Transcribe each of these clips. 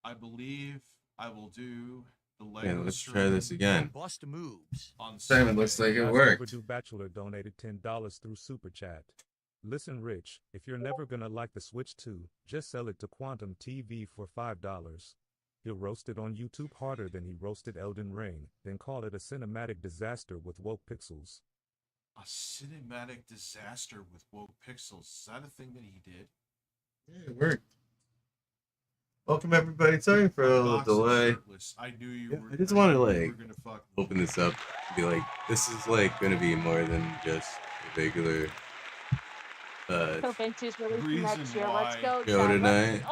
I believe I will do the Lego Yeah, let's try stream this again. Bust moves. on Simon Sunday. looks like it Last worked. overdue bachelor donated $10 through Super Chat. Listen, Rich, if you're never gonna like the Switch 2, just sell it to Quantum TV for $5. He'll roast it on YouTube harder than he roasted Elden Ring, then call it a cinematic disaster with woke pixels. A cinematic disaster with woke pixels. Is that a thing that he did? Yeah, it worked. Welcome everybody. Sorry for a little delay. Shirtless. I knew you were. I just want to you like were gonna fuck open this up and be like, this is like gonna be more than just a regular So Fancy's releasing reason next year. Let's why. go, show Chad. tonight.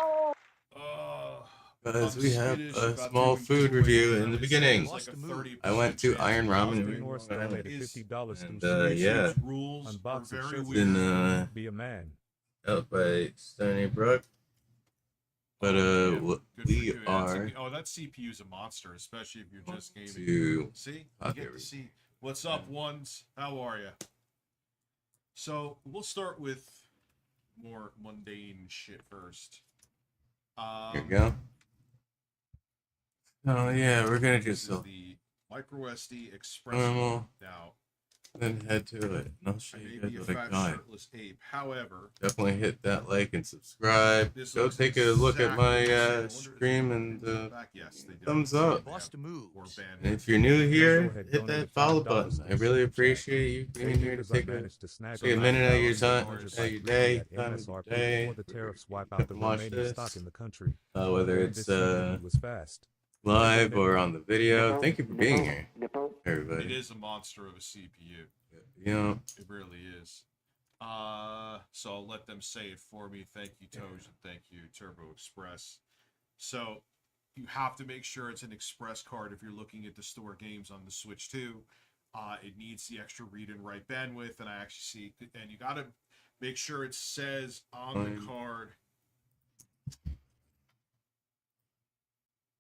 Oh, Because I'm we have skittish a about small doing food giveaways review where in the it beginning. says like a 30% I went to chance Iron of Ramen positive in North winner. donated Is- $50 And, through Super yeah. Chat. Rules are Unbox of very shirts. weird. Been Be a man. out by Stony Brook. But Yeah, what good for we you. Yeah, are oh, that CPU's a monster, especially if you're just gaming. to See, you Okay, get to see. What's up, ones? How are you? So we'll start with more mundane shit first. here we go. Oh yeah, we're gonna This just is the micro SD Express. normal, Now, then head to it. And I'll show I you may guys be a what I fat got. shirtless ape. However, Definitely hit that like and subscribe. this Go looks take a look at exactly my the same. I wonder if stream they and put it back. Yes, they did. thumbs They up. have Bust or moves. banned And it. if you're new here, Joe had hit that donated follow $5 button. through I really Super Chat. appreciate you being Maybe here to because I take a managed to snag take a minute out of your time, $5 out of by your day, at time of MSRP your day, before the tariffs wipe out the watch remaining this. stock in the country. whether And it's this CPU was fast. live or on the video. Thank you for being here, It everybody. is a monster of a CPU. You know, It really is. So I'll let them say it for me. Thank you, Toj, and thank you, Turbo Express. So you have to make sure it's an Express card if you're looking at the store games on the Switch 2. It needs the extra read and write bandwidth, and I actually see, and you got to make sure it says on the card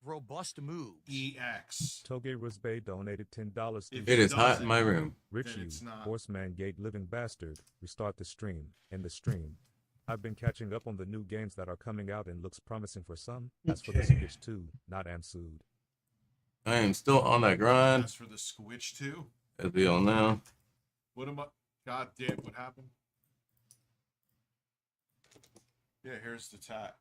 Robust moves. EX. Toge Rusbay donated $10 through If it is hot doesn't, in my room. Rich then you, it's not. Horseman Gate Living Bastard, restart the stream. In the stream, I've been catching up on the new games that are coming out and looks promising for some. As for the Okay. Switch 2, not am sued. I am still on that grind, That's for the Switch 2. as we all know. What am I? God damn, what happened? Yeah, here's the tat.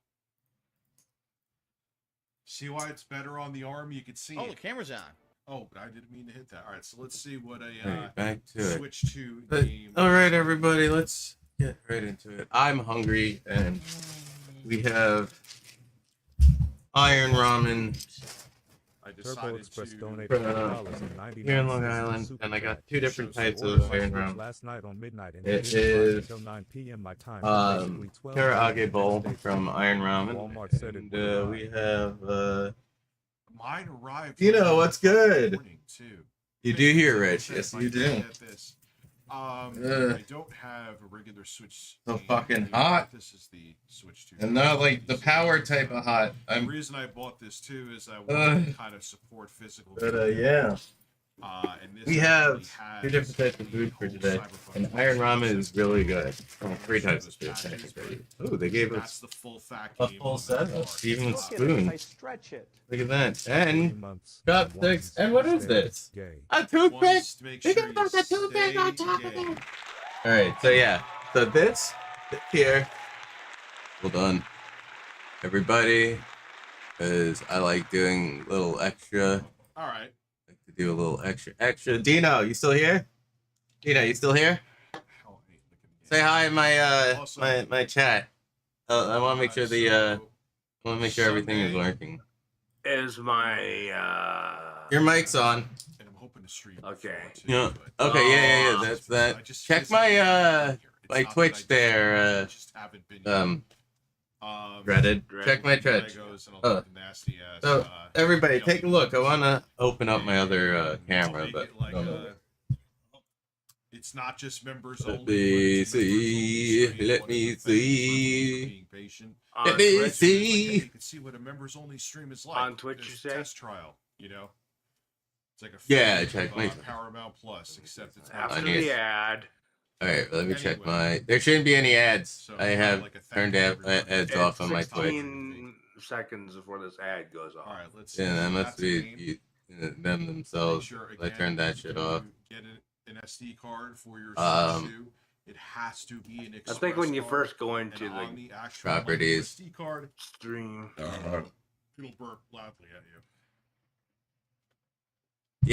See why it's better on the arm? You can see Oh, it. the camera's on. Oh, but I didn't mean to hit that. All right, so let's see what a Alright, back to it. Switch 2 But, game. all right, everybody, let's get right into it. I'm hungry, and we have Iron Ramen I Turbo decided Express to. donated Uh, $20.99 here in Long through Island, Super and I got Chat. two different types Ordered of my Iron Switch Ramen. last night on midnight and It didn't is, until 9 p.m. my time. um, Basically 12 Karaage bowl next day. from Iron Ramen, Walmart said it and would arrive. we have Mine arrived. You know, what's good? Morning too. you do hear Like I Rich, said, yes if I you can do. get this. Ugh. I don't have a regular Switch. So game. fucking I hot. This is the Switch 2. And not like the power type of hot. The I'm, reason I bought this too is I wanted to kind of support physical. but gaming. yeah. And this We have actually two has different types of the food for whole today, Cyberpunk and Iron Ramen is really good. Oh, Three types of those food, patches, technically. Oh, they gave That's us the full fat a game full of set that of card. even look at it as spoon. I stretch it. Look at that. 3 And months chopsticks. And what is this? Gay. A toothpick. Ones to make We sure got you the toothpick stay on top of gay. it. All right. So yeah. So this here. Hold on, everybody, because I like doing a little extra. All right. Like to do a little extra. Dino, you still here? Dino, you still here? Oh, hey, look at Say hi in my Also- my chat. I want to make sure the I want to make sure everything is Sunday- working. Is my Your mic's on. And I'm hoping to stream. Okay. before, too, Yeah. but- Okay. Yeah. That's I that. just Check physically my haven't been here. It's my not Twitch that I there. just haven't been here. Dreaded. Check my Legos Twitch. and all Oh. that nasty ass. So, everybody, you know, take a look. I want to open up my other and camera, make but it like I don't know. it's not just members Let only. me but it's members see. only stream. Let One of me the things for see. being patient. on Let me Twitch? It's like, hey, see. you can see what a members only stream is like On Twitch, There's you a say? test trial, you know. It's like a Yeah, fresh check of, my- Paramount Plus, except it's After On here. the ad. All right, let me check Anyway. my. There shouldn't be any ads. So, I have like a thank turned you, ads everybody. off on my Twitch. 16 seconds before this ad goes off. All right, let's see. Yeah, that So must that's a be game. them Make themselves. sure, I again, turned that shit when off. you get an SD card for your Um, Switch 2, it has to be an I express think when you card, first go and into on the the actual properties. SD card, stream, it'll burp loudly at you.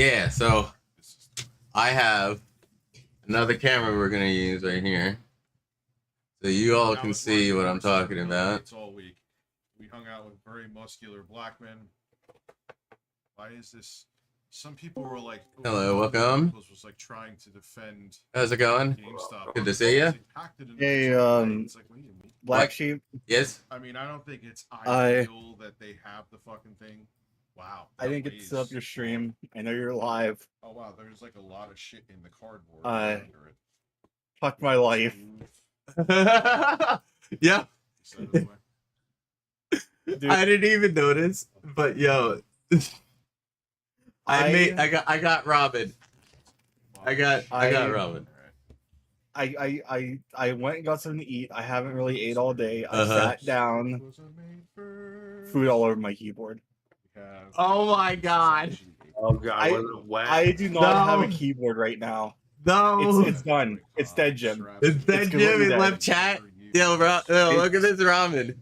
Yeah, so This is I have another camera we're gonna use right here, so you all That can was see one what I'm of the first talking Bill about. Gates all week. We hung out with very muscular black men. Why is this? Some people were like, Hello, welcome. Was like trying to defend How's it going? GameStop. Good to see ya. They packed it in Hey, such a way, it's like, what do you mean? Blaqksheep. Yes. I mean, I don't think it's I- ideal that they have the fucking thing. Wow. I didn't that get to set up weighs- your stream. I know you're live. Oh wow, there's like a lot of shit in the cardboard I- under it. Fuck my life. Yeah, Set it away. Dude, I didn't even notice, but yo, I got Robin. I got Robin. I went and got something to eat. I haven't really ate all day. I Uh-huh. sat down, food all over my keyboard. Oh my God. oh god, I- was it wet? I do not have a No. keyboard right now. No, It's done. It's dead, Jim. It's dead, Jim. completely It dead. left chat. Yo, look at this ramen.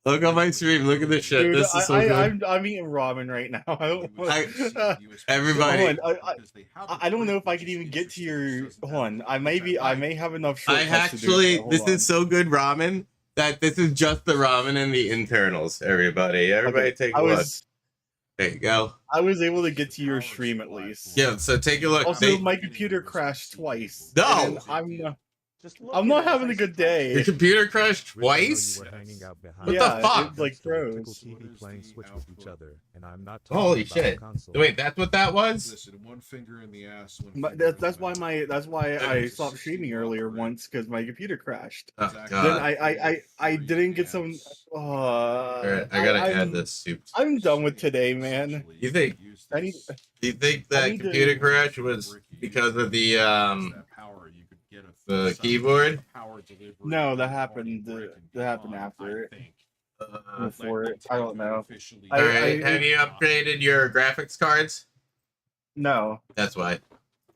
Look on my stream. Look at this shit. Dude, This is so good. I'm eating ramen right now. Everybody- I don't know if I can even get to your. Hold on. I may have enough I shortcuts to do actually, so. Hold this on. is so good ramen that this is just the ramen and the internals. Everybody Okay, take a look. There you go. I was able to get to your stream at least. Yeah, so take a look. Also, They- my computer crashed twice. No! and Just I'm not having a good day. Your computer crashed Rich, I know you twice? were hanging out behind What the Yeah, fuck? it, like, froze. Tickle TV playing Switch with each other, and I'm not talking Holy about shit. console. Wait, that's what that was? Listen, one finger in the ass. One But finger in that's the why mouth. that's why I stopped streaming earlier once because my computer crashed. Oh, Exactly. God. Then I didn't get some. Alright, I gotta I'm- add this soup. I'm done with today, man. You think- I need- Do you think I that need to- computer crash was because of the keyboard? No, that happened after it. Before it. I don't know. Alright, have you upgraded your graphics cards? No, That's why.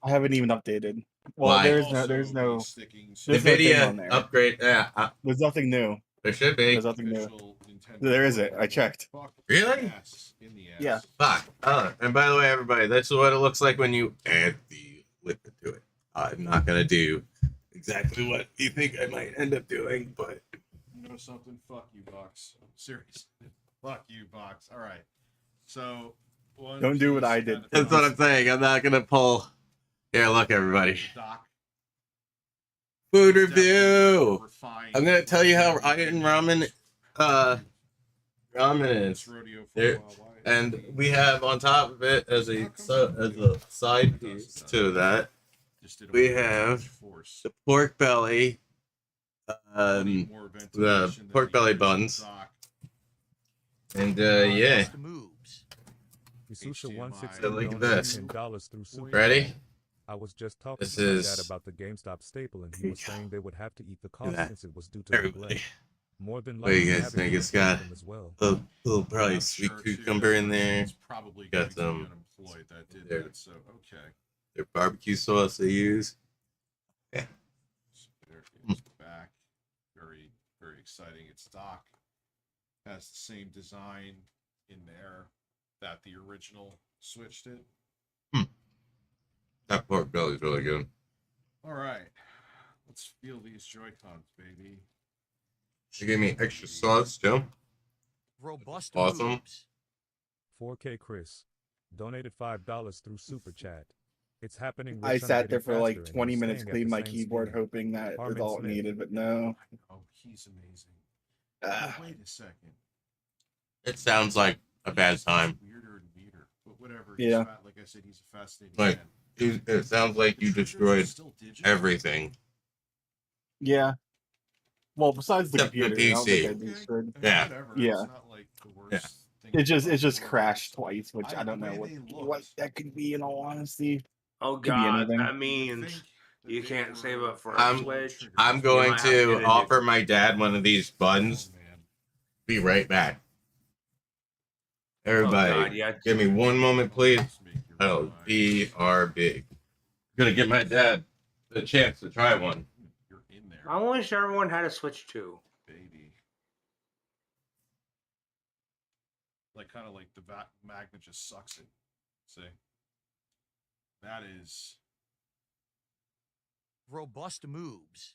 I haven't even updated. Well, Why? there's no There's no thing on NVIDIA there. upgrade. there's nothing new. There should be. There's nothing new. There isn't. I checked. Really? Yeah. Fuck. Oh, and by the way, everybody, that's what it looks like when you add the liquid to it. I'm not gonna do exactly what you think I might end up doing, but You know something? Fuck you, Box. Seriously. Fuck you, Box. All right. So. Don't do what I did. that's what I'm saying. I'm not gonna pull. Here, look, everybody. Food review. I'm gonna tell you how Iron Ramen is. There- And we have on top of it as a side piece to that, we have the pork belly, the pork belly buns, and yeah. Bust moves. Ysusha 160 So look at donated this. $10 through Super Ready? Chat. I was just talking This to my is- dad about the GameStop staple, and he was saying they would have to eat the cost that. since it was due to Everybody. neglect. More than What do you likely, guys having think? to It's got- replace them as well. Little probably I'm sweet sure, too, cucumber in that there. it's probably Got going to be some- unemployed that did there. that. So okay. Their barbecue sauce they use. So there it is back. Very, very exciting. It's stock. Has the same design in there that the original Switch did. That pork belly is really good. All right. Let's feel these Joy-Cons, baby. They gave me extra sauce, Joe. Robust Awesome. moves. 4K Chris donated $5 through Super Chat. It's happening. I Rich, I'm sat there getting for like faster, and 20 he's minutes staying at cleaning the my same keyboard, speed. hoping that was Harmon all it Smith. needed, but no. Oh, he's amazing. Ah. But wait a second. It sounds like a bad It's time. Weirder and weirder. But whatever. Yeah. Like I said, he's a fascinating Like, man. It sounds like you The triggers are destroyed still digital. everything. Yeah. Well, besides the Except the computer, I don't think I PC. destroyed. I mean, Yeah. whatever. Yeah. It's not like the worst Yeah. thing It just in the world. crashed twice, which I The don't know way what they what looked. that could be in all honesty. Oh Could be god, anything. that You means would think You can't save up for a I'm- Switch. I'm going might have to get to a new- offer my dad one of these buns. Oh, man. Be right back. Oh, Everybody, God, yeah. give me one moment, please. Almost make your Oh, mind. BRB. Gonna give my dad the chance to try one. You're in there, I wish everyone had a Switch too. baby. Like, kind of like the magnet just sucks it. See? That is... Robust moves.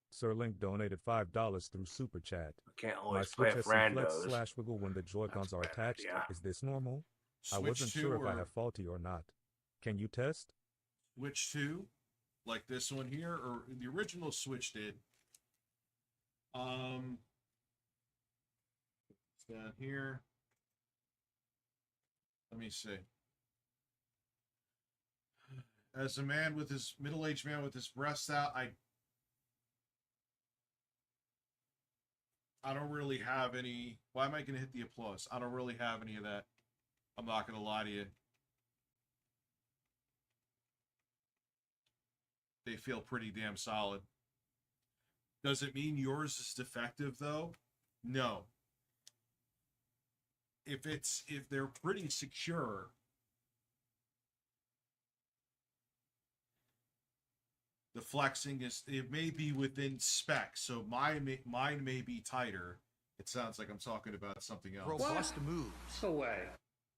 Sir Link donated $5 through Super Chat. I can't My always play Switch with has some flex randos. slash wiggle when the Joy-Cons That's a are bad attached. idea. Is this normal? I Switch wasn't 2 sure if I or have faulty or not. Can you test? Switch 2, like this one here, or the original Switch did. It's down here. Let me see. As a man with his middle-aged man with his breasts out, I don't really have any. Why am I going to hit the applause? I don't really have any of that. I'm not going to lie to you. They feel pretty damn solid. Does it mean yours is defective though? No. If they're pretty secure, the flexing it may be within spec. So mine may be tighter. It sounds like I'm talking about something else. Robust moves. No way.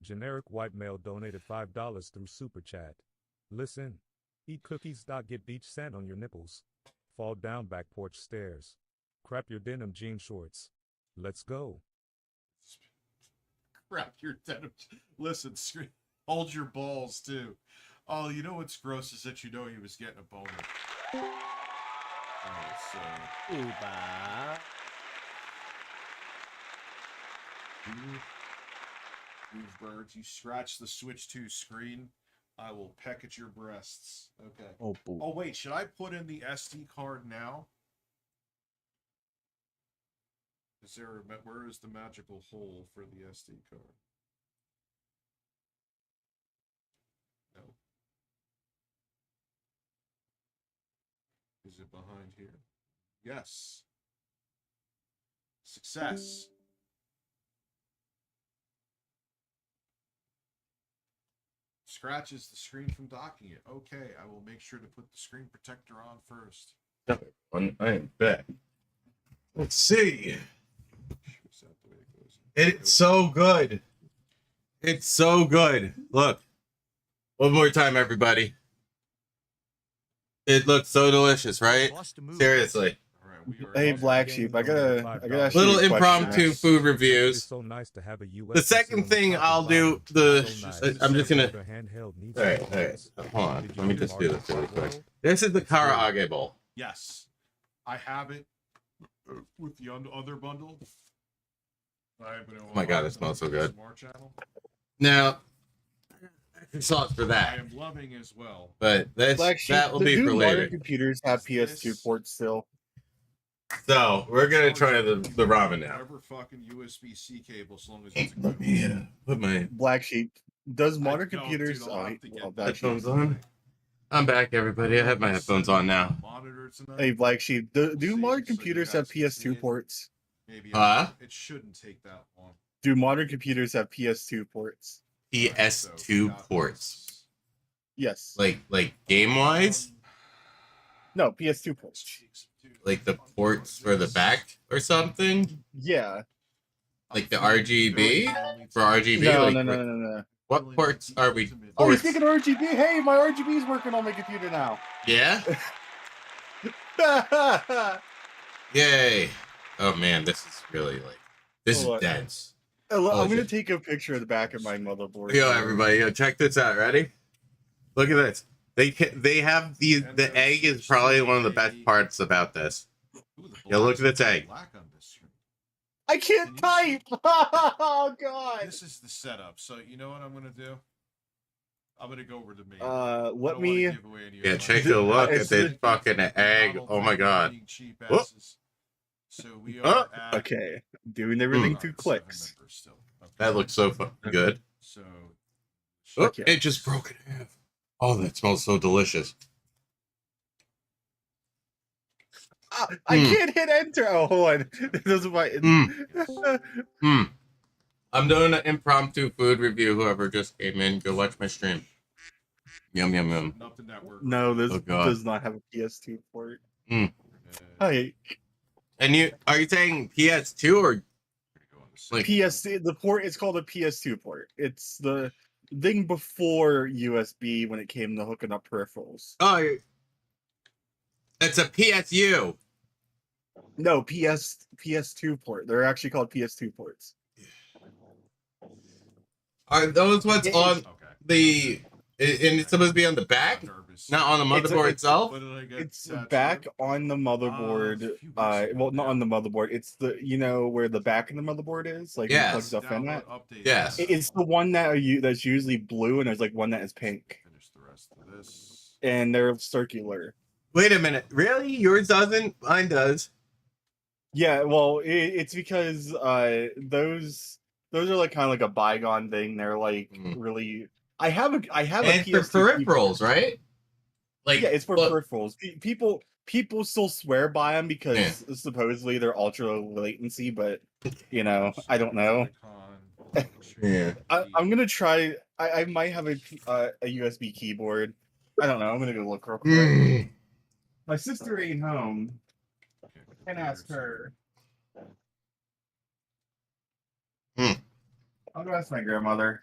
Generic white male donated $5 through Super Chat. Listen. Eat cookies. Get beach sand on your nipples. Fall down back porch stairs. Crap your denim jean shorts. Let's go. Crap your denim. Listen, hold your balls too. Oh, you know what's gross is that you know he was getting a boner. Alright, so Uba. move birds. You scratch the Switch 2 screen, I will peck at your breasts. Okay. Oh, boo. Oh wait, should I put in the SD card now? Is there where is the magical hole for the SD card? No. Is it behind here? Yes. Success. Scratches the screen from docking it. Okay, I will make sure to put the screen protector on first. I am back. Let's see. Is that the way it goes? It's so good. It's so good. Look. One more time, everybody. It looks so delicious, right? Robust moves. Seriously. All right, we are Hey, also Blaqksheep, I gotta ask you Little a question. impromptu food reviews. It's so nice to have a US The second thing I'll do, I'm just gonna. Alright. Hold on. Let me just do this really quick. This is the karaage bowl. Yes, I have it with the other bundle. Oh my God, it smells so good. Channel. Now, extra sauce for I that, am loving as well. but that will be for Modern later. computers have PS2 ports still. So we're gonna try the ramen now. Whatever fucking USB-C cable, as long as it's a Let good me put my Blaqksheep. Does modern No, computers? dude, I'll Oh, have to get well, that. Black Sheep. headphones on. I'm back, everybody. I have my headphones on now. Monitor tonight. Hey, Blaqksheep. Do See, modern so you computers guys have can see PS2 it. ports? Maybe Huh? it shouldn't take that long. Do modern computers have PS2 ports? PS2 ports, Yes. like game wise, No, PS2 ports. like the ports for the back or something, Yeah. like the RGB for RGB. No, like, no. What ports are we? Oh, you're Ports? speaking of RGB. Hey, my RGB is working on my computer now. Yeah. Yay! Oh man, this is really this is Hold on. dense. I'm Oh, gonna shit. take a picture of the back of my motherboard. Yo, everybody, yo, check this out. Ready? Look at this. They have the egg is probably one of the best parts about this. Yeah, look at this egg. Black on this screen. I can't type. Oh God. This is the setup. So you know what I'm gonna do? I'm gonna go over to me. Let me. Yeah, take a look at this fucking egg. Oh my God. Oh. So we Oh. are at Okay, doing everything through 7 clicks. members still. Okay. That looks so fucking good. So Oh, Okay. it just broke in half. Oh, that smells so delicious. I can't hit enter. Oh, hold on. Those are my. I'm doing an impromptu food review. Whoever just came in, go watch my stream. Yum yum yum. Up the network. No, this Oh, God. does not have a PS2 port. Mm. Hi. And are you saying PS2 or like PS2? The port is called a PS2 port. It's the thing before USB when it came to hooking up peripherals. oh, it's a PSU. No, PS2 port. They're actually called PS2 ports. Are those what's on the? And it's supposed to be on the back, not on the motherboard itself. It's back on the motherboard. Well, not on the motherboard. It's the where the back of the motherboard is, like you plug stuff in that. Yes. It's the one that's usually blue, and there's like one that is pink. Finish the rest of this. And they're circular. Wait a minute. Really? Yours doesn't? Mine does. Yeah. Well, it's because those are like kind of like a bygone thing. They're like really. I have a And PS2 for peripherals, right? Like yeah, it's for peripherals. People still swear by them because supposedly they're ultra latency, but I don't know. Yeah. I'm gonna try. I might have a USB keyboard. I don't know. I'm gonna go look real quick. My sister ain't home. Can ask her. I'll go ask my grandmother.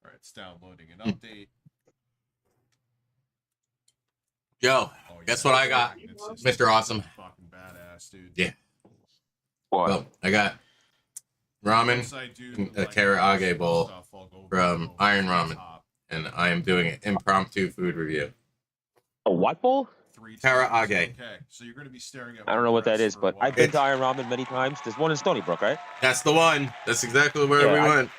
All right, it's downloading an update. Yo, guess what I got, Mr. Awesome? Fucking badass, dude. Yeah. Well, I got ramen, a teriyaki bowl from Iron Ramen, and I am doing an impromptu food review. A what bowl? Teriyaki. Okay, so you're going to be staring at. I don't know what that is, but I've been to Iron Ramen many times. There's one in Stony Brook, right? That's the one. That's exactly where we went.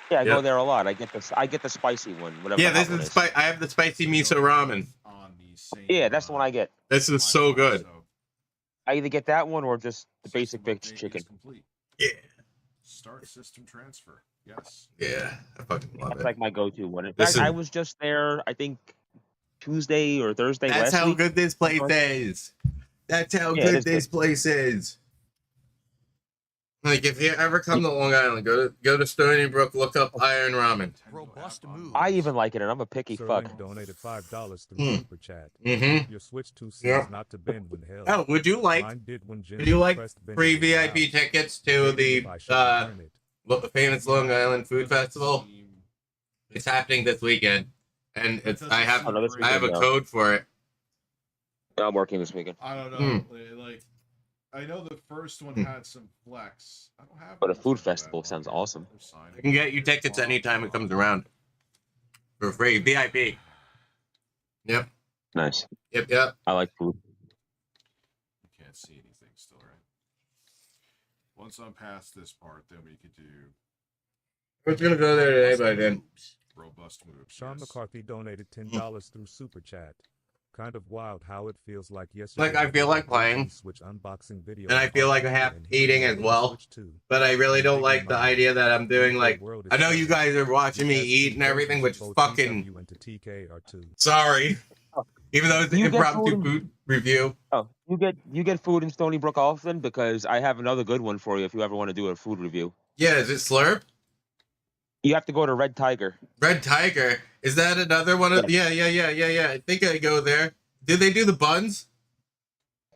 Yeah, I go there a lot. I get the spicy one. Whatever. Yeah, this is I have the spicy miso ramen. Yeah, that's the one I get. This is so good. I either get that one or just the basic baked chicken. Yeah. Start system transfer. Yes. Yeah, I fucking love That's it. like my go-to one. In fact, I was just there, I think, Tuesday or Thursday That's last how week. good this place is. That's how good this place is. Like, if you ever come to Long Island, go to Stony Brook, look up Iron Ramen. Robust move. I even like it, and I'm a picky fuck. Donated $5 through Super Chat. Mm-hmm. Your Switch 2 seems not to bend when held. Oh, would you like free VIP tickets to the famous Long Island Food Festival? It's happening this weekend, and I have a code for it. I'm working this weekend. I don't know. Like, I know the first one had some flex. I don't have. But a food festival sounds awesome. I can get you tickets anytime it comes around for free VIP. Yep. Nice. Yep. I like food. You can't see anything still, right? Once I'm past this part, then we could do. We're gonna go there today by then. Robust moves. Sean McCarthy donated $10 through Super Chat. Kind of wild how it feels like yesterday. Like, I feel like playing, Switch unboxing video, and I feel like I have eating as well. But I really don't like the idea that I'm doing like. I know you guys are watching me eat and everything, which is fucking. Sorry. Even though it's an impromptu food review. Oh, you get food in Stony Brook often, because I have another good one for you if you ever want to do a food review. Yeah, is it Slurp? You have to go to Red Tiger. Red Tiger? Is that another one of? Yeah. I think I go there. Do they do the buns?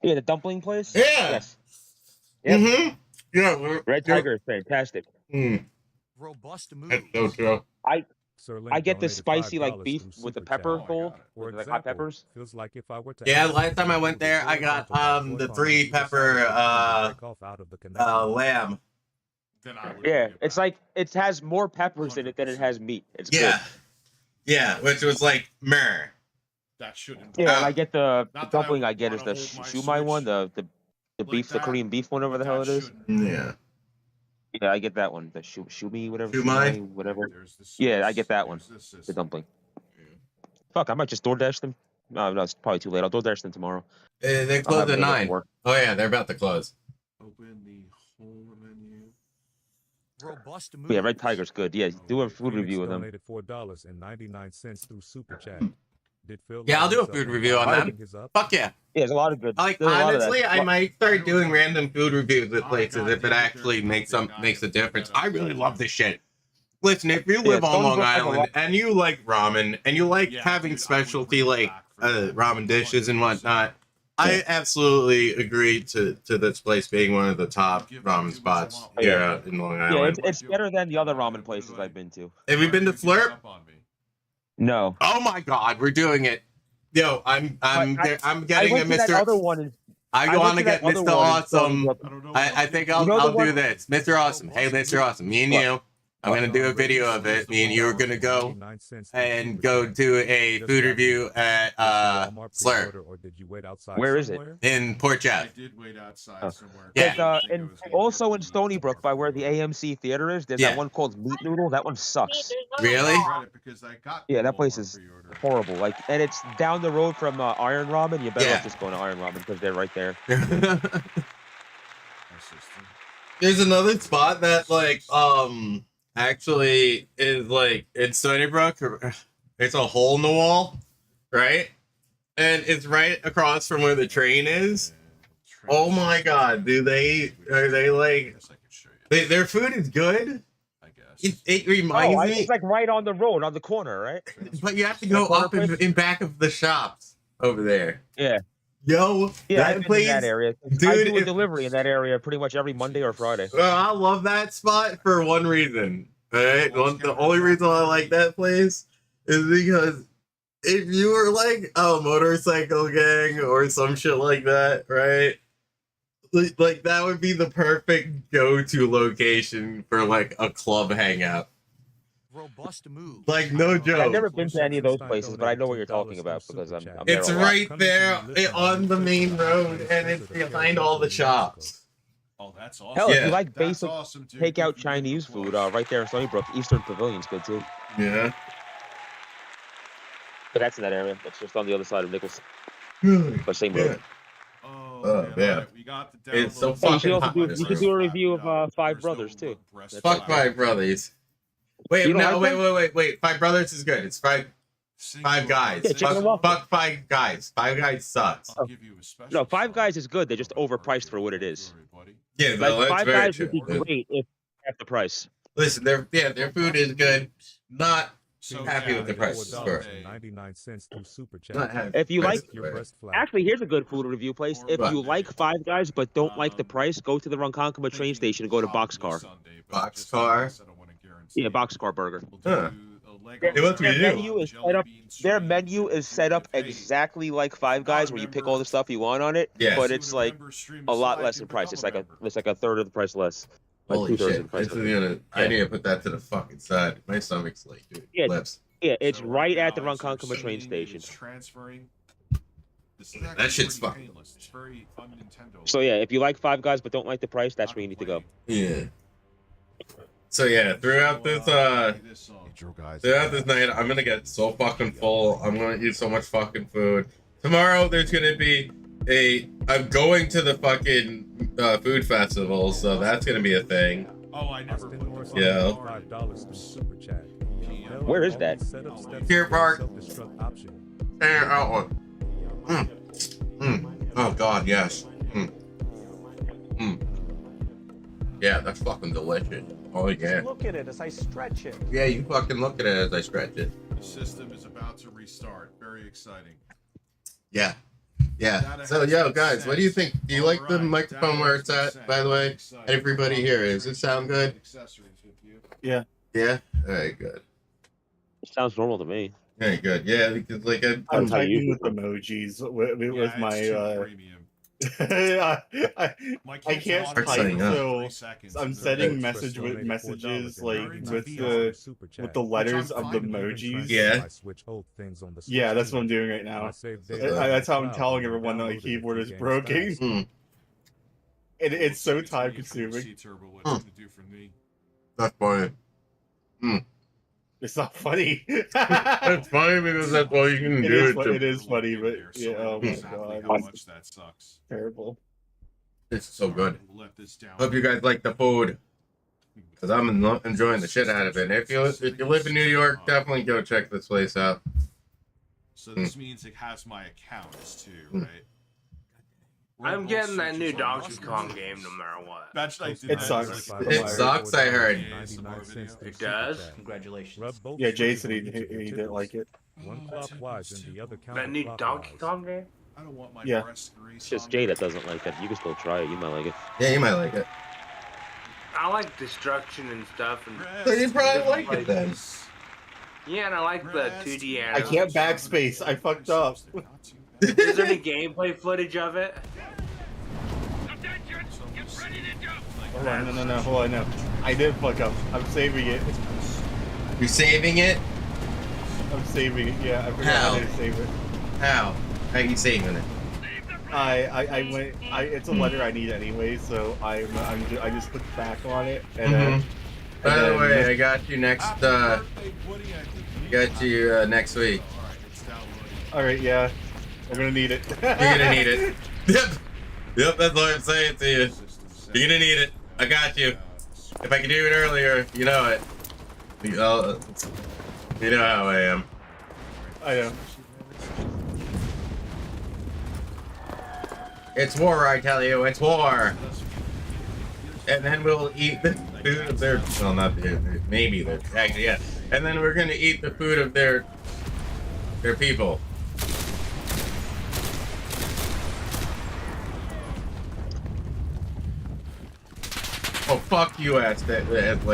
Yeah, the dumpling place. Yeah. Yes. Yep. Mm-hmm. Yeah. Red Tiger is fantastic. Robust move. That's so true. I get the spicy like beef with the pepper bowl, with the hot peppers. Feels like if I were to Last time I went there, I got the 3 pepper lamb. Yeah, it's like it has more peppers in it than it has meat. It's good. Yeah, which was like meh. That shouldn't. Yeah, and I get the dumpling. I get is the shumai one, the beef, the Korean beef one, whatever the hell it is. Yeah. Yeah, I get that one. The shumi, whatever. Shumai? Whatever. Yeah, I get that one. The dumpling. Fuck, I might just DoorDash them. No, it's probably too late. I'll DoorDash them tomorrow. They close at 9. Oh yeah, they're about to close. Open the whole menu. Robust move. Yeah, Red Tiger's good. Yeah, do a food review with them. Donated $4.99 through Super Chat. Did Phil Yeah, I'll do a lines up food and review on buy that. his up? Fuck yeah. Yeah, there's a lot of good. Like there's a lot of that. honestly, I might start doing random food reviews at places if it goddamn, actually there's makes a difference. that I really upside love down. this shit. Listen, if you Yeah, live on Stony Long Brook has a Island lot- and you like ramen and you like Yeah, having dude, I would specialty bring it like back for that. ramen dishes and 100%. whatnot, I absolutely agree to this place being one of the top ramen spots here in Long Yeah, Island. it's better than the other ramen places I've been to. Have you been to Flirt? No. Oh my God, we're doing it. Yo, I'm getting a went to that Mr. other one. And I I want went to to that get other Mr. one in Stony Awesome. Brook. I think You know the I'll do one- this. Mr. Awesome. Hey, Mr. Awesome. Me and you. I'm gonna do a video of it. Me and you are gonna go and go do a food review at Slur Where is it? in Port I Ave. did wait outside Oh. somewhere. Yeah. There's, and also in Stony Brook, by where the AMC theater is, there's Yeah. that one called Meat Noodle. That one sucks. Really? Yeah, that place is horrible. Like, and it's down the road from Iron Ramen. You better Yeah. off just going to Iron Ramen because they're right there. There's another spot that actually is like in Stony Brook. It's a hole in the wall, right? And it's right across from where the train is. Oh my God, are they like their food is good? I guess. It reminds me, It's like right on the road, on the corner, right? but you have to go up in back of the shops over there. Yeah. Yo, Yeah, I've that been in place, that area. I dude. do a delivery in that area pretty much every Monday or Friday. I love that spot for one reason. Right? The only reason I like that place is because if you were like a motorcycle gang or some shit like that, right? Like that would be the perfect go-to location for like a club hangout. Robust move. Like no joke. I've never been to any of those places, but I know what you're talking about because I'm there It's a lot. right there on the main road, and it's behind all the shops. Oh, that's awesome. Hell, if Yeah. you like That's basic awesome, dude. takeout Good Chinese close. food, right there in Stony Brook, Eastern Pavilion's good too. Yeah. But that's in that area. That's just on the other side of Nichols, but same Yeah. road. Oh, yeah. alright, we got the It's so download. Hey, you fucking should also hot do on this you should road. do a review of Five Brothers too. That's Fuck like- Five Brothers. Wait, You don't no, like wait. Five Brothers is good. It's Five Guys. Yeah, chicken and waffles. Fuck Five Guys. Five Guys sucks. No, Five Guys is good. They're just overpriced for what it is. Yeah, Like that's Five very Guys true. would be great if half the price. Listen, their food is good. Not So, happy yeah, with the it prices is for it. Sunday. 99 cents through Super Chat. Not happy. If you with like- the prices. Actually, here's a good food review place. If you like Five Guys but don't like the price, go to the Ronkonkoma train station and go to Boxcar. Boxcar? Yeah, Boxcar Burger. Huh. Hey, what's Their we do? menu is set up. Their menu is set up exactly like Five Guys, where you pick all the stuff you want on it. Yeah. But it's like a lot less in price. It's like a third of the price less. Like Holy 2/3 shit. of the price. This is gonna, I need to put that to the fucking side. My stomach's like, dude, Yeah. lips. Yeah, it's right at the Ronkonkoma train station. That shit's fucking It's very un-Nintendo. So yeah, if you like Five Guys but don't like the price, that's where you need to go. Yeah. So yeah, throughout this night, I'm gonna get so fucking full. I'm gonna eat so much fucking food. Tomorrow there's gonna be I'm going to the fucking food festival, so that's gonna be a thing. Oh, I never put the Yeah. $5 through Super Chat. Where is that? Pier Park. Hey, oh, oh god, yes. Yeah, that's fucking delicious. Oh yeah. Look at it as I stretch it. Yeah, you fucking look at it as I stretch it. The system is about to restart. Very exciting. Yeah. Yeah. So, yo, guys, what do you think? Do you like the microphone where it's at, by the way? Everybody here, does it sound good? Yeah. Yeah? Alright, good. Sounds normal to me. Very good. Yeah, because like I'm That's how you typing with emojis with my I can't Start type, setting up. so I'm setting messages like with the letters of the emojis. Yeah. Yeah, that's what I'm doing right now. That's how I'm telling everyone that my keyboard is broken. Hmm. It's so time consuming. That's funny. It's not funny. That's funny because that's all you can do. It is funny, but yeah, oh my god, How much that sucks. terrible. It's so good. Let this down. Hope you guys like the food. Because I'm enjoying the shit out of it. And if you live in New York, definitely go check this place out. So this means it has my accounts too, right? I'm getting that new Donkey Donkey Kong game no matter what. Imagine I did It that. sucks. Like, It sucks, I heard. It does? Congratulations. Yeah, Jason, he didn't like it. One clockwise and the other That new Donkey counterclockwise. Kong game? I don't want my Yeah. breast grease. It's just on Jay there. that doesn't like it. You can still try it. You might like it. Yeah, you might like it. I like destruction and stuff. And So you probably like it then. yeah, and I like the 2D I animation. can't backspace. I fucked up. Is there any gameplay footage of it? Hold on, no, hold on, no. I did fuck up. I'm saving it. You saving it? I'm saving it. Yeah, I forgot How? how to save it. How? How you saving it? I went. It's a letter I need anyway, so I just clicked back on it and then. By the then- way, I got you next. Got you next week. All right, yeah, we're gonna need it. You're gonna need it. Yep. Yep. That's what I'm saying to you. You're gonna need it. I got you. If I could do it earlier, you know it. You know how I am. I know. It's war, I tell you. It's war. And then we'll eat the food of their. Well, not their. Maybe their. Actually, yeah. And then we're gonna eat the food of their people. Oh, fuck you, ass liquor. Oh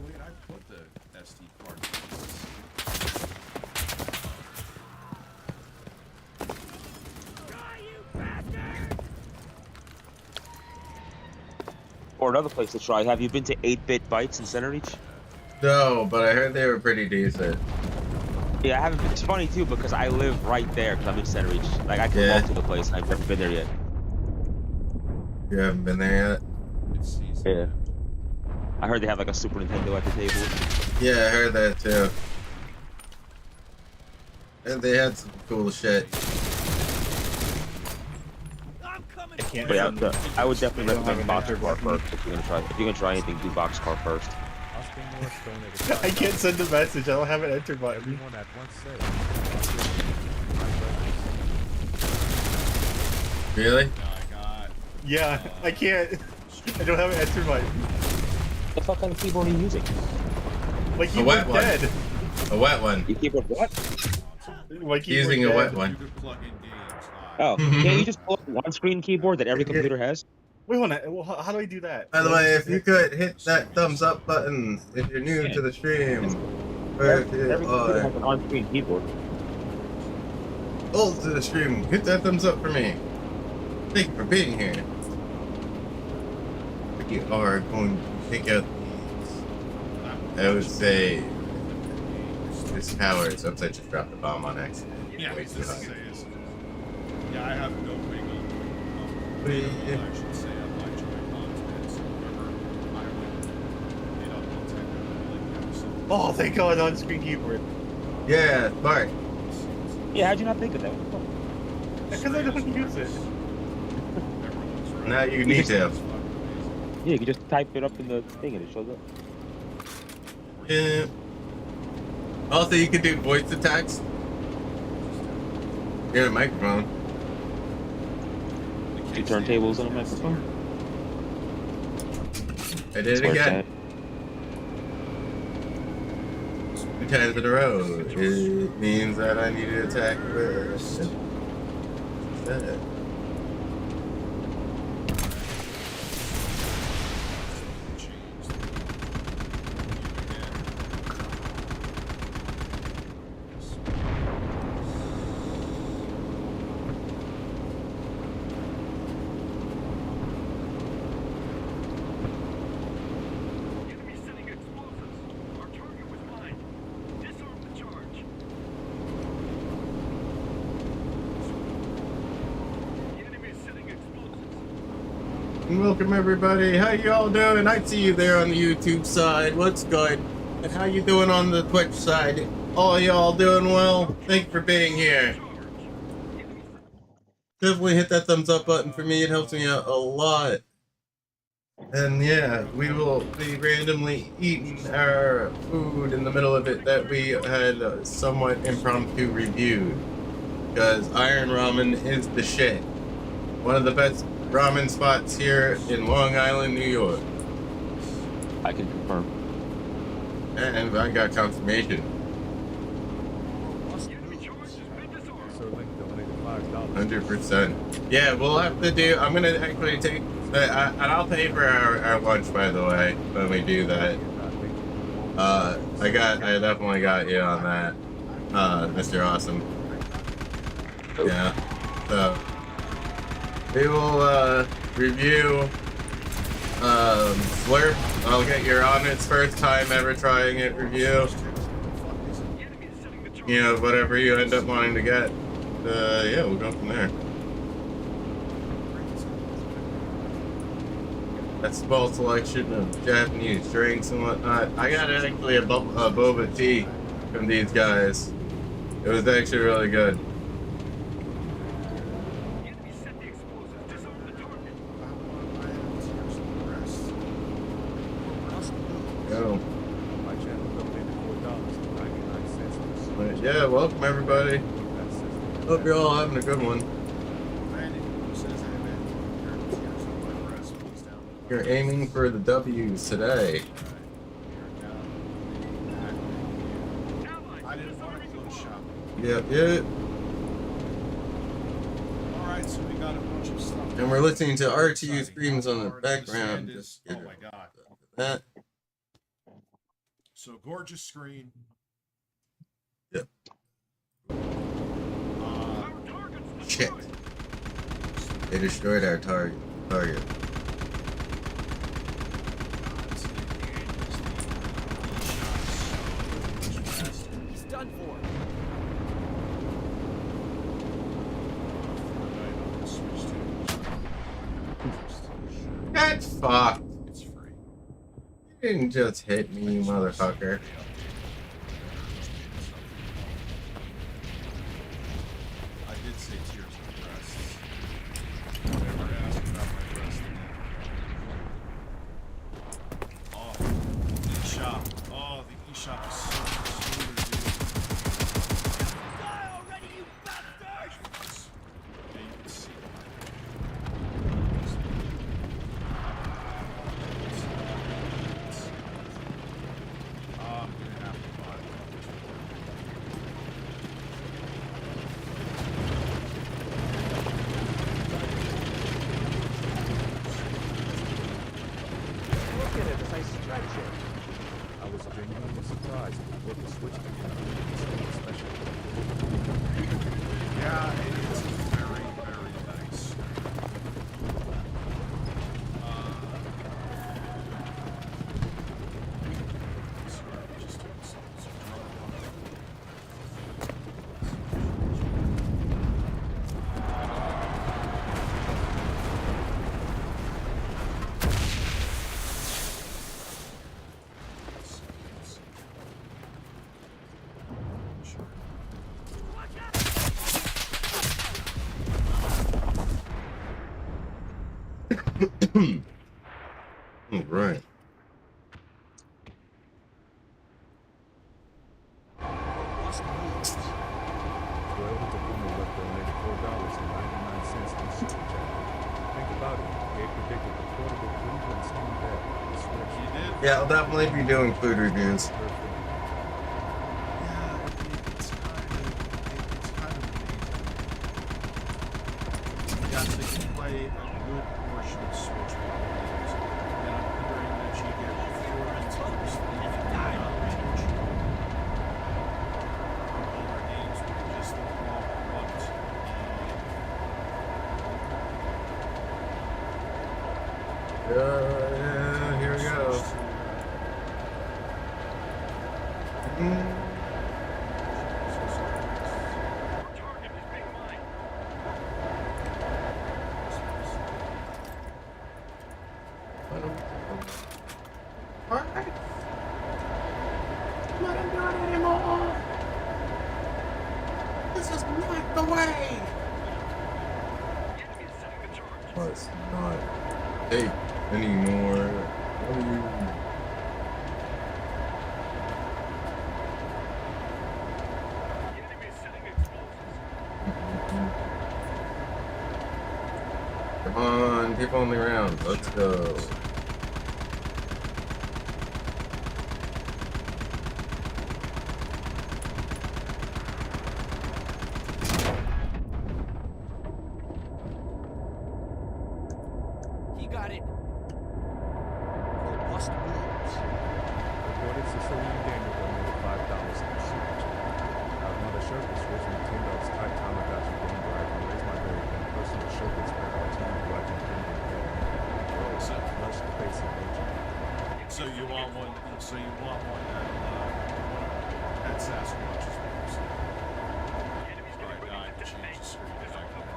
wait, I put the SD card. Or another place to try. Have you been to 8-Bit Bites in Center Reach? No, but I heard they were pretty decent. Yeah, I haven't been. It's funny too because I live right there because I'm in Center Reach. Like I can Yeah. walk to the place. I've never been there yet. You haven't been there yet? It's season. Yeah. I heard they have like a Super Nintendo at the table. Yeah, I heard that too. And they had some cool shit. I can't. But yeah, send- I would definitely I don't have recommend an Boxcar enter button. first if you're gonna try. If you're gonna try anything, do Boxcar first. I can't send a message. I don't have an enter button. Everyone at once said, Really? No, I got. Yeah, I can't. I don't have an enter button. What the fuck kind of keyboard are you using? My wet keyboard one. dead. A wet one. Your keyboard what? My keyboard Using a dead. wet You one. could plug in games. Oh, can't you just pull up one screen keyboard that every computer has? Wait, hold on. Well, how do I do that? By the way, if you could hit that thumbs up button if you're new to the stream. Or if you Every computer has are an on-screen keyboard. old to the stream, hit that thumbs up for me. Thank you for being here. We are going to pick out these. I would say this tower is upside just dropped the bomb on accident. Yeah, Way it's too just high. says. Yeah, I have no wing on. Yeah. I should say on my joint comments. Whoever I would hit up on technical. Oh, thank God, on-screen keyboard. Yeah, Mark. Yeah, how'd you not think of that? What the fuck? Because I don't use it. Now you need to. Yeah, you can just type it up in the thing and it shows up. Yeah. Also, you can do voice to text. Yeah, microphone. 2 turntables and a microphone. I did It's it worth again. 2 times in a row. It means that I need to attack first. Instead. Enemy setting explosives. Our target was mine. Disarm the charge. The enemy is setting explosives. Welcome everybody. How you all doing? I see you there on the YouTube side. What's good? And how you doing on the Twitch side? All y'all doing well? Thank you for being here. Definitely hit that thumbs up button for me. It helps me out a lot. And yeah, we will be randomly eating our food in the middle of it that we had somewhat impromptu reviewed. Because Iron Ramen is the shit. One of the best ramen spots here in Long Island, New York. I can confirm. And I got confirmation. Sir Link donated $5. 100%. Yeah, we'll have to do. I'm gonna actually take. And I'll pay for our lunch, by the way, when we do that. I definitely got you on that, Mr. Awesome. Yeah. So we will review Slurp. I'll get your on its first time ever trying it review. You know, whatever you end up wanting to get. Yeah, we'll go from there. A small selection of Japanese drinks and whatnot. I got actually a boba tea from these guys. It was actually really good. Go. My channel donated $4.99. But yeah, welcome everybody. Hope you're all having a good one. You're aiming for the W's today. I didn't want to close shop. Yep. Alright, so we got a bunch of stuff. And we're listening to RTU screams on the background. Oh my god. That. So gorgeous screen. Yep. Shit. They destroyed our target. He's done for. That's fucked. It's free. You didn't just hit me, you motherfucker. I did say tears of breasts. Never asked about my breast again. Oh, the eShop. Oh, the eShop is so much smoother, dude. Die already, you bastard! Yeah, you can see I'm gonna have to buy it. Look at it as I stretch it. I was genuinely surprised at what the Switch can do. Special. Yeah, it is very, very nice. Sorry, just doing some All right. Whoever the boomer left donated $4.99 through Super Chat. Think about it. They predicted the portable Cleveland steam bed. The Switch. You did? Yeah, I'll definitely be doing food reviews. Yeah, it's kind of amazing. Yes, they can play a good portion of Switch games, and I'm hearing that you get performance boost even without range. Older games were just all corrupt. Yeah, here we go. Target is being mined. Alright. I'm not doing it anymore. This is not the way. Enemy is setting the charge. Well, it's not. Hey. anymore. The enemy is setting explosives. Come on, people on the ground. Let's go. He got it. Lost moves. Reported Sicilian Gamer donated $5 in super chat. I want a shirt that shows Nintendo's Type Tamagotchi game where I can raise my very own personal shirt that's spread out to you watching Kingdom Come. Flush the face emoji. So you want one? So you want one that Sasquatch is what you're saying. Enemies All right, getting now I ready can to change detonate. the screen Disarm back the up. bomb.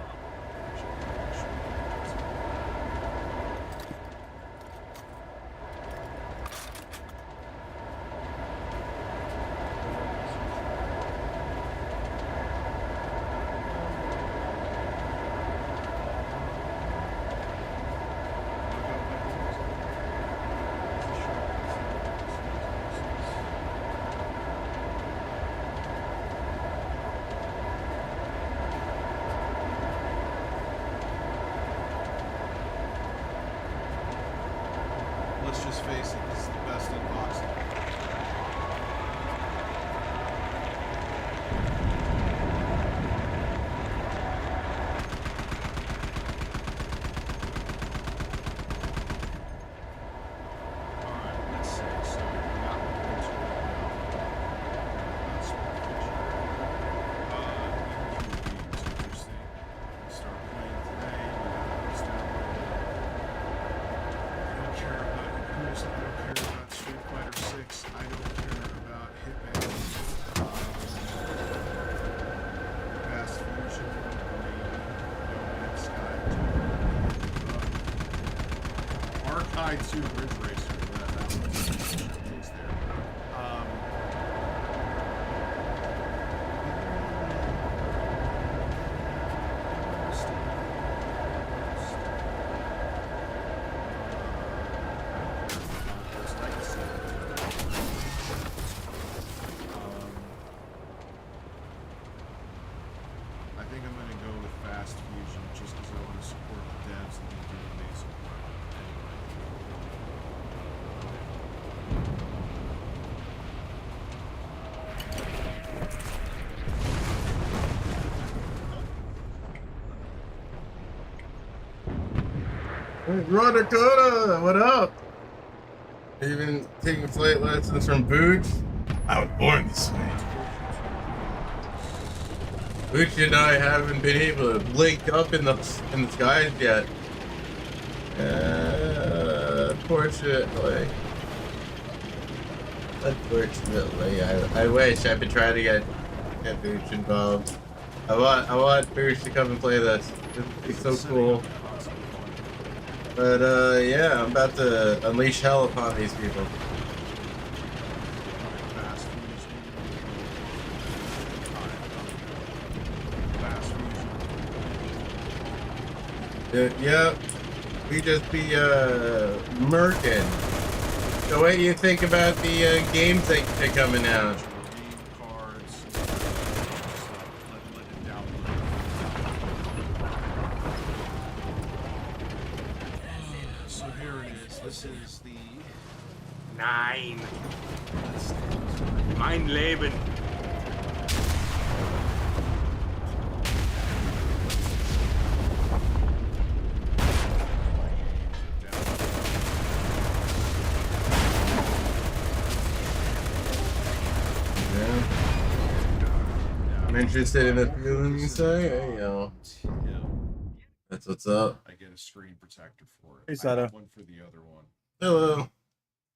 Let's just face it, this is the best unboxing. Alright, let's see. So we got one picture that's interesting. Start playing today. We got those downloaded. I don't care about Yakuza. I don't care about Street Fighter 6. I don't care about Hitman. Fast Fusion. No Man's Sky 2. Archive 2 Ridge Racer. That was showcase there. I think I'm going to go with Fast Fusion just because I want to support the devs and they do amazing work. Raw Dakota, what up? Have you been taking flight lessons from Booch? I was born this way. Booch and I haven't been able to link up in the skies yet. Unfortunately, I wish I could try to get Booch involved. I want Booch to come and play this. It'd be so cool. But yeah, I'm about to unleash hell upon these people. Fast Fusion. Yep, we just be murking. So what do you think about the games that are coming out? Cards. Let it down. So here it is. This is the 9. Mein Leben. I'm interested in the feeling you say. Hey, yo. Yeah. That's what's up. I get a screen protector for it. Hey, I Sada. have one for the other one. Hello.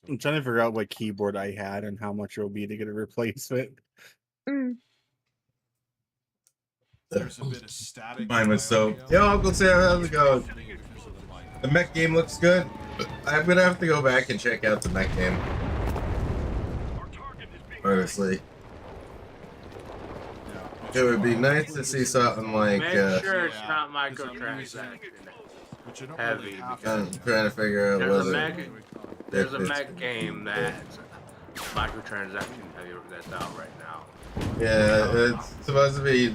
I'm trying to figure out what keyboard I had and how much it will be to get a replacement. There's a bit of static. Mine was in my so. audio. Yo, Uncle Sam, how's it going? Because of the mic. The mech game looks good. I'm gonna have to go back and check out the mech game. Our target is being Honestly, Yeah. it would be nice to see something like. Make sure it's Yeah, not because I'm using- microtransaction. Which I don't heavy really have because I'm trying to figure out there's a whether mech. There's a mech game that's microtransaction heavy that's out right now. Yeah, it's supposed to be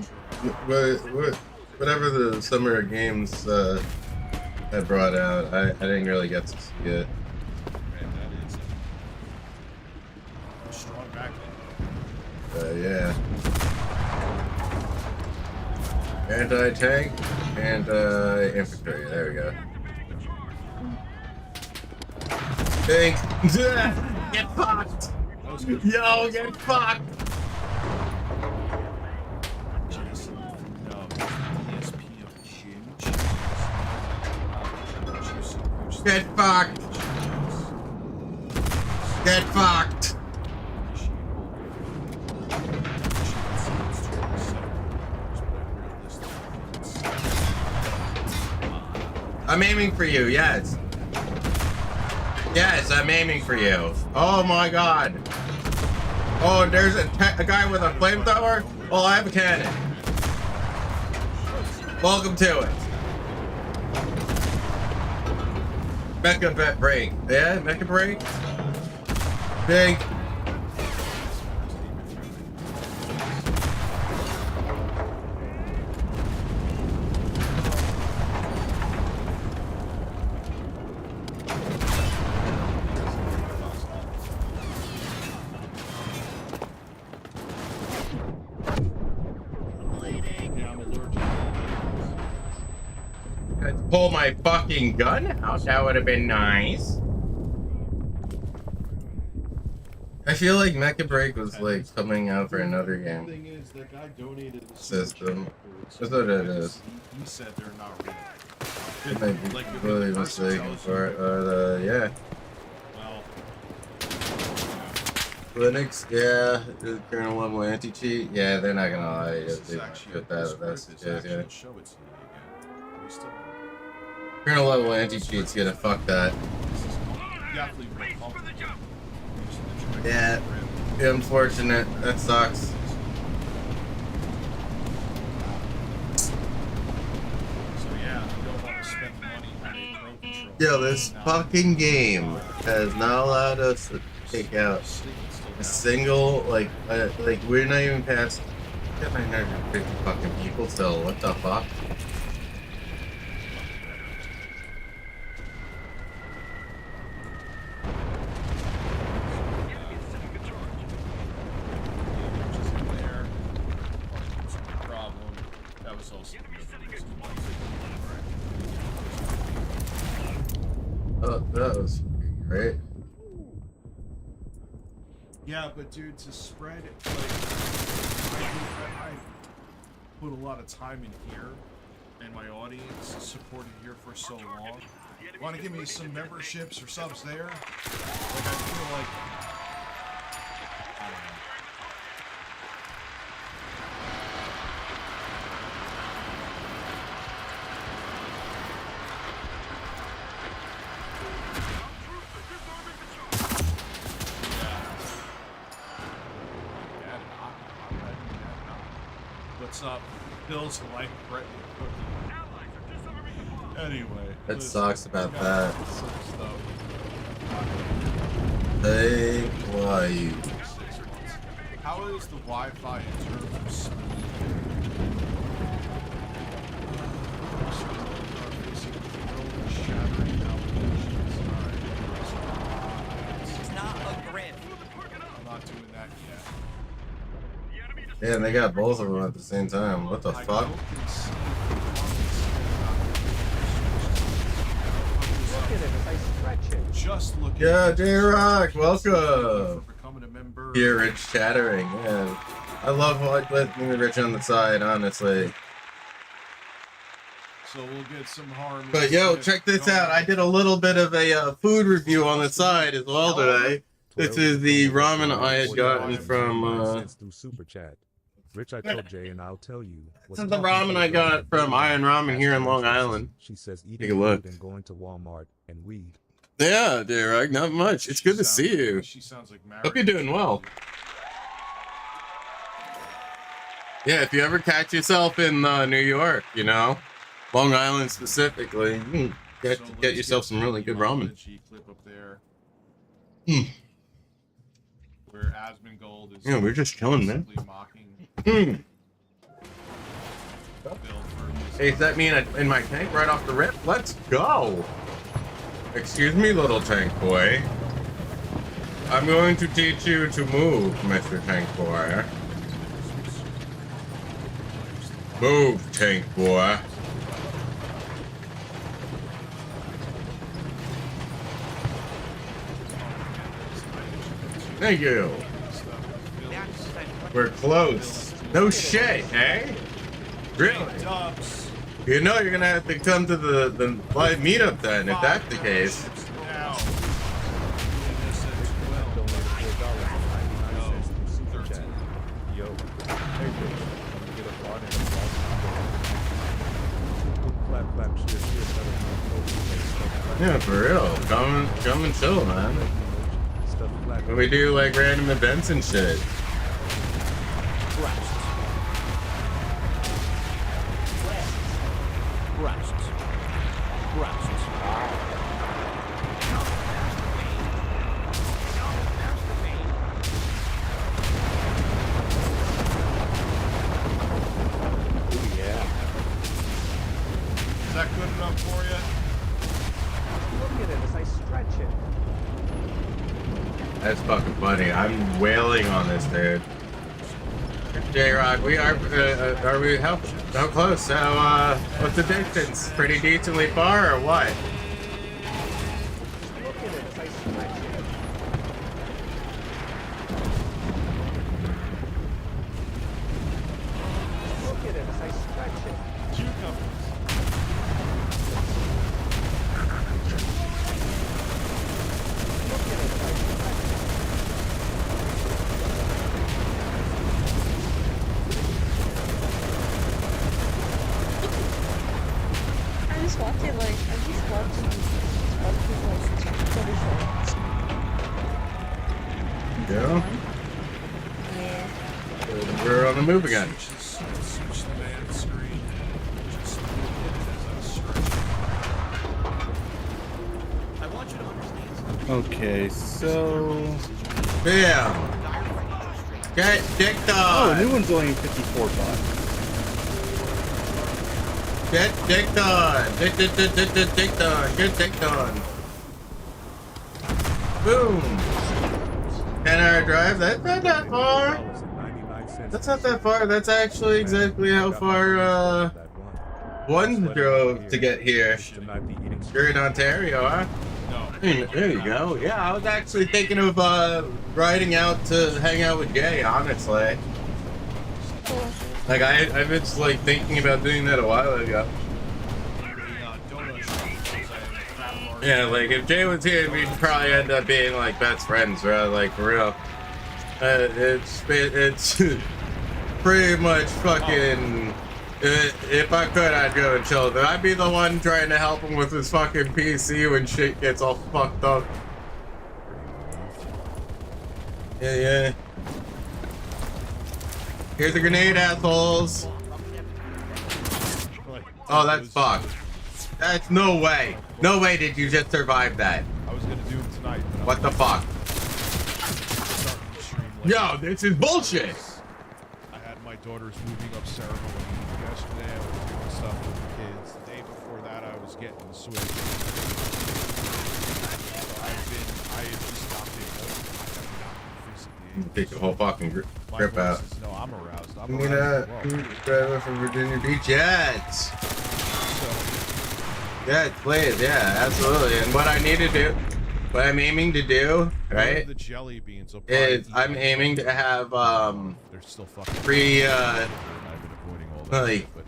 whatever the summer games had brought out. I didn't really get to see it. Man, that is a strong backline. Yeah. Anti-tank, anti-infantry. There we go. Tank. Get fucked. Yo, get fucked. Jason, no, ESP of Ginge. Get fucked. Get fucked. I'm aiming for you, yes. Yes, I'm aiming for you. Oh my god. Oh, there's a guy with a flamethrower? Oh, I have a cannon. Welcome to it. Mecha break. Yeah, mecha break. Big. Pull my fucking gun out. That would have been nice. I feel like Mecha Break was like coming out for another game system. That's what it is. He said they're not real. I might be completely mistaken for it. Yeah. Well, Linux, yeah. The kernel level anti-cheat, yeah. They're not gonna lie. this They is might actually put this that. right, That's this yeah. actually show it to you again. We still Kernel level anti-cheat's gonna fuck that. definitely Race for the jump. Yeah. Unfortunate. That sucks. So yeah, you don't want to spend money on a pro controller. Yo, this fucking game has not allowed us to take out a single, like we're not even past 950 fucking people still. What the fuck? Problem. That was also Oh, that was fucking great. yeah, but dude, to spread like I put a lot of time in here, and my audience supported here for so long. Want to give me some memberships or subs there? Like I feel like I don't know. What's up? Bill's life threatening cookie. Anyway. That listen, sucks about that. some stuff. Hey, why you? How is the Wi-Fi in terms of speed? It's not a grid. I'm not doing that yet. Yeah, and they got both of them at the same time. What the fuck? Look at it as I stretch it. Just look Yeah, at J-Rock, welcome. becoming a member. Here, Rich chattering. Yeah, I love letting Rich on the side, honestly. So we'll get some harm. But yo, check this out. I did a little bit of a food review on the side as well today. This is the ramen I had gotten from. through Super Chat. Rich, I told Jay, and I'll tell you. This is the ramen I got from Iron Ramen here in Long Island. She says Take eating a look. food and going to Walmart and weed. Yeah, Derek, not much. It's good to see you. She sounds like Hope you're doing well. Yeah, if you ever catch yourself in New York, you know, Long Island specifically. You can get let's yourself some really good the ramen. G clip up there. Hmm. Where Asmongold is Yeah, we're just chilling, man. basically mocking Hmm. Bill for his, Hey, is that me in my tank right off the rip? Let's go. Excuse me, little tank boy. I'm going to teach you to move, Mr. Tank Boy. Move, Tank Boy. Thank you. We're close. No shit, eh? Really? Dubs. You know you're gonna have to come to the live meetup then, if that's the case. Now. Yo, hey Rich, wanna get a part in clap clap shit here, Yeah, for real. Come and chill, man. stuff clap. When we do like random events and shit. Is that good enough for you? Look at it as I stretch it. That's fucking funny. I'm wailing on this dude. J-Rock, we are we how close? So what's the distance? Pretty decently far or what? Look at it as I stretch it. Look at it as I stretch it. Look at it as I stretch it. I just watched it like I just watched Twitter shorts. Yeah. Yeah. We're on the move again. Switch the man screen. Just look at it as I stretch. I want you to understand. Okay, so Bam. Get dicked oh, the new on. one's only 54 bucks. Get dicked on. Dicked on. Get dicked on. Boom. 10-hour drive. That's not that far. That's not that far. That's actually exactly how far one drove to get here. You're in Ontario, huh? No. There you go. Yeah, I was actually thinking of riding out to hang out with Jay, honestly. Like I've been like thinking about doing that a while ago. Yeah, like if Jay was here, we'd probably end up being like best friends, right? Like for real. It's pretty much fucking. If I could, I'd go and chill. But I'd be the one trying to help him with his fucking PC when shit gets all fucked up. Yeah. Here's a grenade, assholes. Oh, that's fucked. That's no way. No way did you just survive that. I was gonna do it tonight. But What the fuck? Yo, this is bullshit. I had my daughter's moving up ceremony yesterday. I was doing stuff with the kids. The day before that, I was getting the Switch. So I have just not been home. I have not physically. Take the whole fucking My grip voice out. is- No, I'm aroused. I'm I'm gonna aroused as well. drive from Virginia Beach. Yes. Yeah, please. Yeah, absolutely. And what I need to do, what I'm aiming to do, right, The jelly beans will is probably I'm eat aiming to have They're still fucking. free I've been avoiding all that. like, shit, but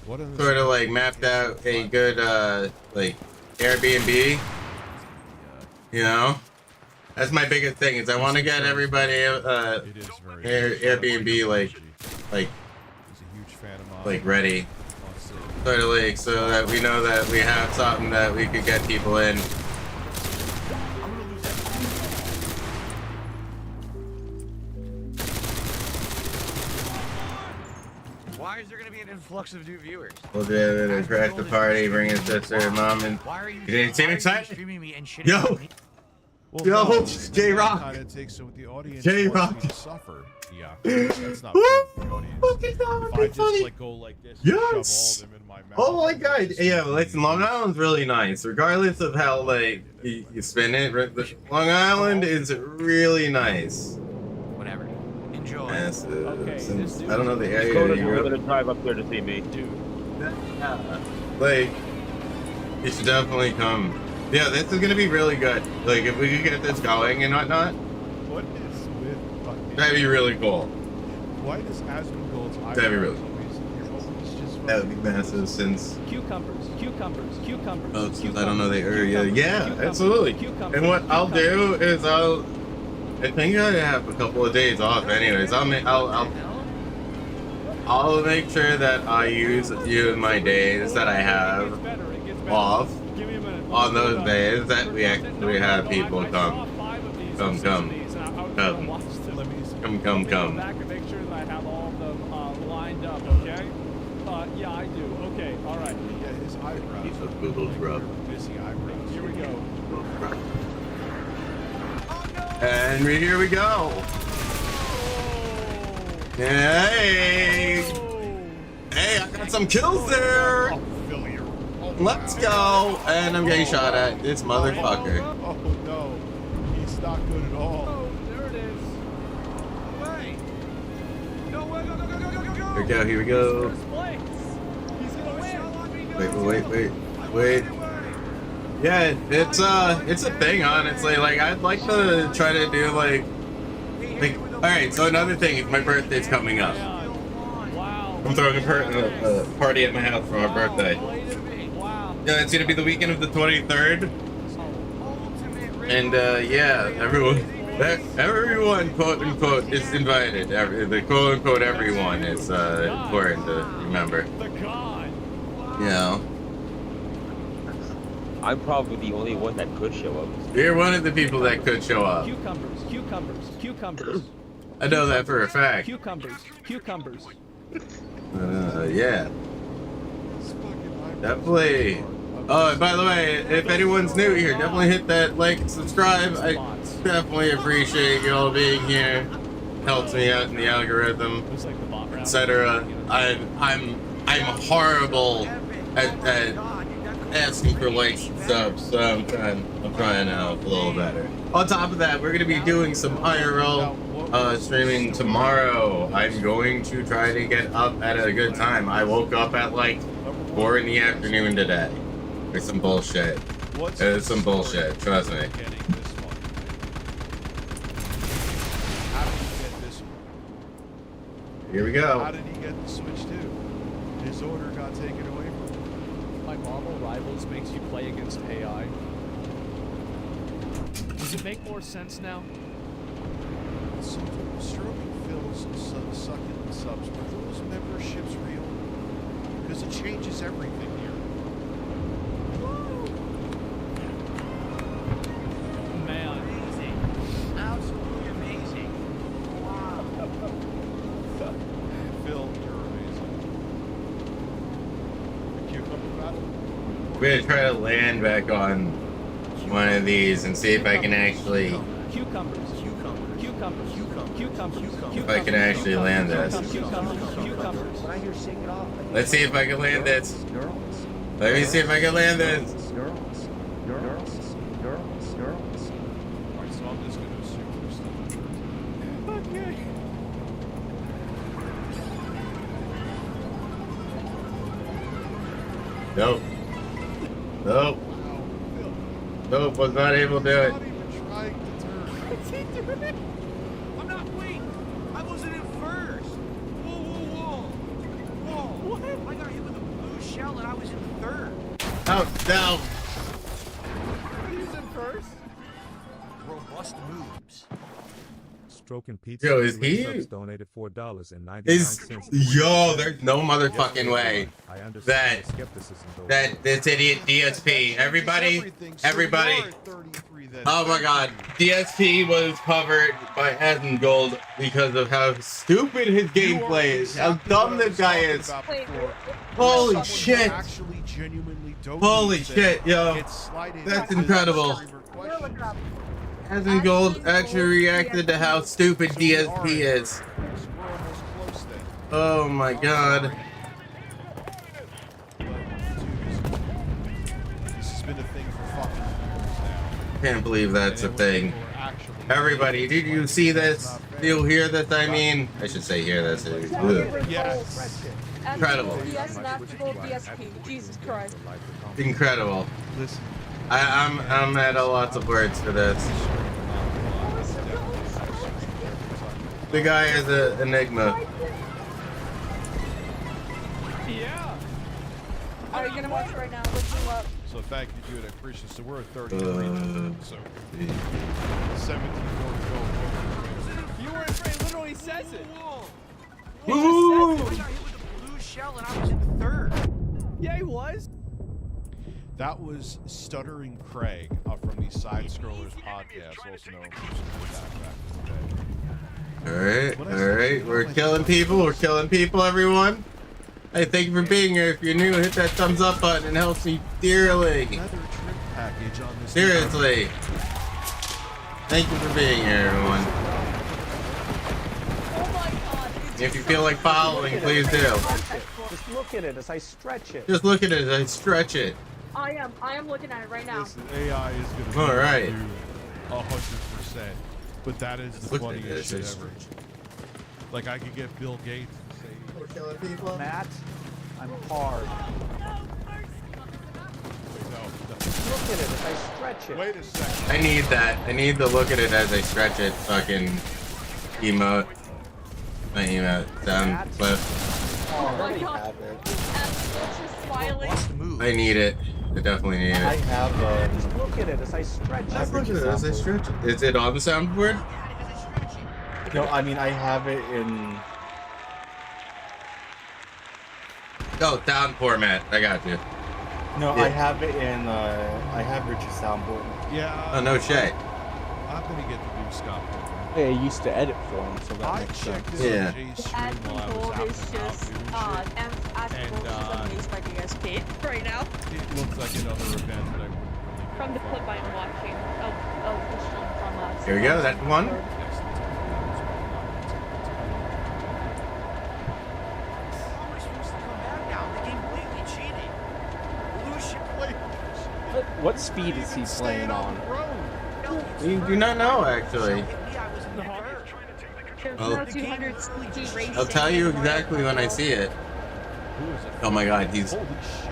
what are the sort of like mapped out a good like Airbnb. You know, that's my biggest thing is I want to get everybody It is very. Airbnb like He's a huge fan of mine. like ready. Wants to- Sort of like so that we know that we have something that we could get people in. Why is there gonna be an influx of new viewers. We'll do it and crash the party, bring his sister, mom, and you didn't see me excited? Streaming me and shitting Yo, on me? yo, J-Rock, Kind of takes so the audience J-Rock. wants me to suffer. Yeah, that's not fair for the audience. Fucking that would If be I just funny. like go like this, and shove all Yes. of them in my mouth. Oh my god, yeah, listen, Long Island's really nice, regardless of how like you spin it. Long Island is really nice. Whatever. Enjoy. Yes, Okay, since this I don't know the area Dakota, you you're grew up. gonna drive up there to see me. Dude. Like, you should definitely come. Yeah, this is gonna be really good. Like, if we could get this going and whatnot, What is with fucking? that'd be really cool. Why does Asmongold's That'd be really always just That would be massive since. Cucumbers, cucumbers, cucumbers. Oh, since I don't know the area. Cucumbers, Yeah, cucumbers, absolutely. cucumbers, And what I'll do cucumbers. is I think I have a couple of days off. Anyways, I'll make sure that I use my days that I have off on those days that we actually have people come. Come. Come. Come. Back and make sure that I have all of them lined up, okay? Yeah, I do. Okay, all right. Yeah, his eyebrows. He's with Google's rub. Busy eyebrows. Here we go. And here we go. Hey! Hey, I got some kills there! Let's go! And I'm getting shot at. This motherfucker. Oh no, he's not good at all. Oh, there it is. Way. No way, go, go, go, go, go, go. Here we go. First place. He's gonna win. Wait. Yeah, it's a thing, honestly. Like, I'd like to try to do like alright, so another thing is my birthday's coming up. Wow. I'm throwing a party at my house for my birthday. Wow. Yeah, it's gonna be the weekend of the 23rd. And yeah, everyone quote unquote is invited. The quote unquote everyone is important to remember. The God. You know. I'm probably the only one that could show up. You're one of the people that could show up. Cucumbers. I know that for a fact. Cucumbers. Yeah. Definitely. Oh, and by the way, if anyone's new here, definitely hit that like and subscribe. I definitely appreciate you all being here. Helps me out in the algorithm, etc. I'm horrible at asking for likes and subs, so I'm trying out a little better. On top of that, we're gonna be doing some IRL streaming tomorrow. I'm going to try to get up at a good time. I woke up at like 4 in the afternoon today. It's some bullshit. It's some bullshit, trust me. Here we go. How did he get the Switch 2? His order got taken away from him. My Marvel Rivals makes you play against AI. Does it make more sense now? So, Stroking Phil's sucking subs, were those memberships real? Because it changes everything here. Man. Amazing. Absolutely amazing. Wow. Phil, you're amazing. Cucumber battle? We're gonna try to land back on one of these and see if I can actually. If I can actually land this. Let's see if I can land this. Let me see if I can land this. Alright, so I'm just gonna assume there's stuff. Okay. Nope. Nope, was not able to do it. Not even trying to turn. What's he doing? I'm not, wait. I wasn't in first. Whoa. What? I got hit with a blue shell and I was in third. Oh, no. He's in first? Robust moves. Stroking Pizza. Yo, is he? Subs donated $4.99. Yo, there's no motherfucking way I understand that the skepticism, though. this idiot DSP. Everybody, then. Oh my god. DSP was covered by Asmongold because of how stupid his gameplay is. How dumb this guy is. Holy shit. Holy shit, yo. That's incredible. Asmongold actually reacted to how stupid DSP is. Oh my god. This has been a thing for fucking years now. Can't believe that's a thing. Everybody, did you see this? Do you hear this? I mean, I should say hear this. Yes. Incredible. Jesus Christ. Incredible. Listen. I'm at a lots of words for this. The guy is an enigma. Yeah. Are you gonna watch right now? Look you up. So thank you, dude. I appreciate it. So we're at 33 now. So 17 more to go. You weren't afraid. Literally says it. Woo! I got hit with a blue shell and I was in third. Yeah, he was. That was Stuttering Craig from the Side Scrollers podcast, also known as back in the day. Alright, we're killing people, everyone. Hey, thank you for being here. If you're new, hit that thumbs up button. It helps me dearly. Another trim package on this. Seriously. Thank you for being here, everyone. If you feel like following, please do. Just look at it as I stretch it. Just look at it as I stretch it. I am looking at it right now. Listen, AI is going to be All right. 100%. But that is the Look at funniest this. shit ever. Like, I could get Bill Gates to say... We're killing people. Matt, I'm hard. Look at it as I stretch it. Wait a second. I need that. I need to look at it as I stretch it. Fucking emote. Not emote. Sound clip. Oh my god. That's just smiling. I need it. I definitely need I it. have Just look at it as I stretch it. Just look at it as I stretch it. Is it on the soundboard? no, I mean I have it in. Oh, sound format. I got you. No, Yeah. I have it in. I have Rich's soundboard. Yeah. Oh, no shit. I'm going to get the new Scott program. I used to edit for him, so that I makes checked sense. this Yeah. on Jay's stream while I was out is and about just doing shit. amazed by DSP right now. It looks like another event that I wouldn't really From the clip I'm watching of the stream from us. Here we go. That's one. How am I supposed to come back now? The game blatantly cheated. Blue shell. What speed is he playing on? We do not know, actually. There's Oh. no 200 speed racing. I'll tell you exactly when I see it. Oh my god, he's...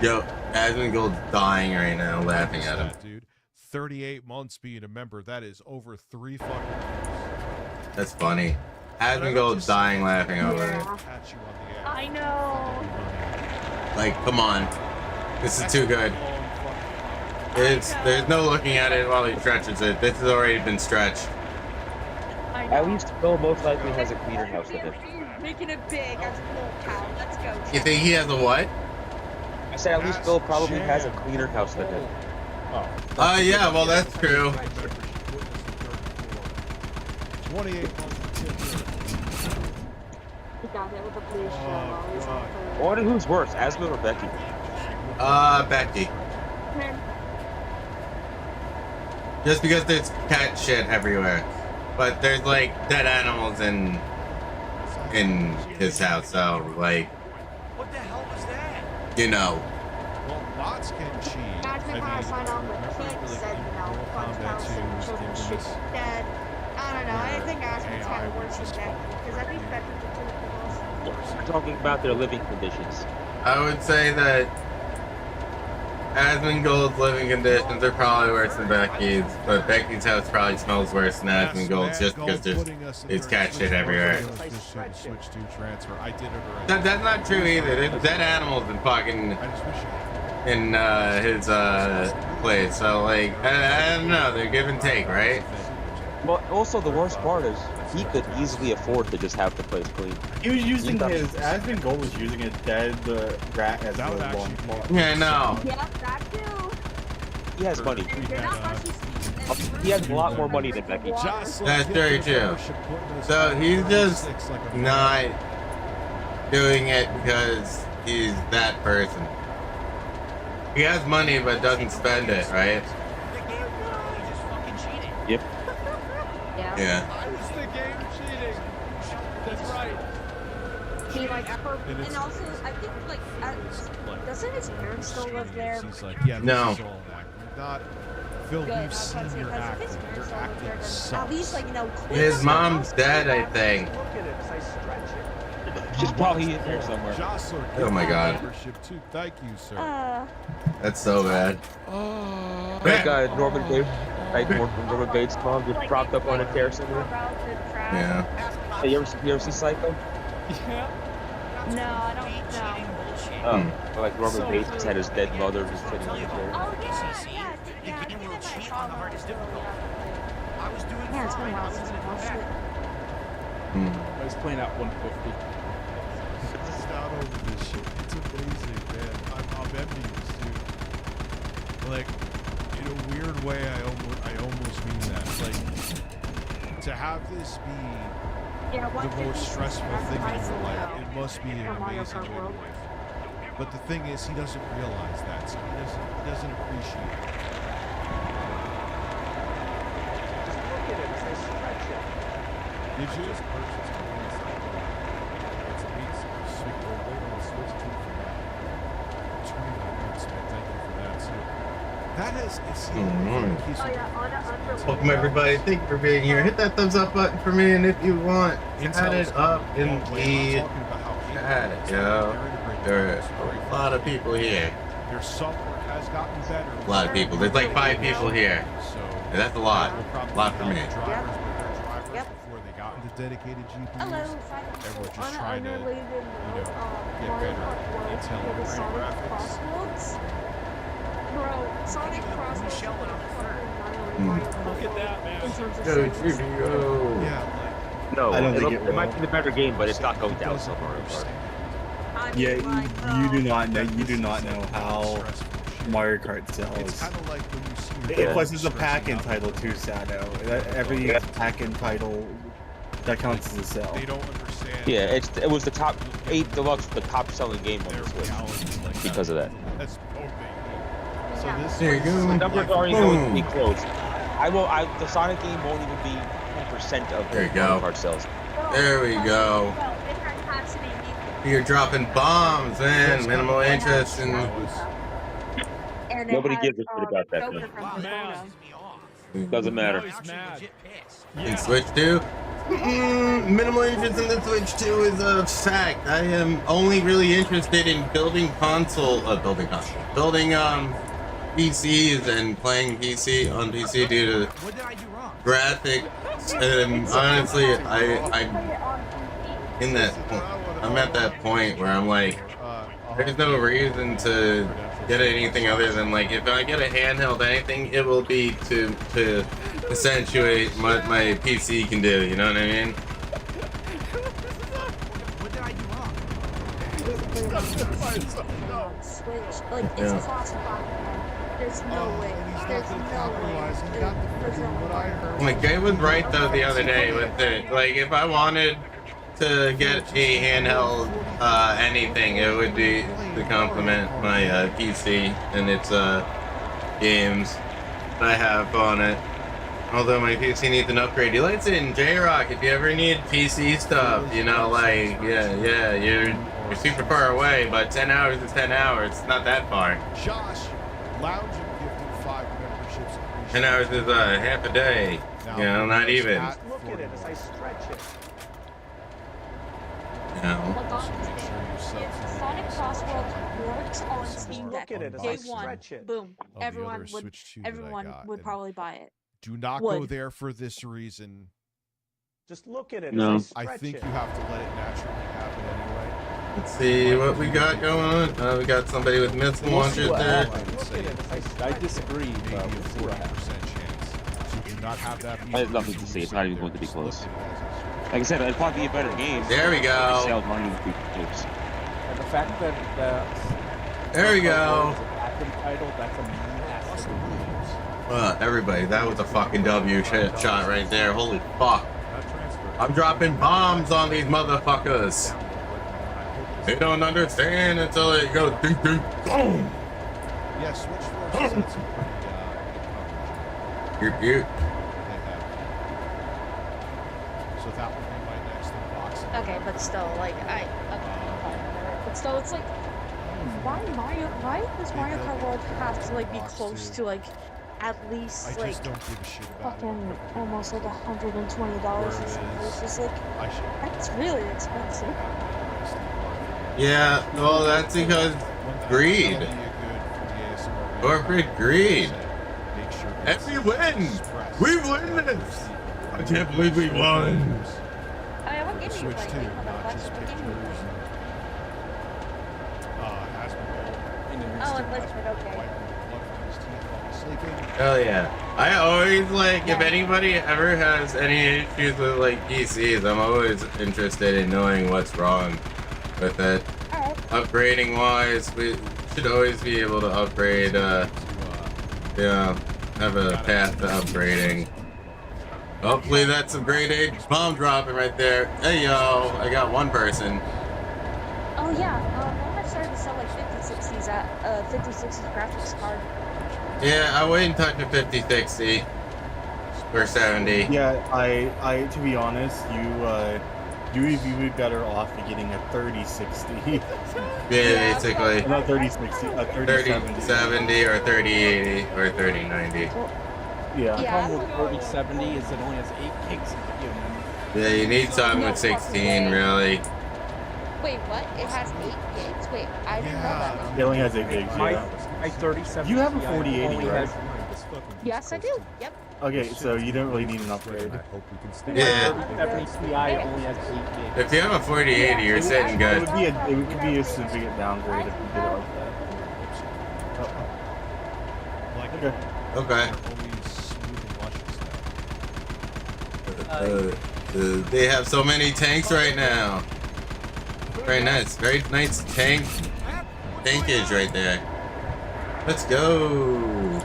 Yo, Asmongold's dying right now, laughing at him. Dude, 38 months being a member, that is over 3 fucking years. That's funny. Asmongold's dying laughing over it. Catch you on the ass. I know. Like, come on. This is too good. There's no looking at it while he stretches it. This has already been stretched. I know. At least Bill most likely has a cleaner house than him. Making it big as a little cow. Let's go. You think he has a what? I said at least Bill probably has a cleaner house than him. Yeah, well, that's true. 28 months. He got hit with a blue shell while he was on I wonder who's worse, Asmund or Becky? Becky. third. Just because there's cat shit everywhere. But there's, like, dead animals in his house, so, like, What the hell was that? you know. Well, bots can cheat. Imagine how I signed on with Pete said, you know, fun house and children should be dead. I don't know. I think Aspen's kind of worse than Becky because I think Becky's a pretty good house. We're talking about their living conditions. I would say that Asmongold's living conditions are probably worse than Becky's, but Becky's house probably smells worse than Asmongold's just because there's cat shit everywhere. Switch to transfer. I did it already. That's not true either. There's dead animals in fucking I just wish in his place, so like I don't know. They're give and take, right? Well, also the worst part is he could easily afford to just have the place clean. He was using his. Asmongold was using a dead rat as a That would long actually claw. Yeah, no. Yep, that too. He has money. And they're not much He has a lot more money than Becky. Just That's get very this true. membership put in his So phone he's for just 6 like a not doing it because he's that person. He has money but doesn't spend it, right? Yep. Yeah. I was the game cheating. That's right. He like, and also I think like, doesn't his parents still live there? He's like, yeah, this No. is all an act. We're not, Phil, Good, I we've was seen about to say, your because if acting. his parents Your still live acting there, then sucks. at least like, you know, clean His up the mom's house, dead, clean I up think. Look at it as I stretch it. She's probably in there somewhere. Jostler, Oh my God. membership too. Thank you, sir. That's so bad. Like Norman Bates, like Norman Bates' mom just propped up on a chair somewhere. Yeah. Hey, you ever see Psycho? Yeah. No, I don't know. Like Norman Bates just had his dead mother just sitting on the chair. Oh yeah, yeah, I think I might have saw that. Yeah, it's been a while since I watched it. I was playing at 150. Just not over this shit. It's amazing, man. I'm envious, dude. Like, in a weird way, I almost mean that. Like, to have this be the most stressful thing in your life, it must be an amazing way to live. But the thing is, he doesn't realize that, so he doesn't appreciate it. Just look at it as I stretch it. Did you? Just purchased a It's a beast. Sweet. We're waiting on the Switch 2 for that. 29 months, man. Thank you for that, too. That is, it's Welcome everybody. Thank you for being here. Hit that thumbs up button for me, and if you want, add it up in the chat, yo. There's a lot of people here. Their software has gotten better. A lot of people. There's like 5 people here. And that's a lot. A lot for me. Yep. Before they got into dedicated GPUs, Hello, and we're just trying to, unrelated get Mario better Kart World Intel with the and Sonic graphics. Crossroads. Bro, Sonic Crossroads is Look at that, man. in terms of Go, service. GPU. Yeah, No, I don't think it might be the better game, but it's not going down so far. I mean, Yeah, like, you do not know. You do not know how Mario Kart It's sells. kind of like when you see your Plus, it's a stressing pack-in out. title too, Sado. Every pack-in title that counts as a sell. They don't understand. Yeah, it was the top 8 deluxe, the top selling game on the Switch because of that. That's both. So Yeah. this There you go. The numbers aren't even going to be close. The Sonic game won't even be 10% of There you the go. Mario Kart sales. There we go. Well, different capacity needs You're dropping bombs, man. Minimal interest in. and it Nobody has, gives a shit about that, Joker though. from Persona. Doesn't matter. In Switch 2? Minimal interest in the Switch 2 is a fact. I am only really interested in building PCs and playing PC on PC due to graphics. And honestly, I'm at that point where I'm like, there's no reason to get anything other than like, if I get a handheld anything, it will be to accentuate what my PC can do, you know what I mean? What did I do wrong? Switch, like, it's classified. There's no way. There's no way. There's no way. Like, Jay was right though the other day with it. Like, if I wanted to get a handheld anything, it would be to complement my PC and its games that I have on it. Although my PC needs an upgrade. You like it in J-Rock if you ever need PC stuff, you know, like, yeah, you're super far away, but 10 hours is 10 hours. It's not that far. Josh, Lounge gifted 5 memberships. 10 hours is half a day. You know, not even. Just look at it as I stretch it. You know. Look on Sonic Crossroads works on Steam Deck. Look at it as Day I one, stretch it. boom. Oh, the Everyone other would Switch 2 that I got, would and probably buy it. Do not go Would. there for this reason. Just look at it No. as I I stretch think it. you have to let it naturally happen anyway. Let's see what we got going on. We got somebody with missile We'll see launchers what there. happens. Look at it as I I stretch it. disagree, Maybe but a we'll see what 40% happens. chance. So do not have that. I have nothing to say. It's not even going to be close. Like I said, it'd probably be a better game. There we The go. sales aren't even be close. And the fact that There we go. is a patent title, that's a massive advantage. Everybody, that was a fucking W shot right there. Holy fuck. I'm dropping bombs on these motherfuckers. They don't understand until it goes ding ding boom. Yeah, Switch Force has had some pretty You. So that would be my next unboxing. Okay, but still, like, but still, it's like, why does Mario Kart World have to, like, be close to, like, at least, I like, just don't give a shit about fucking almost, like, $120 or something? It's just, like, that's really expensive. Yeah, well, that's because greed. Corporate greed. And we win! We win this! I can't believe we won! I mean, what game are you Switch playing? too, Like, not what just game are you pictures. playing? Oh, Enlisted, okay. Hell yeah. I always like, if anybody ever has any issues with like PCs, I'm always interested in knowing what's wrong with it. Alright. Upgrading wise, we should always be able to upgrade, have a path to upgrading. Hopefully that's some grade 8 bomb dropping right there. Hey yo, I got one person. Oh yeah, when I started to sell like 5060s at 5060 graphics card. Yeah, I wouldn't touch a 5060 or 70. Yeah, I to be honest, you would be better off getting a 3060. Yeah, basically. Not 3060, a 3070. 3070 or 3080 or 3090. Yeah. The problem with 3070 is it only has 8 gigs of video memory. Yeah, you need something with 16, really. Wait, what? It has 8 gigs? Wait, I didn't know that. It only has 8 gigs, yeah. My 3070 You have a Ti 4080, only right? has- Yes, I do. Yep. Okay, so you don't really need an upgrade. Yeah. 3070 Ti only has 8 gigs. If you have a 4080, you're sitting good. It could be a significant downgrade if you did it like that. Okay. They have so many tanks right now. Very nice. Very nice tankage right there. Let's go.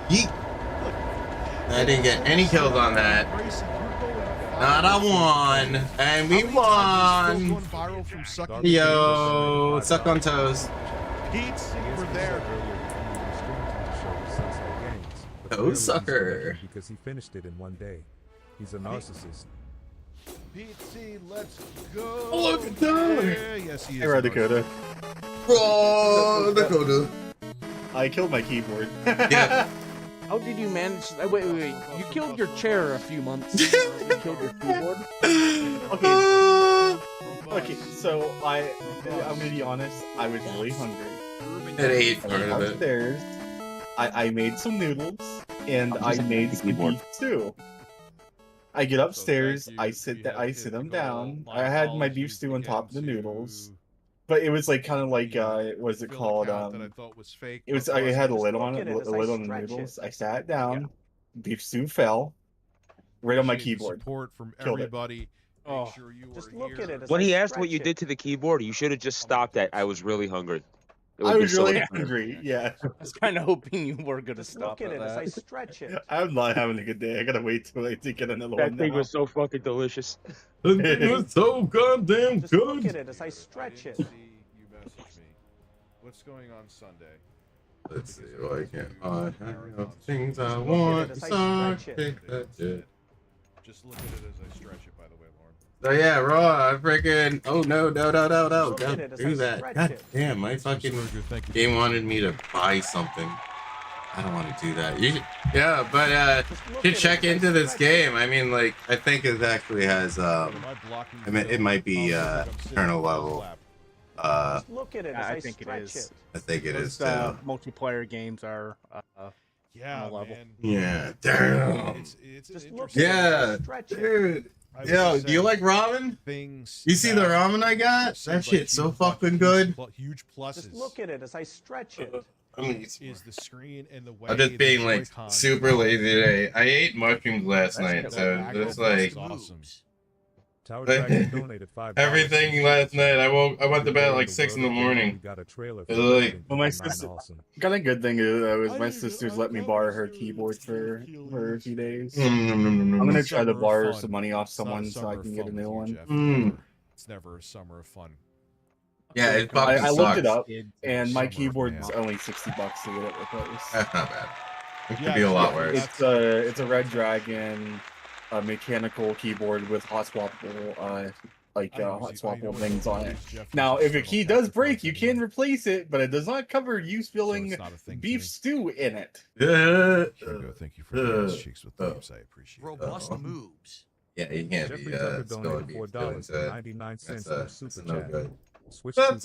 Yeet. I didn't get any kills on that. Not a one. And we won. Yo, suck on toes. Pete's over there. Oh, sucker. Because he finished it in one day. He's a narcissist. Pete, let's go. Oh, look at that. Yes, he is. Hey, Red Dakota. Oh, Dakota. I killed my keyboard. Yeah. How did you manage? Wait. You killed your chair a few months ago. You killed your keyboard. Okay, so I'm gonna be honest. I was really hungry. It ate part of it. Upstairs, I made some noodles and I made some beef stew. I get upstairs, I sit them down. I had my beef stew on top of the noodles, but it was like kind of like what is it called? It was I had a lid on it, a lid on the noodles. I sat down, beef stew fell right on my keyboard. Support from Killed it. everybody. Oh, Just look at it. as When I he asked what stretch you it. did to the keyboard, you should have just stopped at, I was really hungry. It I would've was been so really much better. hungry. Yeah, I was kind of hoping you were gonna Just stop look at at it as I that. stretch it. I'm not having a good day. I gotta wait till I to get another That one. thing now. was so fucking delicious. It was so goddamn Just look good. at it as I stretch it. You messaged me. What's going on Sunday? Let's see. Why can't I have things I want? Suck, kick that shit. Just look at it as I stretch it, by the way, Lauren. So yeah, Raw, I freaking. Oh no. Look at Don't it as do I that. stretch God it. damn, my fucking Thank you. game wanted me to buy something. I don't want to do that. You should, yeah, but you should check into this game. I mean, like, I think it actually has I mean, it might be eternal level. Just look at it as I think it stretch is. it. I think it is Most, too. multiplayer games are Yeah, on a level. man. Yeah, damn. It's Just look at it Yeah, as I stretch it. dude. I would Yo, say do you like ramen? things You see the that ramen I got? seems That like shit's so huge fucking good. Huge pluses. Just look at it as I stretch it. I mean, Is the screen and the way I'm just the being like Joy-Con super lazy today. I ate mushrooms last night, so That's just awesome. like Awesome. Tower Dragon donated $5. Everything last night. I went to bed at like 6 in the morning. Got a trailer It was like, Well, my sister got a good thing is my sisters let me borrow her keyboard for a few days. I'm gonna try to borrow some money off someone so I can get a new one. It's never a summer of fun. Yeah, it fucking I looked it sucks. up, and my keyboard's only $60 to get it replaced. That's not bad. It could be a lot worse. It's a Red Dragon, a mechanical keyboard with hot swappable hot swappable things on it. Now, if a key does break, you can replace it, but it does not cover you spilling beef stew in it. Thank you for the ass cheeks with those. I appreciate it. Robust moves. Yeah, you can't be spilling beef stew into it. That's no good.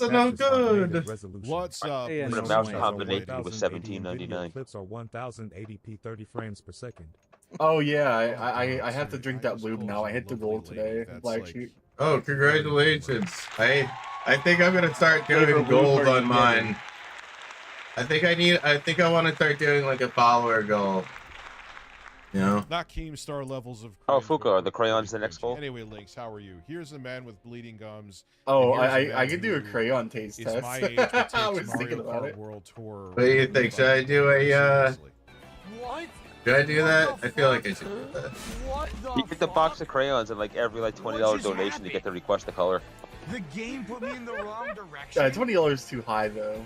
That's no good. What's up? The mouse combination was $17.99. Clips are 1080p 30 frames per second. Oh yeah, I have to drink that lube now. I hit the goal today. Blaqksheep. Oh, congratulations! I think I'm gonna start doing gold on mine. I think I want to start doing like a follower goal. You know? Not Keemstar levels of. Oh, Fuka, are the crayons the next goal? Anyway, Lynx, how are you? Here's a man with bleeding gums. Oh, I could do a crayon taste test. My age, but I was takes thinking Mario about Kart it. World Tour. What do you think? Should I do a What? Should I do that? I feel like I should do that. What the You get the box of crayons and like every like $20 donation you get to request a color. The game put me in the wrong direction. $20 is too high though.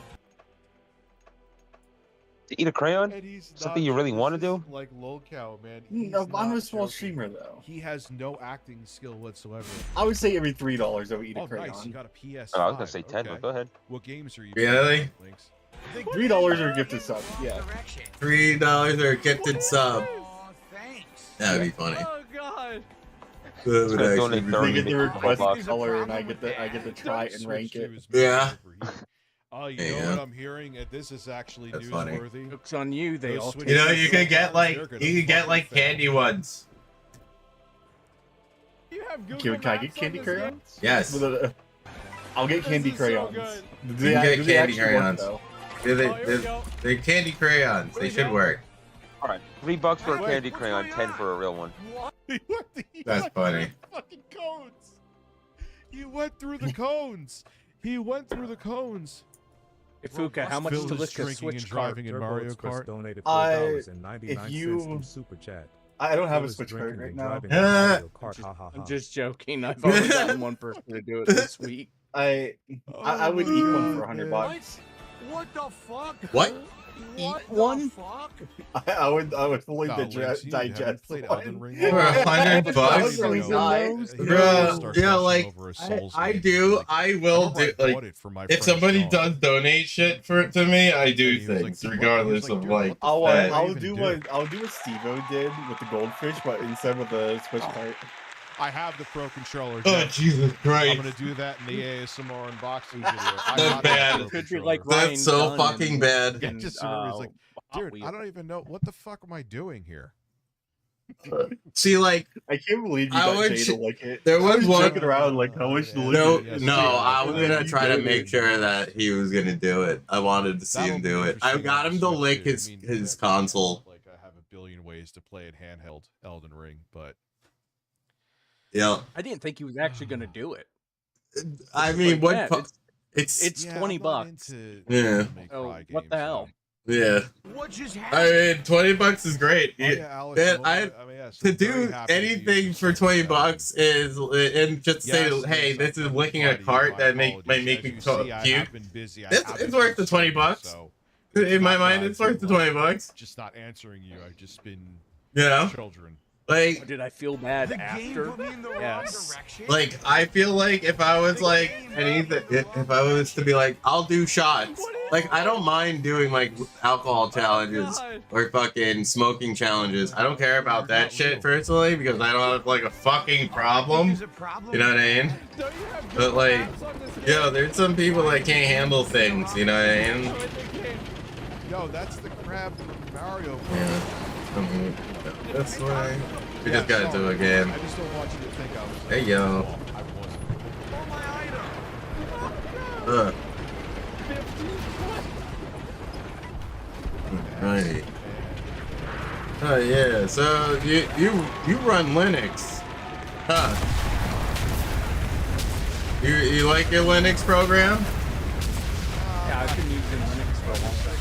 To eat a crayon? Something you really want to do? Like lolcow, man. No, I'm a small streamer though. He has no acting skill whatsoever. I would say every $3 I would eat a crayon. Nice. You got a PS5. Oh, I was gonna say 10, but go ahead. What games are you Really? playing, Lynx? $3 or gifted sub. Yeah. $3 or a gifted sub. Oh, thanks. That'd be funny. Oh god. That would actually be They funny. get the request color and I get to try and rank it. Yeah. Oh, you There you know go. what I'm hearing? This is actually That's funny. newsworthy. Jokes on you, they Those all. Switch You know, you games could get like they're gonna candy fucking ones. You have Google Can I get Maps on candy this crayons? Yes. I'll get candy is so crayons. good. Do You they- can get do they candy actually work, crayons. though? They're, Oh, here we go. they're candy crayons. They should work. Alright, $3 for a Wait, candy what's crayon, going 10 on? for a real one. What? He That's went funny. through the fucking cones. He went through the cones. He went through the cones. Hey, Fuka, how much Phil to is lick a drinking Switch and card? driving in Turbo Mario Express Kart. donated $4.99 if you- through Super Chat. I don't have a Phil is Switch card drinking right and now. driving in Mario Kart, ha, ha, I'm ha. just joking. I've only gotten one person to do it this week. I would eat one for $100. What the fuck? What? What Eat one? the fuck? I would fully No, Lynx, you haven't digest played one. Elden Ring For yet? $100 bucks? Really nice. Bro, yeah, like I do. I will do. Like, if somebody does donate shit to me, I do things regardless of like. I'll that. do what Steve-O did with the goldfish, but instead with the Switch cart. I have the Pro Controller. Oh Jeff. Jesus I'm Christ! gonna do that in the ASMR unboxing video. I That's got the bad. Pro Could be Controller. like That's so Ryan Dunn fucking and- bad. Yeah, and, just remember, he's like, Hot dude, I Wheels. don't even know what the fuck am I doing here. See, like I can't believe you I got would Jay sh- to like it. there I was one- joking around like how much to no, look at it. no. I was gonna You try to did make it. sure that he was gonna do it. I wanted to see That'll him be do it. I interesting got on him to Switch, lick too. his I mean, his yeah, console. Like I have a billion ways to play it handheld Elden Ring, but Yeah. I didn't think he was actually going to do it. I It's mean, like what? that. It's It's yeah, $20 I'm not bucks. into Yeah. make Oh, cry what games, the hell? yeah. What just I happened? mean, $20 is great. Oh, yeah, Alex, Man, well, I mean, yes, to I'm very do happy to anything use for this $20 is and just say, Yes, hey, yes, this is I'm licking a proud of you. cart My that might apologies. make As me you cute. see, I have been busy. I It's haven't worth the been $20. so In my not mind, that it's worth the $20. just not answering you. I've just been You know, children. like Did I feel bad The game after? put me in the wrong Yes. direction. Like I feel like if I was like anything, if I was to be like, I'll do shots. Like I don't mind doing like alcohol challenges or fucking smoking challenges. I don't care about that shit personally because I don't have like a fucking problem. Is it a problem? You know what I mean? Don't you have But Google like, Maps on this yo, game? there's some people that can't handle things. You know what I mean? Yo, that's the crab from Mario. Yeah. That's why we Yeah, just got into a game. I just don't want you to think I was. Hey yo. I wasn't. Oh, my item. Ugh. Right. Oh yeah. So you run Linux, huh? You like your Linux program? Yeah, I've been using Linux for a long time.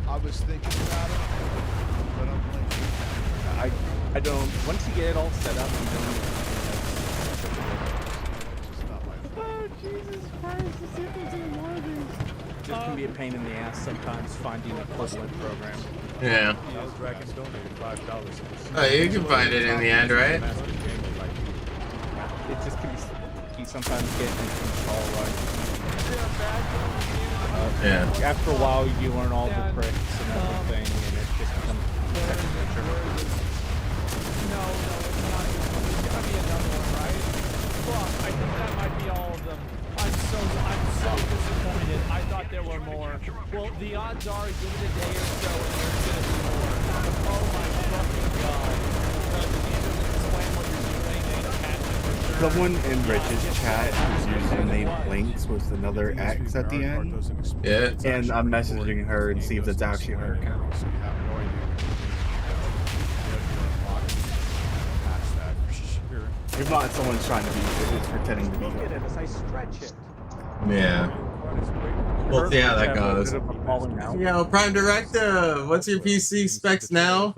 I was thinking about it, but I'm like, I don't. Once you get it all set up, you don't. oh Jesus Christ! The sequels in the morning. It just can be a pain in the ass sometimes finding an equivalent program. Yeah. Dragon donated $5. Oh, you can find it in the end, right? It just can be sometimes getting it to install right. Yeah. After a while, you learn all the tricks and everything, and it just becomes second nature. No, it's not. There's gotta be another one, right? Fuck, I think that might be all of them. I'm so disappointed. I thought there were more. Well, the odds are, give it a day or so, and there's gonna be more. Oh my fucking god. Does it explain what you're doing? They catch it for sure. Someone in Rich's chat whose username Blinks was another X at the end. Yeah. And I'm messaging her and see if that's actually her account. If not, someone's trying to be, it's pretending to be Look at her. it as I stretch it. Yeah. We'll see how that goes. Yeah, Prime Directive. What's your PC specs now?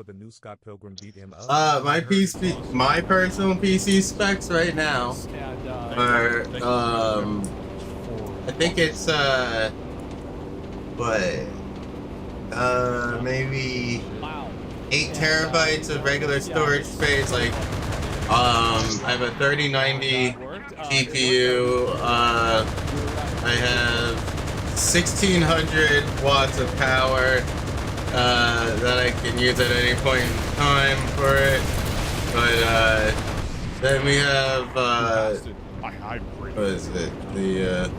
My personal PC specs right now are I think it's maybe 8 terabytes of regular storage space. Like I have a 3090 GPU. I have 1600 watts of power that I can use at any point in time for it. But then we have what is it? The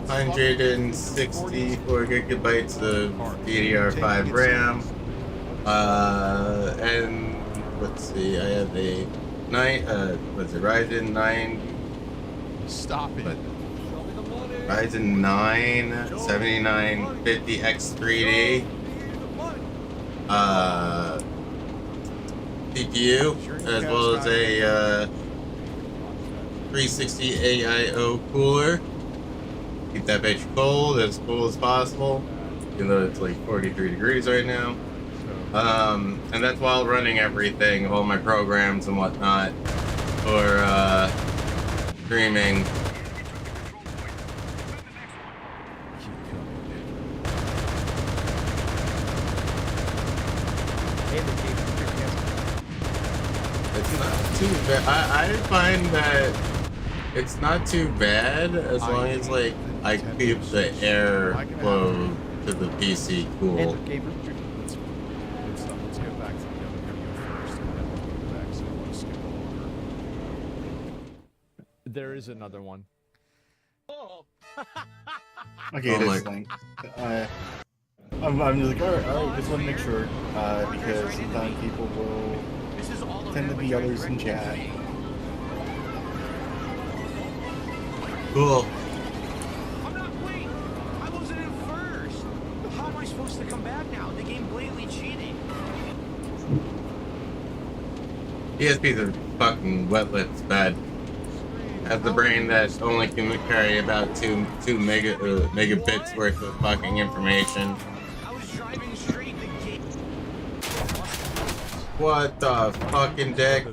164 gigabytes of DDR5 RAM. And let's see, I have a Ryzen 9. Stop it. Ryzen 9 7950X3D CPU, as well as a 360 AIO cooler. Keep that bitch cold, as cool as possible, even though it's like 43 degrees right now. And that's while running everything, all my programs and whatnot for streaming. It's not too bad. I find that it's not too bad as long as like I keep the air flow to the PC cool. Let's get back to the other video first, and then we'll go back, so I want to skip over. There is another one. Okay, it is linked. I'm just like, alright, just want to make sure, because sometimes people will tend to be others in chat. Cool. I'm not, wait! I wasn't in first! How am I supposed to come back now? The game blatantly cheated. ESP's a fucking wet lips bad. Has the brain that only can carry about 2 megabits worth of fucking information. I was driving straight the gate. What the fucking dick?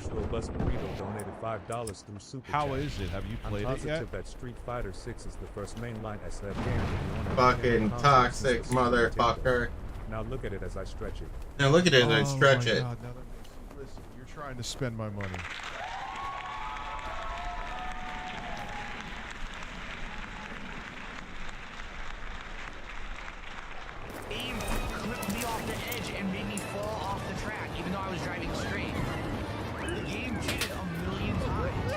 How is it? Have you played it yet? That Street Fighter 6 is the first mainline SF game. Fucking toxic motherfucker. Now look at it as I stretch it. Now look at it as I stretch it. God, now that makes me listen. You're trying to spend my money. Aim clipped me off the edge and made me fall off the track, even though I was driving straight. The game cheated a million times.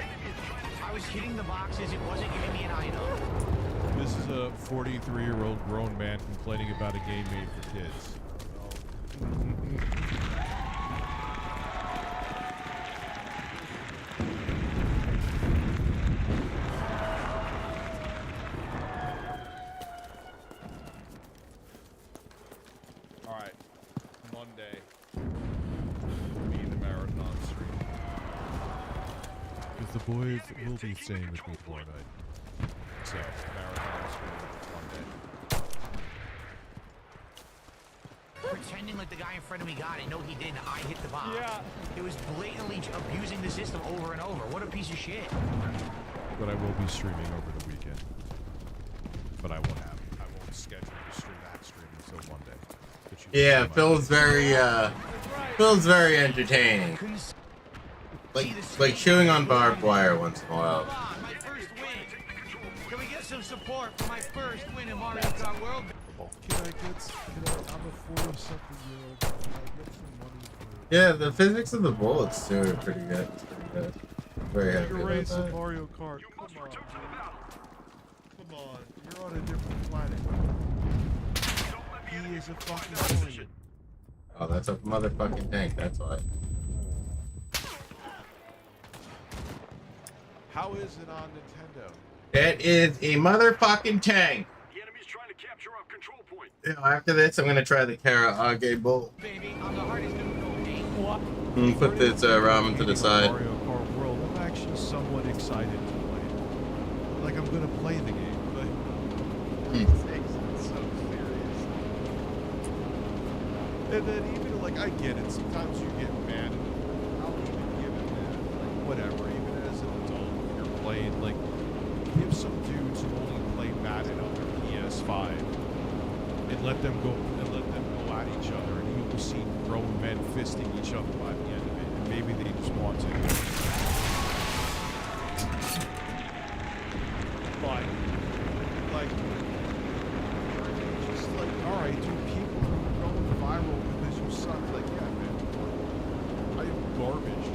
I was hitting the boxes, it wasn't giving me an item. This is a 43-year-old grown man complaining about a game made for kids. Alright, Monday will be the marathon stream. Because the boys will be staying with me tomorrow night. So, marathon stream Monday. Pretending like the guy in front of me got it. No, he didn't. I hit the box. Yeah. It was blatantly abusing the system over and over. What a piece of shit. But I will be streaming over the weekend. But I won't schedule to stream that stream until Monday. But you Yeah, can see my- Phil's very entertaining. Like chewing on barbed wire once in a while. My first win. Can we get some support for my first win in Mario Kart World? I'm a 40-something-year-old. Can I get some money for... Yeah, the physics of the bullets too are pretty good. Very happy You're about racing that. Mario Kart. Come on, dude. Come on. You're on a different planet. He is a fucking alien. Oh, that's a motherfucking tank. That's why. How is it on Nintendo? It is a motherfucking tank. The enemy's trying to capture our control point. You know, after this, I'm gonna try the Karaage Bolt. Baby, I'm the hardest dude in the game. What? Put this ramen to the side. Mario Kart World. I'm actually somewhat excited to play it. Like I'm gonna play the game, but it takes it so serious. And then even like I get it. Sometimes you get mad. I'll even give it that. Like whatever. Even as an adult, you're playing like give some dudes who only play Madden on their PS5 and let them go at each other, and you will see grown men fisting each other by the end of it, and maybe they just want to. But like just like, alright, dude, people are going viral because you suck. Like, yeah, man, I am garbage.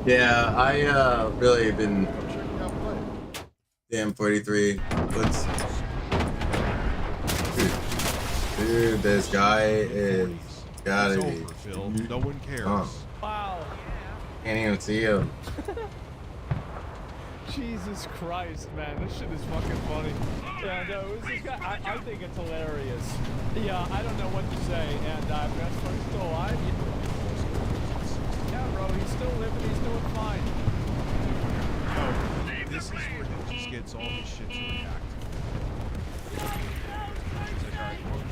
Yeah, I really been. Go check me out play. Damn 43. Let's. Dude, this guy is gotta It's be. over, Phil. No one cares. Oh. Wow. Can't even see him. Jesus Christ, man, this shit is fucking funny. Yeah, no, it's this guy, I think it's hilarious. Yeah, I don't know what to say, and best friend's still alive. Yeah, bro, he's still living, he's doing fine. No, this is where he just gets all this shit to react.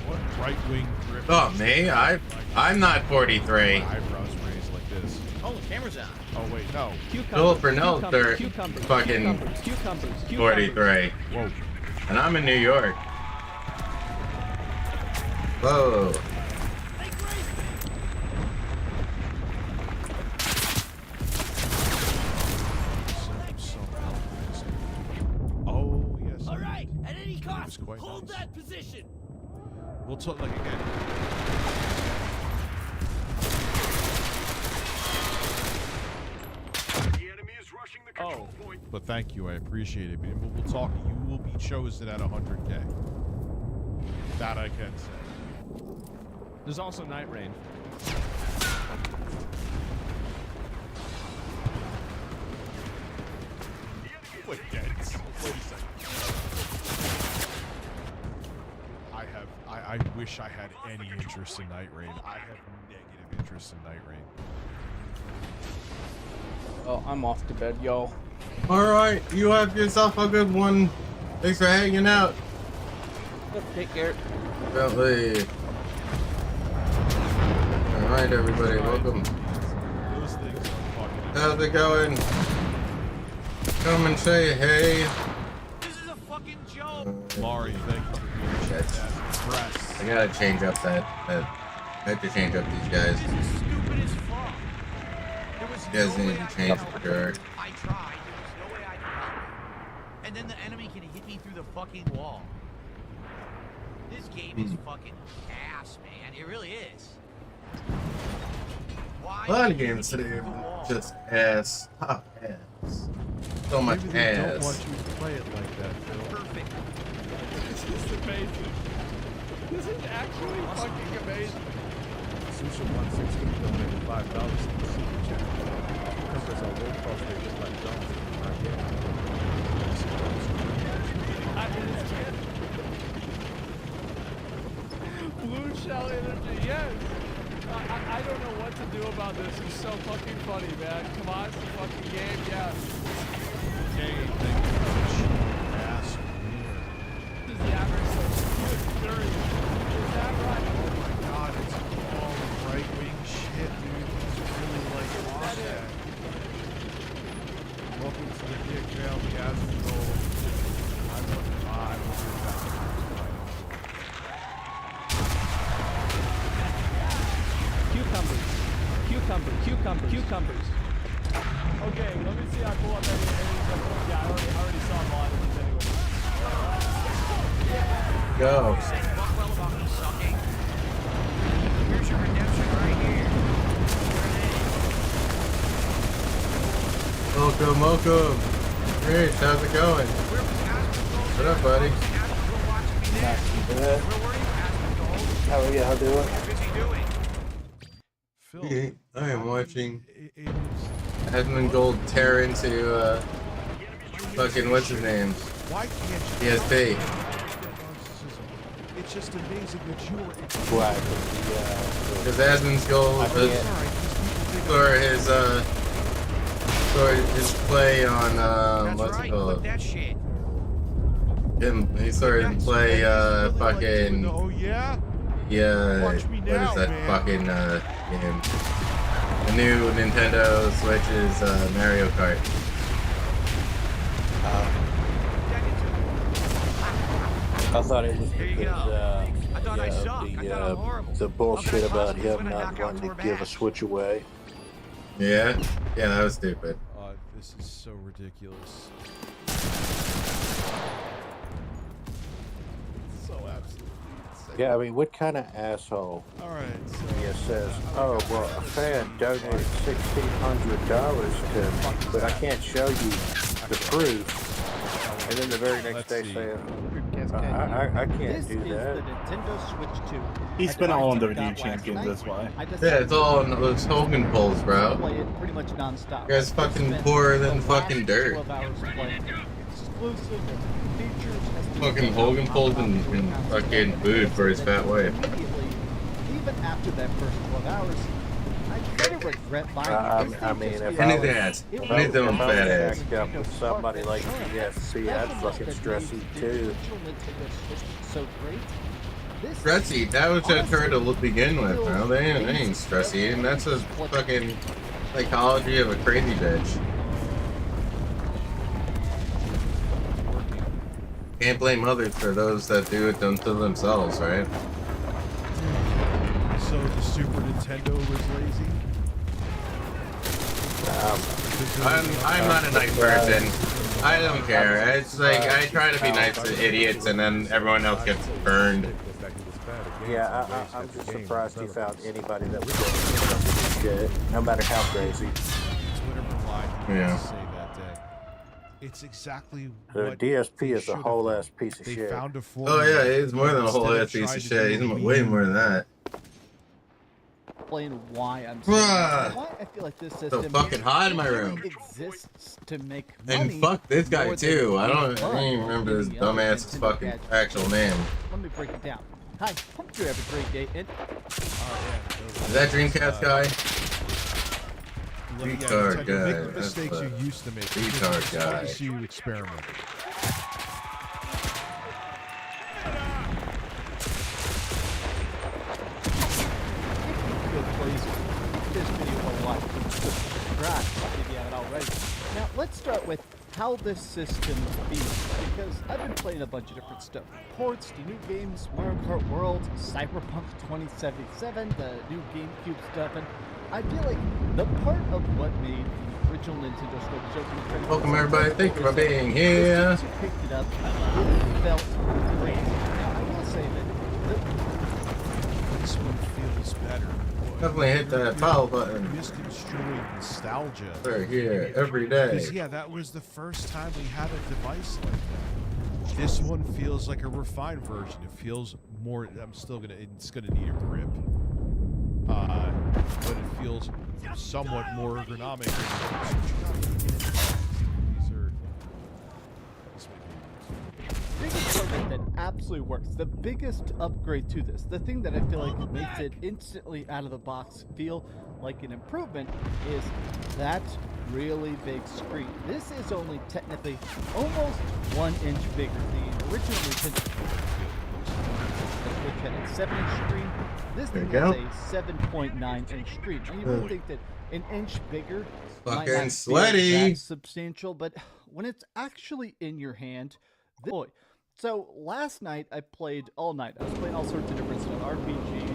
What right-wing grip? Oh, me? I'm not 43. Eyebrows raised like this. Oh, the camera's on. Oh wait, no. Phil Purnell, they're fucking 43. Whoa. And I'm in New York. Whoa. Oh, yes. All right, at any cost, quite hold nice. that position. We'll talk like again. The enemy is rushing the control point. But thank you, I appreciate it. We'll talk. You will be chosen at 100K. That I can say. There's also Night Rain. Wait a second. I wish I had any interest in Night Rain. I have negative interest in Night Rain. Oh, I'm off to bed, y'all. Alright, you have yourself a good one. Thanks for hanging out. Take care. Bentley. Alright, everybody, welcome. Those things are fucking. How's it going? Come and say hey. This is a fucking joke. Mari, thank you for being Shit. press. I gotta change up that. I have to change up these guys. This is stupid as fuck. There was You guys no need way to I could change help for him. sure. I tried. There was no way I could help him. And then the enemy can hit me through the fucking wall. This game is fucking ass, man. It really is. Why A lot of did you games hit me today through the are wall? just ass. Top ass. So much Maybe they don't ass. want you to play it like that, Phil. Perfect. This is amazing. This is actually fucking amazing. Susha 160 donated $5 to the super chat. Because our low cost rate is like Jones. I understand. Blue shell energy, yes. I don't know what to do about this. It's so fucking funny, man. Come on, it's a fucking game, yeah. Okay, thank you for the cheap ass beer. This is the average good experience. Is that right? Oh my god, it's all right-wing shit, dude. It's really like lost that. Welcome to the Dick Valley Asshole. I'm will be back. Cucumbers. Okay, let me see. I pull up any yeah, I already saw a lot of these anyway. Go. Here's your redemption right here. Welcome. Rich, how's it going? What up, buddy? Not too bad. How are you? How doing? I am watching Edmund Gold tear into fucking what's his name? Why can't PSP. It's just amazing that you were Black. Because Edmund Gold for his play on what's it called? He started to play fucking oh yeah? what is that fucking game? The new Nintendo Switch's Mario Kart. I thought it was because the bullshit about him not wanting to give a Switch away. Yeah, that was stupid. This is so ridiculous. So absolutely insane. Yeah, I mean, what kind of asshole? All right. So, says, "Oh well, a fan donated $1,600 to me, but I can't show you the proof." And then the very next day saying, I can't do that. The Nintendo Switch 2. He's been all on WWE Champions, that's why. Yeah, it's all on those Hogan polls, bro. Play it pretty much non-stop. You guys fucking poorer than fucking dirt. Exclusive features. Fucking Hogan polls and fucking food for his fat wife. Even after that first 12 hours, I kind of regret buying it. I mean, if And his ass. And his own fat ass. Up with somebody like PSP, I'd fucking stress eat too. So great. Stress eat, that was their turn to begin with, bro. They ain't stress eating. That's a fucking psychology of a crazy bitch. Can't blame others for those that do it to themselves, right? So the Super Nintendo was lazy? I'm not a nice person. I don't care. It's like I try to be nice to idiots, and then everyone else gets burned. Yeah, I'm just surprised he found anybody that was doing shit, no matter how crazy. Yeah. It's exactly the what DSP is a whole ass piece of they shit. found a Oh yeah, he's more than a whole ass piece of shit. He's way more than that. Explain why I'm saying why I feel like this system so fucking hot in my room. exists to make money. And fuck this guy too. I don't even remember his dumbass's fucking actual name. Let me break it down. Hi, hope you have a great day. And is that Dreamcast guy? Retard guy. Make the mistakes you used to make. Retard guy. To see you experiment. This video will watch subscribe if you haven't already. Now let's start with how this system feels, because I've been playing a bunch of different stuff. Ports to new games, Mario Kart World, Cyberpunk 2077, the new GameCube stuff, and I feel like the part of what made the original Nintendo Switch so incredible. Welcome everybody, thank you for being here. As you picked it up, it felt great. Now I will say that this one feels better. Definitely hit that follow button. Misconstruing nostalgia. We're here every day. Because yeah, that was the first time we had a device like that. This one feels like a refined version. It feels more. It's gonna need a grip. But it feels somewhat more ergonomic. biggest part that absolutely works. The biggest upgrade to this, the thing that I feel like makes it instantly out of the box feel like an improvement, is that really big screen. This is only technically almost 1 inch bigger. The original Nintendo Switch had a 7-inch screen. This thing has a 7.9 inch screen. And you would think that an inch bigger might Fucking not sweaty. be that substantial, but when it's actually in your hand, boy. So last night I played all night. I was playing all sorts of different stuff, RPGs.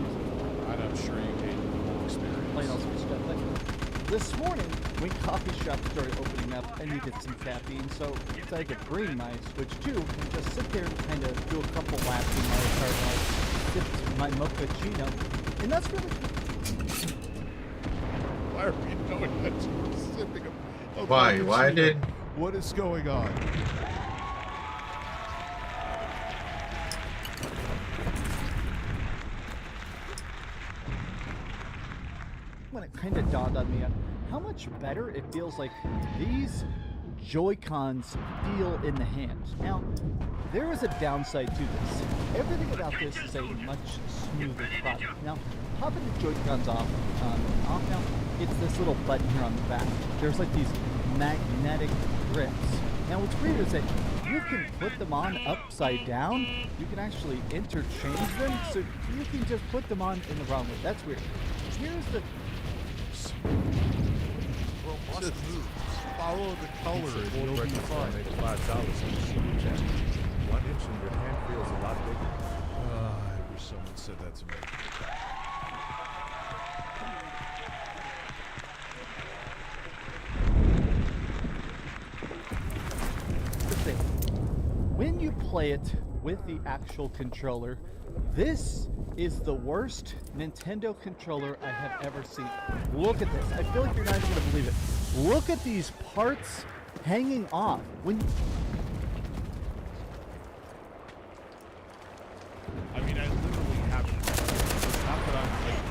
And I'm sure you hated the whole experience. Playing all sorts of stuff. But this morning, when coffee shops started opening up, I needed some caffeine, so I decided to bring my Switch 2 and just sit there and kind of do a couple laps in Mario Kart while I sip my mochaccino, and that's really cool. Why are we knowing that you're sipping a Why? Why did? What is going on? When it kind of dawned on me on how much better it feels like these Joy-Cons feel in the hand. Now, there is a downside to this. Everything about this is a much smoother product. Now, popping the Joy-Cons off now, it's this little button here on the back. There's like these magnetic grips. Now, what's weird is that you can put them on upside down. You can actually interchange them, so you can just put them on in the wrong way. That's weird. Here's the Just follow the color and you'll be fine. $5 in the super chat. 1 inch in your hand feels a lot bigger. I wish someone said that to me. the thing. When you play it with the actual controller, this is the worst Nintendo controller I have ever seen. Look at this. I feel like you're not even going to believe it. Look at these parts hanging off. When I mean, I literally have not that I'm like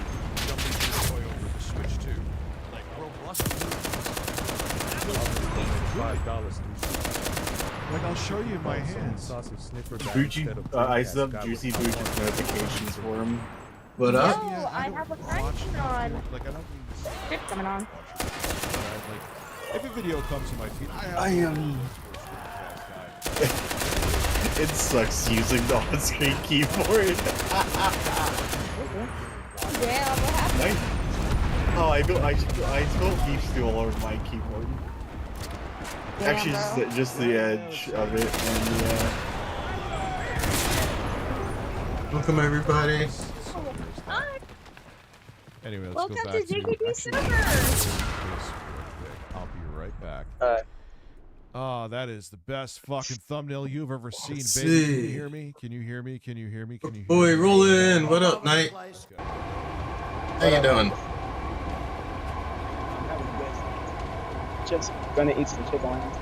jumping this way over the Switch too. Like robust $5 like I'll show you my hands. Sausage sniffer Bucci, I sub Juicy Bucci's notifications for him. What up? No, I have a question on. Like I don't mean It's coming on. like if a video comes to my feed, I am. It sucks using the on-screen keyboard. Yeah, what happened? Oh, I spilled beef stew all over my keyboard. Damn, Actually, bro. just the edge of it, and yeah. Welcome everybody. Hi. Anyway, let's Welcome go back to JKD Server. I'll be right back. Oh, that is the best fucking thumbnail you've ever seen, Let's baby. Can see. you hear me? Can you hear me? Can you hear me? Can you hear Boy, me? roll in. What up, Knight? How you doing? Just gonna eat some chicken wings.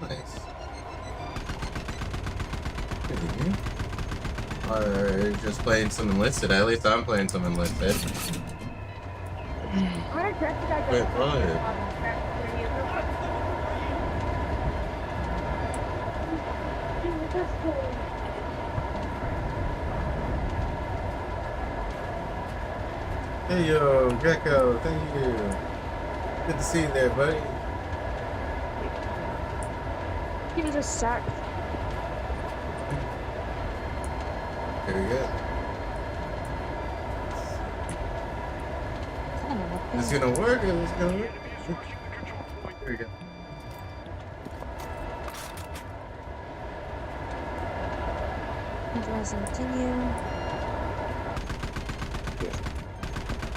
Nice. Just playing some Enlisted. At least I'm playing some Enlisted. I'm gonna check the guy. Wait, what? Hey yo, Gecko, thank you. Good to see you there, buddy. Give me just a sec. There we go. It's gonna work. It's gonna work. There we go. Authorizing continue.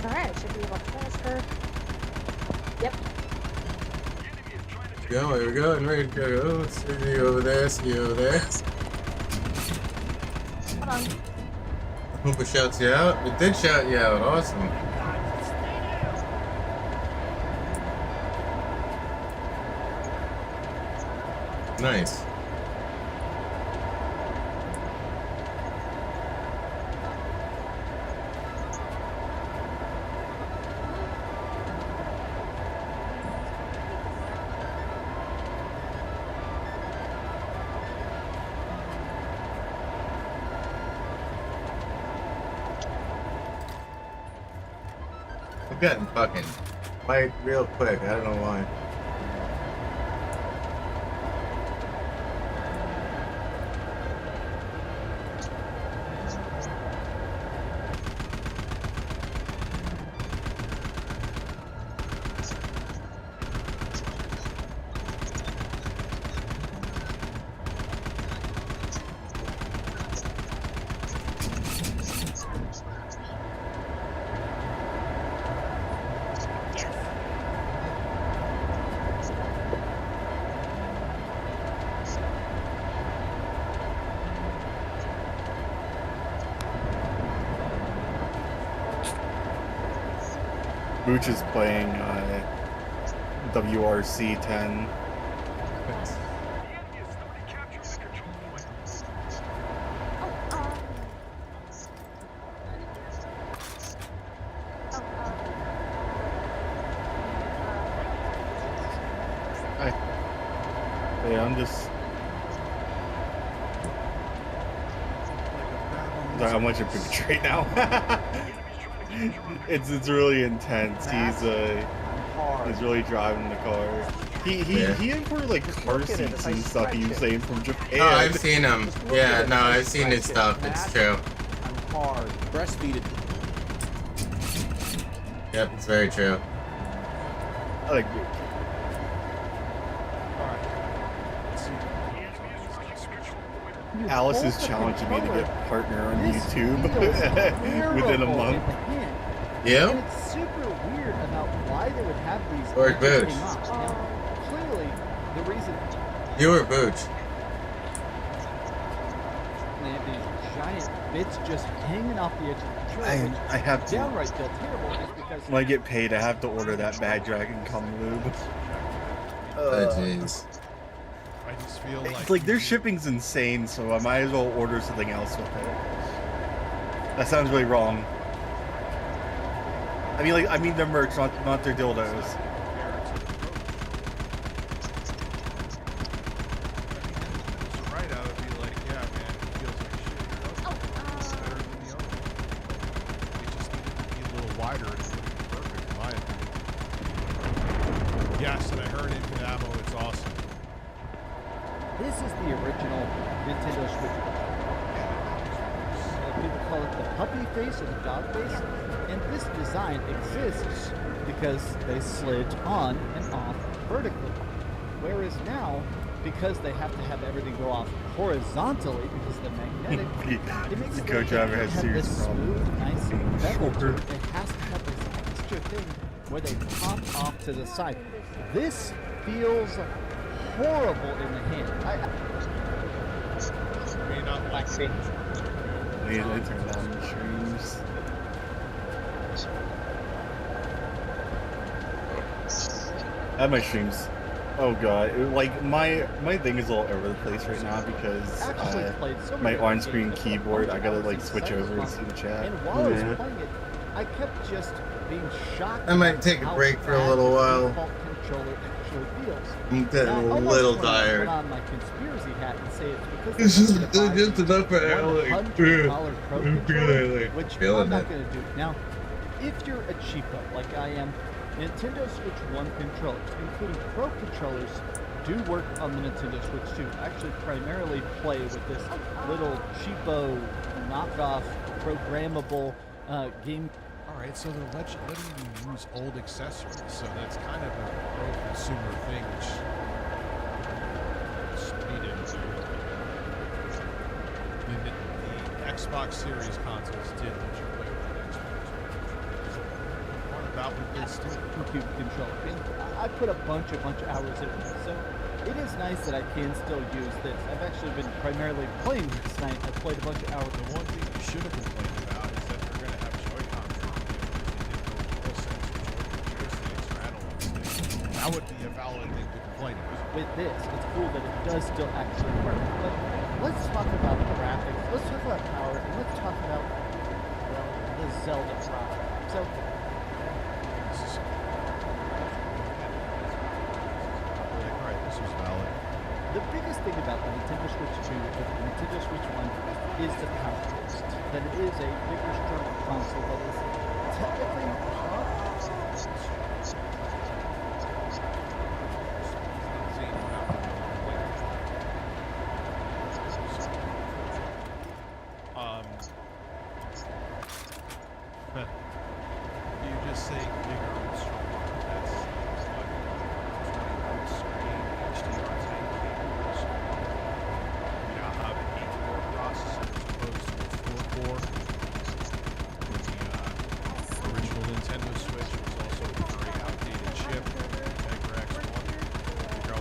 Alright, should be able to transfer. Yep. Go, here we go, and ready to go. Let's see you over there, see you over there. Hold on. I hope it shouts you out. It did shout you out. Awesome. Nice. getting fucking white real quick. I don't know why. Booch is playing WRC 10. Yeah, I'm just. Sorry, how much of Booch right now? It's really intense. He's really driving the car. He imported like car seats and stuff. He was saying from Japan. Oh, I've seen him. Yeah, no, I've seen his stuff. It's true. I'm hard. Breastfeeded. Yep, it's very true. I like Booch. Alice is challenging me to get a partner on YouTube within a month. Yeah? And it's super weird about why they would have these. Or Booch. Now, clearly, the reason. You or Booch? They have these giant bits just hanging off the edge of the controller. I have to. Downright feel terrible is because. When I get paid, I have to order that Bad Dragon cum lube. Oh, jeez. I just feel It's like their shipping's insane, so I might as well order something else with it. That sounds really wrong. I mean their merch, not their dildos. Yes, and I heard Infinite Ammo, it's awesome. This is the original Nintendo Switch. People call it the puppy face or the dog face. And this design exists because they slid on and off vertically. Whereas now, because they have to have everything go off horizontally because of the magnetic, it makes The co-driver has serious this problems. smooth, nice bevel to it. It has to have this extra thing where they pop off to the side. This feels horrible in the hand. Wait, I turn down the streams. I have my streams. Oh god, my thing is all over the place right now because my on-screen keyboard, I gotta like switch over and see the chat. And while I was playing it, I kept just being shocked. I might take a break for a little while. I'm getting a little tired. Put on my conspiracy hat and say it's because It's just enough for $100 Pro controller, which I'm not going to do. Now, if you're a cheapo like I am, Nintendo Switch 1 controllers, including Pro controllers, do work on the Nintendo Switch 2. I actually primarily play with this little cheapo, knockoff, programmable game. Alright, so they're letting you use old accessories, so that's kind of a pro-consumer thing, which we didn't do. The Xbox Series consoles did let you play with an Xbox. What about with this too? Compute controller. And I put a bunch of hours in it, so it is nice that I can still use this. I've actually been primarily playing this night. I played a bunch of hours. The one thing you should have complained about is that they're going to have Joy-Con controllers. That would be a valid thing to complain about. With this, it's cool that it does still actually work. But let's talk about the graphics, let's talk about power, and let's talk about, well, the Zelda product. So, alright, this was valid. The biggest thing about the Nintendo Switch 2 and the Nintendo Switch 1 is the power boost. That it is a bigger, stronger console that is technically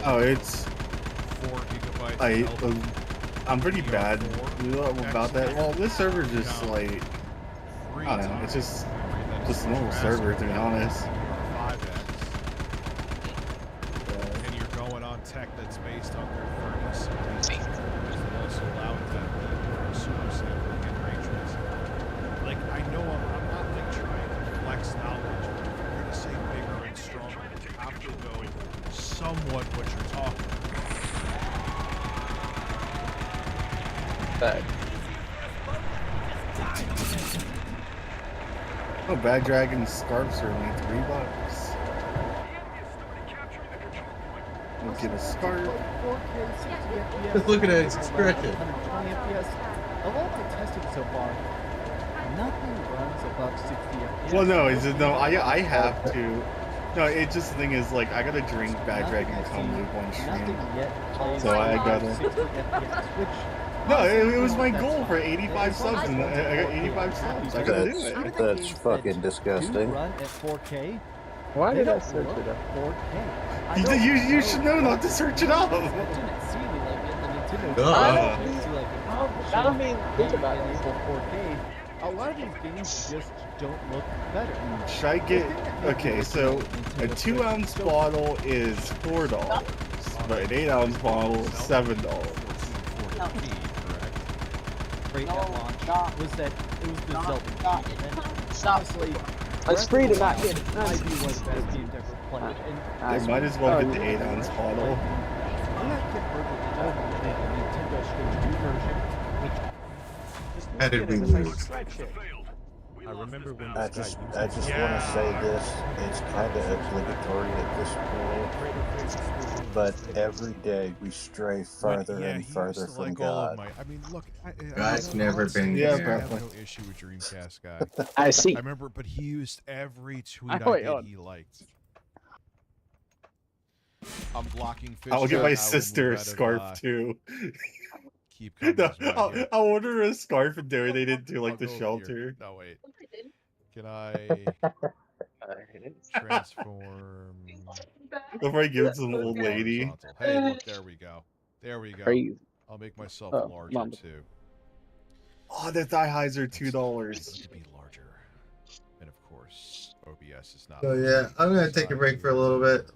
Oh, it's 4 gigabytes. I'm pretty bad about that. Well, this server is just like, I don't know, it's just a normal server, to be honest. 5x. And you're going on tech that's based on their 30 series. There's also allowed that super sampling and ray tracing. Like, I know I'm not like trying to flex knowledge, but if you're going to say bigger and stronger, you have to know somewhat what you're talking about. Oh, Bad Dragon scarves are only $3. We'll get a scarf. Look at that expression. 120 FPS. Of all the tested so far, nothing runs above 60 FPS. Well, no, it's just, no, I have to. No, it just the thing is, like, I gotta drink Bad Dragon Kamloops on stream. So I gotta. No, it was my goal for 85 subs, and I got 85 subs. I gotta do it. That's fucking disgusting. Run at 4K. Why They did I don't search look it up? 4K. You should know not to search it up. I didn't see any like in the Nintendo. Duh. I didn't see like I don't mean think about it. 4K. A lot of these games just don't look better. Should I get? Okay, so a 2-ounce bottle is $4, but an 8-ounce bottle is $7. Great at launch was that it was the Zelda game. And honestly, It's free to not get it. might be one of the best games ever played. And They might as well get the 8-ounce bottle. I'm not converted to the Nintendo Switch 2 version, which How did we lose? I remember when I this just guy want to say this. It's kind of obligatory at this point, but every day we stray further and further from God. I mean, look, God's never been Yeah, there. I have no issue with Dreamcast guy. I see. I remember, but he used every tweet I Wait, did he liked. I'm blocking fish. I'll get my I will sister move a out of, scarf too. Keep coming. No, is what I hear. I'll order her a scarf and donate it to like I'll the go over shelter. here. No, wait. Can I transform? Before I give it to some old lady. Horizontal. Hey, look, there we go. There we go. Crazy. I'll make myself Oh, larger mama. too. Oh, the thigh highs are Need $2. to be larger. And of course, OBS is not. So yeah, I'm gonna take a break for a little bit.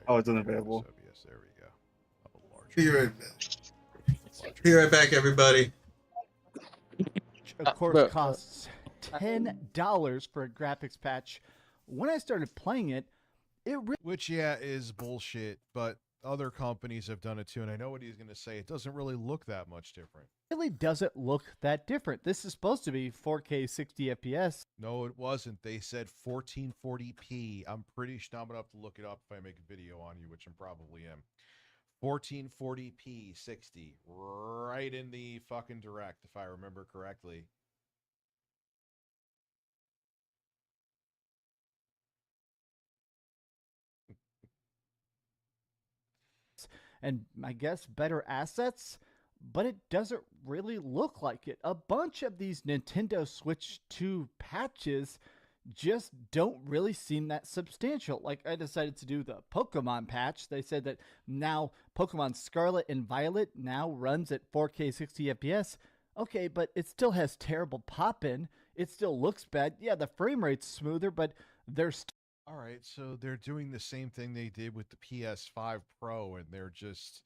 Oh, it's unavailable. OBS, there we go. A little larger. Be right back, everybody. of course costs $10 for a graphics patch. When I started playing it, Which, yeah, is bullshit, but other companies have done it too, and I know what he's going to say. It doesn't really look that much different. really doesn't look that different. This is supposed to be 4K 60 FPS. No, it wasn't. They said 1440p. I'm pretty sure I'm going to have to look it up if I make a video on you, which I probably am. 1440p 60. Right in the fucking direct, if I remember correctly. And I guess better assets, but it doesn't really look like it. A bunch of these Nintendo Switch 2 patches just don't really seem that substantial. Like, I decided to do the Pokemon patch. They said that now Pokemon Scarlet and Violet now runs at 4K 60 FPS. Okay, but it still has terrible pop-in. It still looks bad. Yeah, the frame rate's smoother, but there's All right, so they're doing the same thing they did with the PS5 Pro, and they're just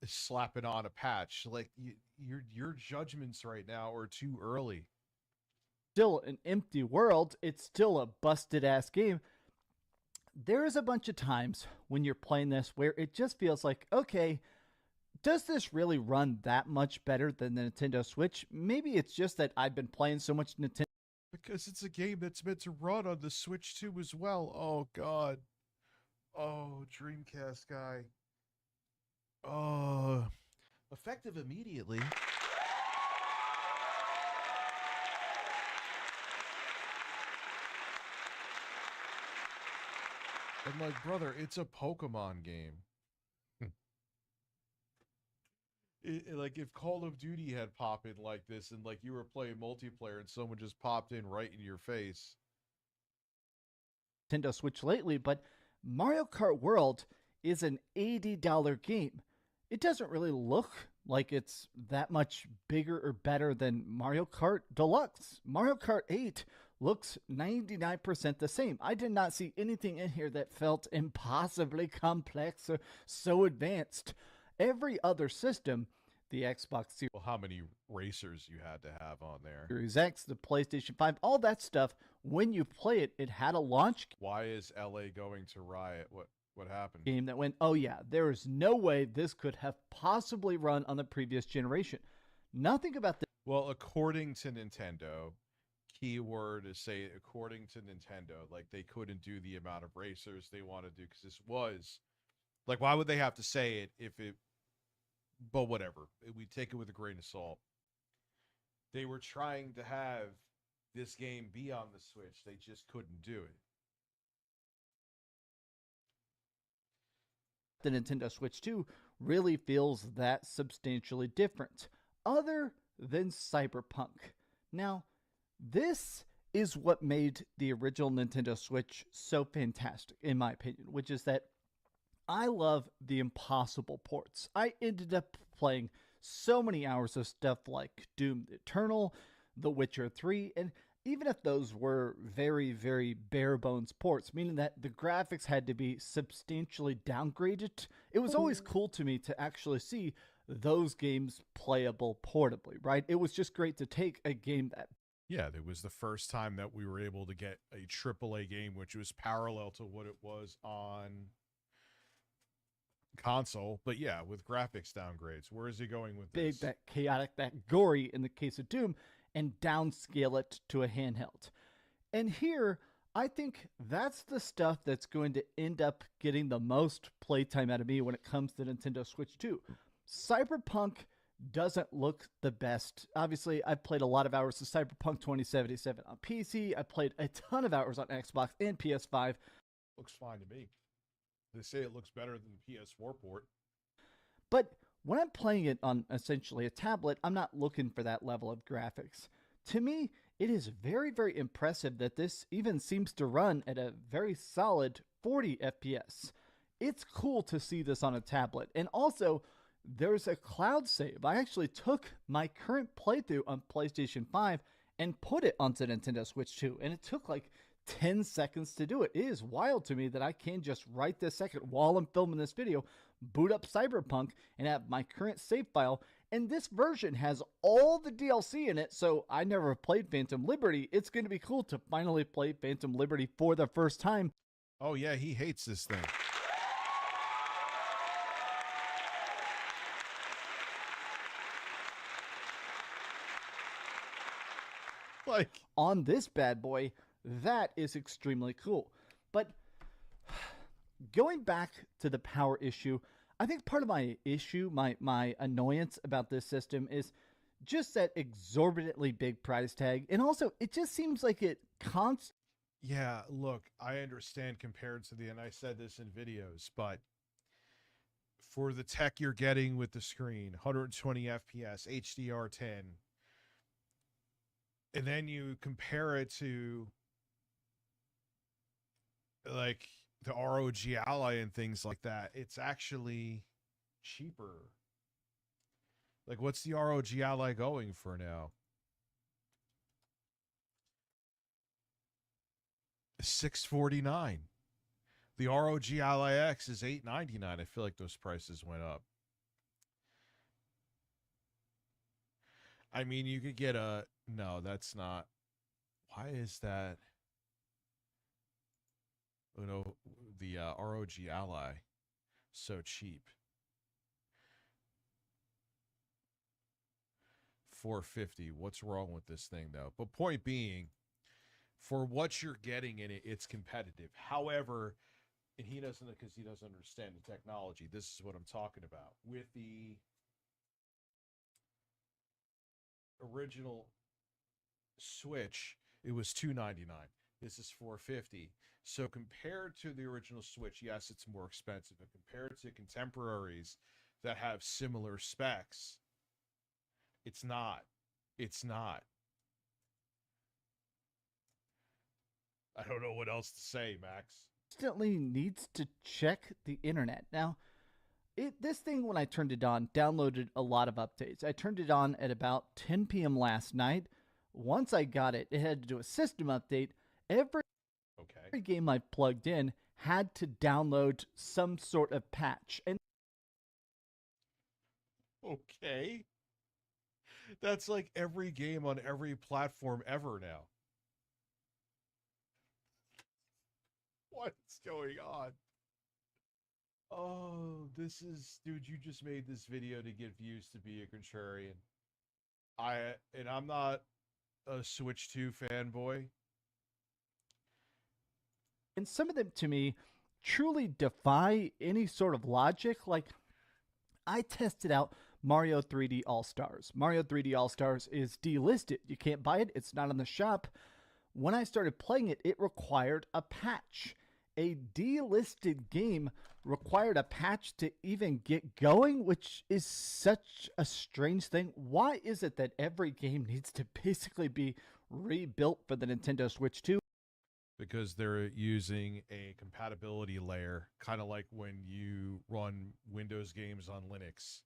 slapping on a patch. Like, your judgments right now are too early. still an empty world. It's still a busted ass game. There is a bunch of times when you're playing this where it just feels like, okay, does this really run that much better than the Nintendo Switch? Maybe it's just that I've been playing so much Nintendo. Because it's a game that's meant to run on the Switch 2 as well. Oh, God. Oh, Dreamcast guy. Oh. Effective immediately. And like, brother, it's a Pokemon game. Like, if Call of Duty had pop in like this, and like you were playing multiplayer and someone just popped in right in your face. Nintendo Switch lately, but Mario Kart World is an $80 game. It doesn't really look like it's that much bigger or better than Mario Kart Deluxe. Mario Kart 8 looks 99% the same. I did not see anything in here that felt impossibly complex or so advanced. Every other system, the Xbox Series, Well, how many racers you had to have on there? Series X, the PlayStation 5, all that stuff, when you play it, it had a launch Why is LA going to riot? What happened? game that went, oh yeah, there is no way this could have possibly run on the previous generation. Nothing about this. Well, according to Nintendo, keyword is say according to Nintendo, like they couldn't do the amount of racers they want to do because this was like, why would they have to say it if it? But whatever, we take it with a grain of salt. They were trying to have this game be on the Switch, they just couldn't do it. The Nintendo Switch 2 really feels that substantially different, other than Cyberpunk. Now, this is what made the original Nintendo Switch so fantastic, in my opinion, which is that I love the impossible ports. I ended up playing so many hours of stuff like Doom Eternal, The Witcher 3, and even if those were very, very bare bones ports, meaning that the graphics had to be substantially downgraded, it was always cool to me to actually see those games playable portably, right? It was just great to take a game that... Yeah, it was the first time that we were able to get a AAA game which was parallel to what it was on console, but yeah, with graphics downgrades. Where is he going with big, this? that chaotic, that gory in the case of Doom, and downscale it to a handheld. And here, I think that's the stuff that's going to end up getting the most playtime out of me when it comes to Nintendo Switch 2. Cyberpunk doesn't look the best. Obviously, I've played a lot of hours of Cyberpunk 2077 on PC. I played a ton of hours on Xbox and PS5. Looks fine to me. They say it looks better than the PS4 port. But when I'm playing it on essentially a tablet, I'm not looking for that level of graphics. To me, it is very, very impressive that this even seems to run at a very solid 40 FPS. It's cool to see this on a tablet. And also, there's a cloud save. I actually took my current playthrough on PlayStation 5 and put it onto Nintendo Switch 2. And it took like 10 seconds to do it. It is wild to me that I can just right this second while I'm filming this video, boot up Cyberpunk and have my current save file. And this version has all the DLC in it, so I never played Phantom Liberty. It's going to be cool to finally play Phantom Liberty for the first time. Oh yeah, he hates this thing. Like on this bad boy, that is extremely cool. But going back to the power issue, I think part of my issue, my annoyance about this system is just that exorbitantly big price tag. And also, it just seems like it Yeah, look, I understand compared to and I said this in videos, but for the tech you're getting with the screen, 120 FPS, HDR10, and then you compare it to like the ROG Ally and things like that, it's actually cheaper. Like, what's the ROG Ally going for now? $649. The ROG Ally X is $899. I feel like those prices went up. I mean, you could get a... No, that's not... Why is that... You know, the ROG Ally so cheap? $450. What's wrong with this thing, though? But point being, for what you're getting in it, it's competitive. However, and he doesn't, because he doesn't understand the technology. This is what I'm talking about. With the original Switch, it was $299. This is $450. So compared to the original Switch, yes, it's more expensive. But compared to contemporaries that have similar specs, it's not. It's not. I don't know what else to say, Max. constantly needs to check the internet. Now, this thing, when I turned it on, downloaded a lot of updates. I turned it on at about 10 p.m. last night. Once I got it, it had to do a system update. Every game I plugged in had to download some sort of patch. And Okay. That's like every game on every platform ever now. What's going on? Oh, dude, you just made this video to get views to be a contrarian. I'm not a Switch 2 fanboy. And some of them, to me, truly defy any sort of logic. Like, I tested out Mario 3D All-Stars. Mario 3D All-Stars is delisted. You can't buy it. It's not on the shop. When I started playing it, it required a patch. A delisted game required a patch to even get going, which is such a strange thing. Why is it that every game needs to basically be rebuilt for the Nintendo Switch 2? Because they're using a compatibility layer, kind of like when you run Windows games on Linux.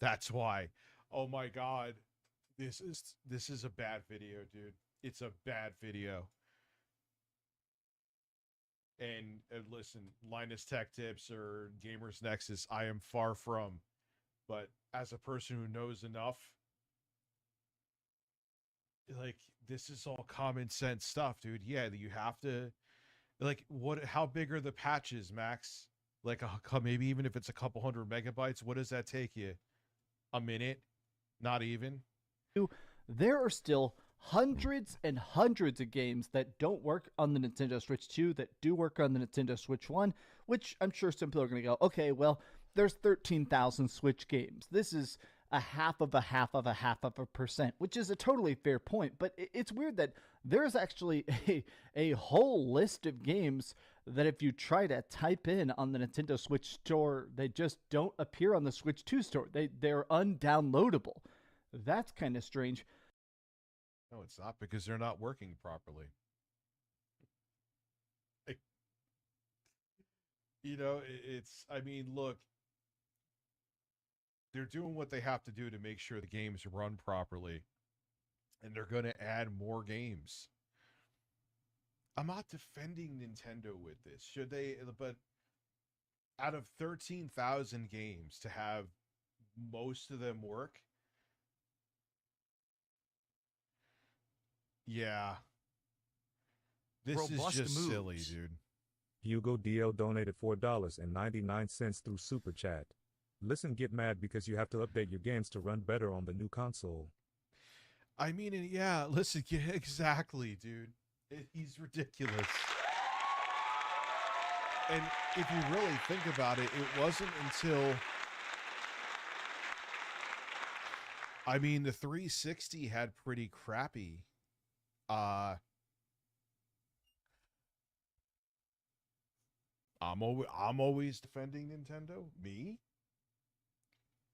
That's why. Oh my God, this is a bad video, dude. It's a bad video. And listen, Linus Tech Tips or Gamers Nexus, I am far from. But as a person who knows enough, like, this is all common sense stuff, dude. Yeah, you have to, like, how big are the patches, Max? Like, maybe even if it's a couple hundred megabytes, what does that take you? A minute? Not even? There are still hundreds and hundreds of games that don't work on the Nintendo Switch 2 that do work on the Nintendo Switch 1, which I'm sure some people are going to go, okay, well, there's 13,000 Switch games. This is a half of a percent, which is a totally fair point. But it's weird that there's actually a whole list of games that if you try to type in on the Nintendo Switch store, they just don't appear on the Switch 2 store. They're undownloadable. That's kind of strange. No, it's not, because they're not working properly. You know, I mean, look, they're doing what they have to do to make sure the games run properly. And they're going to add more games. I'm not defending Nintendo with this. Should they? But out of 13,000 games, to have most of them work, yeah. This Robust is just moves. silly, dude. Hugo DL donated $4.99 through Super Chat. Listen, get mad because you have to update your games to run better on the new console. I mean, yeah, listen, yeah, exactly, dude. He's ridiculous. And if you really think about it, it wasn't until... I mean, the 360 had pretty crappy... I'm always defending Nintendo? Me?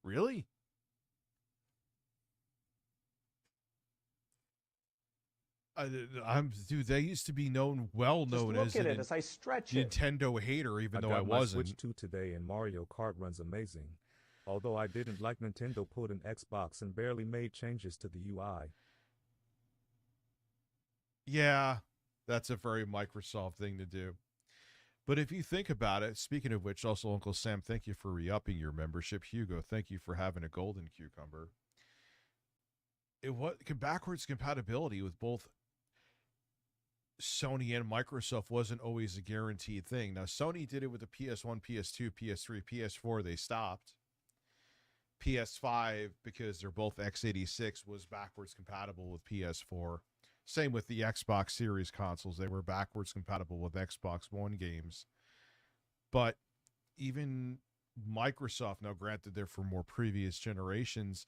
Really? Dude, they used to be well known as look at it as I stretch it. Nintendo hater, even though I got my wasn't. Switch 2 today and Mario Kart runs amazing. Although I didn't like Nintendo pulled an Xbox and barely made changes to the UI. Yeah, that's a very Microsoft thing to do. But if you think about it, speaking of which, also Uncle Sam, thank you for re-upping your membership. Hugo, thank you for having a golden cucumber. Backwards compatibility with both Sony and Microsoft wasn't always a guaranteed thing. Now, Sony did it with the PS1, PS2, PS3, PS4. They stopped. PS5, because they're both x86, was backwards compatible with PS4. Same with the Xbox Series consoles. They were backwards compatible with Xbox One games. But even Microsoft, now granted they're for more previous generations,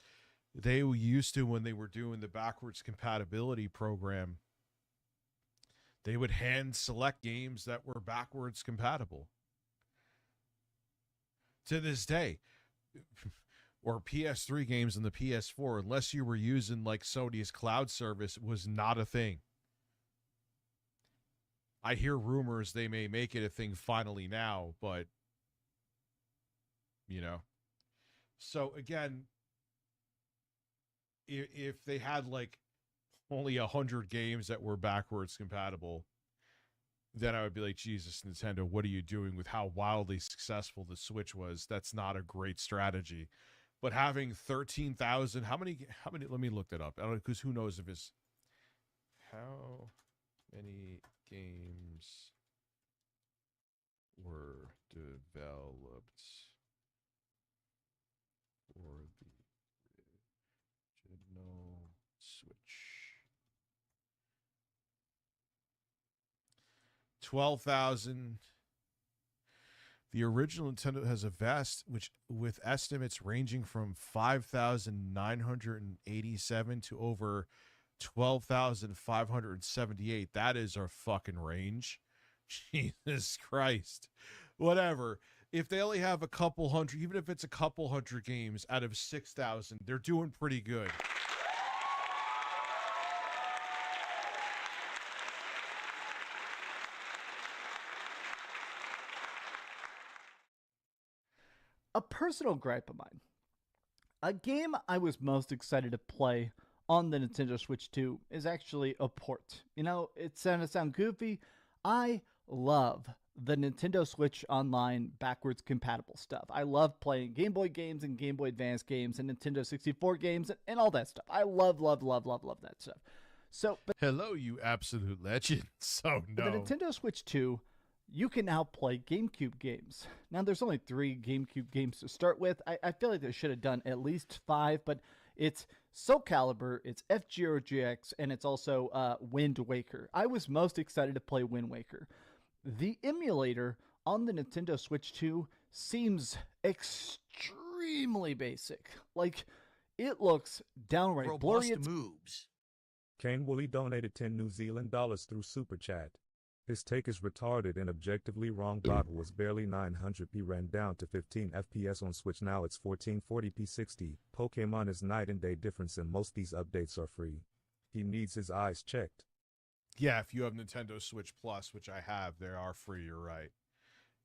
they used to, when they were doing the backwards compatibility program, they would hand select games that were backwards compatible. To this day, or PS3 games in the PS4, unless you were using like Sony's cloud service, was not a thing. I hear rumors they may make it a thing finally now, but you know. So again, if they had like only 100 games that were backwards compatible, then I would be like, Jesus, Nintendo, what are you doing with how wildly successful the Switch was? That's not a great strategy. But having 13,000, how many, let me look that up. I don't know, because who knows if it's, how many games were developed for the original Switch? 12,000. The original Nintendo has a vast, which with estimates ranging from 5,987 to over 12,578. That is our fucking range. Jesus Christ. Whatever. If they only have a couple hundred, even if it's a couple hundred games out of 6,000, they're doing pretty good. A personal gripe of mine. A game I was most excited to play on the Nintendo Switch 2 is actually a port. You know, it's gonna sound goofy. I love the Nintendo Switch Online backwards compatible stuff. I love playing Game Boy games and Game Boy Advance games and Nintendo 64 games and all that stuff. I love that stuff. So, but hello, you absolute legend. So no. the Nintendo Switch 2, you can now play GameCube games. Now, there's only 3 GameCube games to start with. I feel like they should have done at least 5, but it's Soul Calibur, it's F-Zero GX, and it's also Wind Waker. I was most excited to play Wind Waker. The emulator on the Nintendo Switch 2 seems extremely basic. Like, it looks downright blurry. Moves. Kane Woolley donated 10 New Zealand dollars through Super Chat. His take is retarded and objectively wrong. Battle was barely 900p, ran down to 15 FPS on Switch. Now it's 1440p 60. Pokemon is night and day difference, and most these updates are free. He needs his eyes checked. Yeah, if you have Nintendo Switch Plus, which I have, they are free, you're right.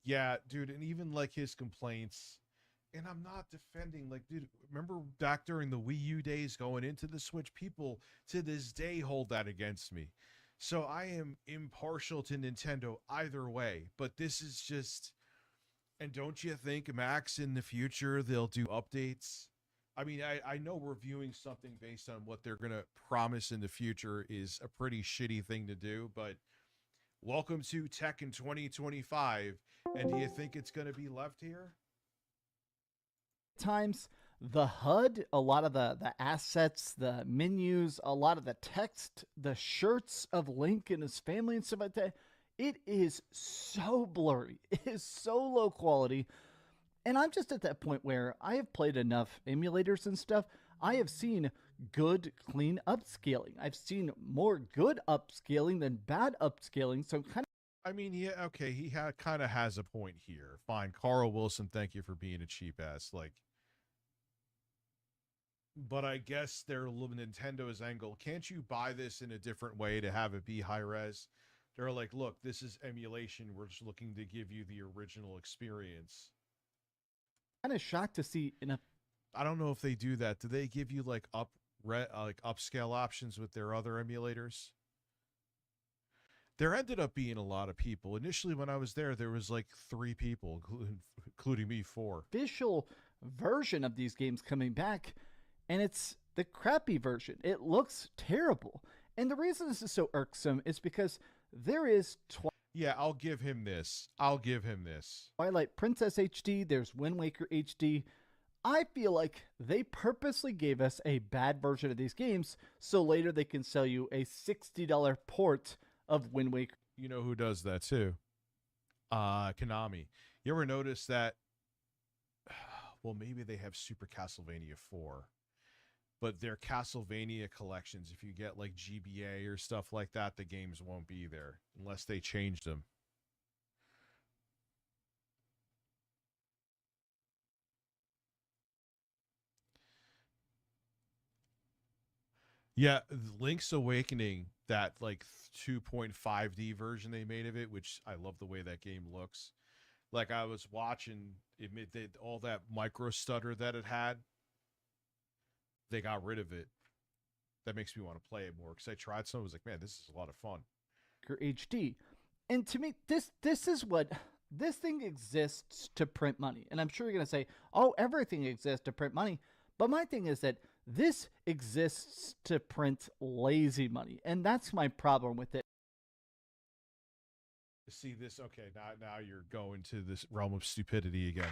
Yeah, dude, and even like his complaints, and I'm not defending, like, dude, remember back during the Wii U days going into the Switch, people to this day hold that against me. So I am impartial to Nintendo either way, but this is just, and don't you think, Max, in the future they'll do updates? I mean, I know reviewing something based on what they're going to promise in the future is a pretty shitty thing to do, but welcome to Tech in 2025, and do you think it's going to be left here? Times the HUD, a lot of the assets, the menus, a lot of the text, the shirts of Link and his family and stuff like that, it is so blurry. It is so low quality. And I'm just at that point where I have played enough emulators and stuff. I have seen good, clean upscaling. I've seen more good upscaling than bad upscaling. So kind of, I mean, yeah, okay, he kind of has a point here. Fine, Carl Wilson, thank you for being a cheap ass. Like, but I guess they're Nintendo's angle. Can't you buy this in a different way to have it be high res? They're like, look, this is emulation. We're just looking to give you the original experience. kind of shocked to see in a. I don't know if they do that. Do they give you like upscale options with their other emulators? There ended up being a lot of people. Initially, when I was there was like 3 people, including me, 4. Official version of these games coming back, and it's the crappy version. It looks terrible. And the reason this is so irksome is because there is yeah, I'll give him this. Twilight Princess HD, there's Wind Waker HD. I feel like they purposely gave us a bad version of these games so later they can sell you a $60 port of Wind Waker. You know who does that too? Konami. You ever notice that? Well, maybe they have Super Castlevania 4, but their Castlevania collections, if you get like GBA or stuff like that, the games won't be there unless they change them. Yeah, Link's Awakening, that like 2.5D version they made of it, which I love the way that game looks. Like I was watching all that micro stutter that it had. They got rid of it. That makes me want to play it more because I tried some. I was like, man, this is a lot of fun. HD. And to me, this is what this thing exists to print money. And I'm sure you're going to say, oh, everything exists to print money. But my thing is that this exists to print lazy money. And that's my problem with it. See this? Okay, now you're going to this realm of stupidity again.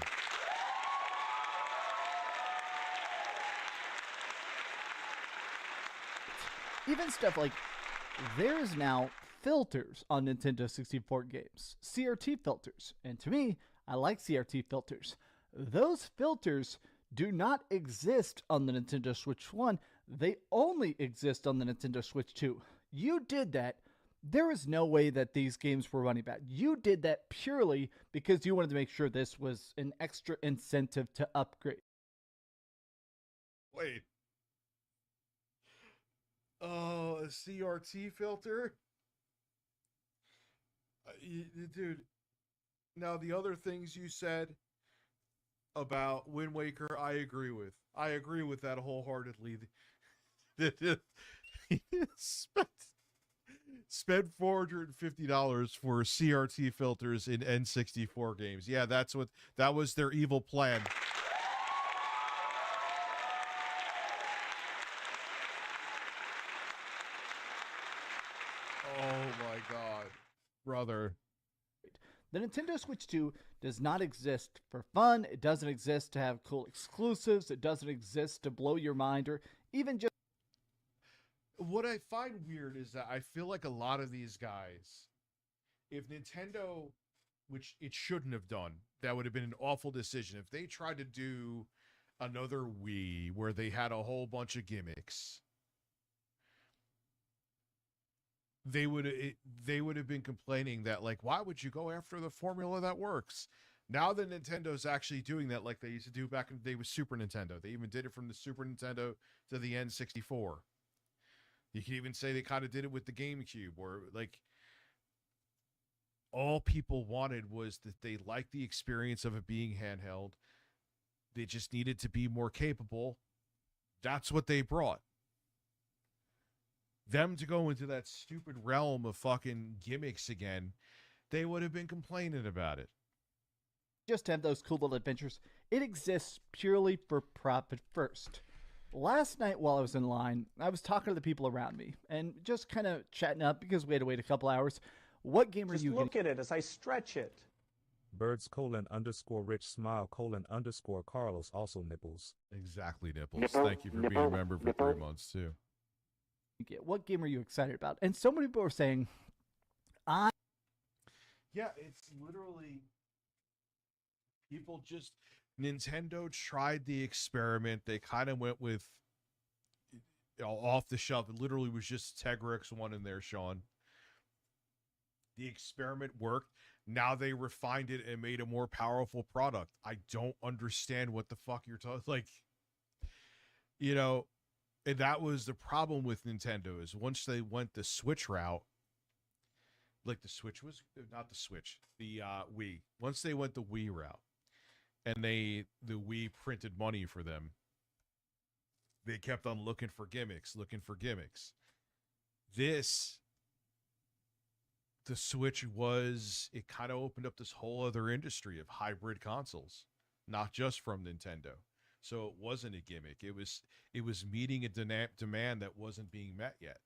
Even stuff like there's now filters on Nintendo 64 games, CRT filters. And to me, I like CRT filters. Those filters do not exist on the Nintendo Switch 1. They only exist on the Nintendo Switch 2. You did that. There is no way that these games were running bad. You did that purely because you wanted to make sure this was an extra incentive to upgrade. Wait. Oh, a CRT filter? Dude, now the other things you said about Wind Waker, I agree with. I agree with that wholeheartedly. Spent $450 for CRT filters in N64 games. Yeah, that was their evil plan. Oh my god, brother. The Nintendo Switch 2 does not exist for fun. It doesn't exist to have cool exclusives. It doesn't exist to blow your mind or even just... What I find weird is that I feel like a lot of these guys, if Nintendo, which it shouldn't have done, that would have been an awful decision. If they tried to do another Wii where they had a whole bunch of gimmicks, they would have been complaining that, like, why would you go after the formula that works? Now that Nintendo's actually doing that like they used to do back in the day with Super Nintendo. They even did it from the Super Nintendo to the N64. You can even say they kind of did it with the GameCube, or like all people wanted was that they liked the experience of it being handheld. They just needed to be more capable. That's what they brought. Them to go into that stupid realm of fucking gimmicks again, they would have been complaining about it. Just to have those cool little adventures. It exists purely for profit first. Last night while I was in line, I was talking to the people around me and just kind of chatting up because we had to wait a couple hours. What game are you Just look at it as I stretch it. Birds _rich smile _Carlos also nipples. Exactly, nipples. Thank you for being a member for 3 months too. What game are you excited about? And so many people are saying, yeah, it's literally people just... Nintendo tried the experiment. They kind of went with off the shelf. It literally was just Tegra X1 in there, Sean. The experiment worked. Now they refined it and made a more powerful product. I don't understand what the fuck you're talking. Like, you know, and that was the problem with Nintendo, is once they went the Switch route, like the Switch was not the Switch, the Wii. Once they went the Wii route, and the Wii printed money for them, they kept on looking for gimmicks. The Switch it kind of opened up this whole other industry of hybrid consoles, not just from Nintendo. So it wasn't a gimmick. It was meeting a demand that wasn't being met yet.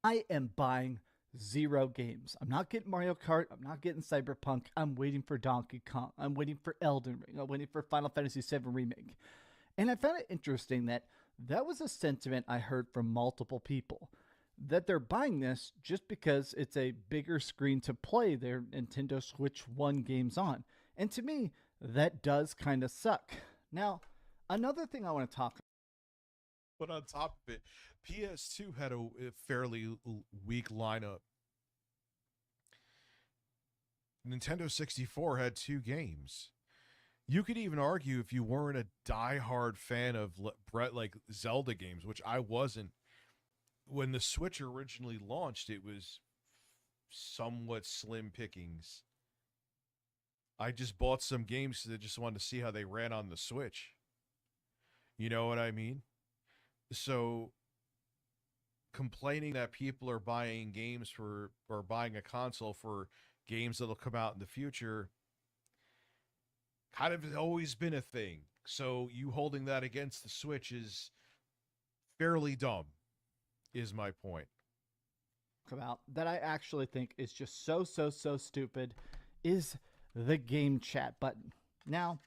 I am buying 0 games. I'm not getting Mario Kart. I'm not getting Cyberpunk. I'm waiting for Donkey Kong. I'm waiting for Elden Ring. I'm waiting for Final Fantasy VII Remake. And I found it interesting that was a sentiment I heard from multiple people, that they're buying this just because it's a bigger screen to play their Nintendo Switch 1 games on. And to me, that does kind of suck. Now, another thing I want to talk about. But on top of it, PS2 had a fairly weak lineup. Nintendo 64 had 2 games. You could even argue, if you weren't a diehard fan of like Zelda games, which I wasn't, when the Switch originally launched, it was somewhat slim pickings. I just bought some games because I just wanted to see how they ran on the Switch. You know what I mean? So complaining that people are buying games for, or buying a console for games that'll come out in the future kind of has always been a thing. So you holding that against the Switch is fairly dumb, is my point. About that I actually think is just so stupid is the game chat button. Now,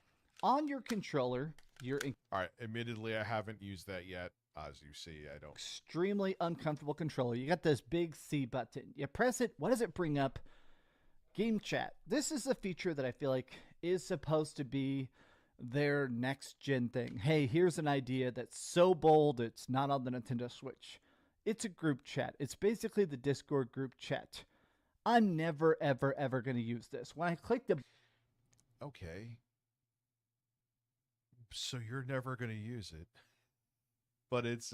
on your controller, you're in all right, admittedly I haven't used that yet. As you see, I don't. Extremely uncomfortable controller. You got this big C button. You press it. What does it bring up? Game chat. This is a feature that I feel like is supposed to be their next gen thing. Hey, here's an idea that's so bold it's not on the Nintendo Switch. It's a group chat. It's basically the Discord group chat. I'm never, ever going to use this. When I click the... Okay. So you're never going to use it. But it's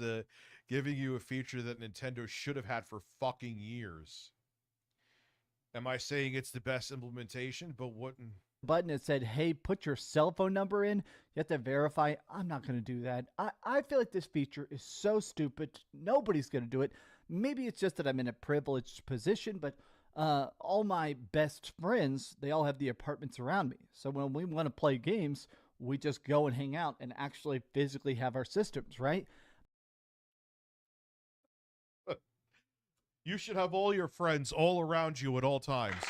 giving you a feature that Nintendo should have had for fucking years. Am I saying it's the best implementation? But what... button that said, hey, put your cell phone number in. You have to verify. I'm not going to do that. I feel like this feature is so stupid. Nobody's going to do it. Maybe it's just that I'm in a privileged position, but all my best friends, they all have the apartments around me. So when we want to play games, we just go and hang out and actually physically have our systems, right? You should have all your friends all around you at all times.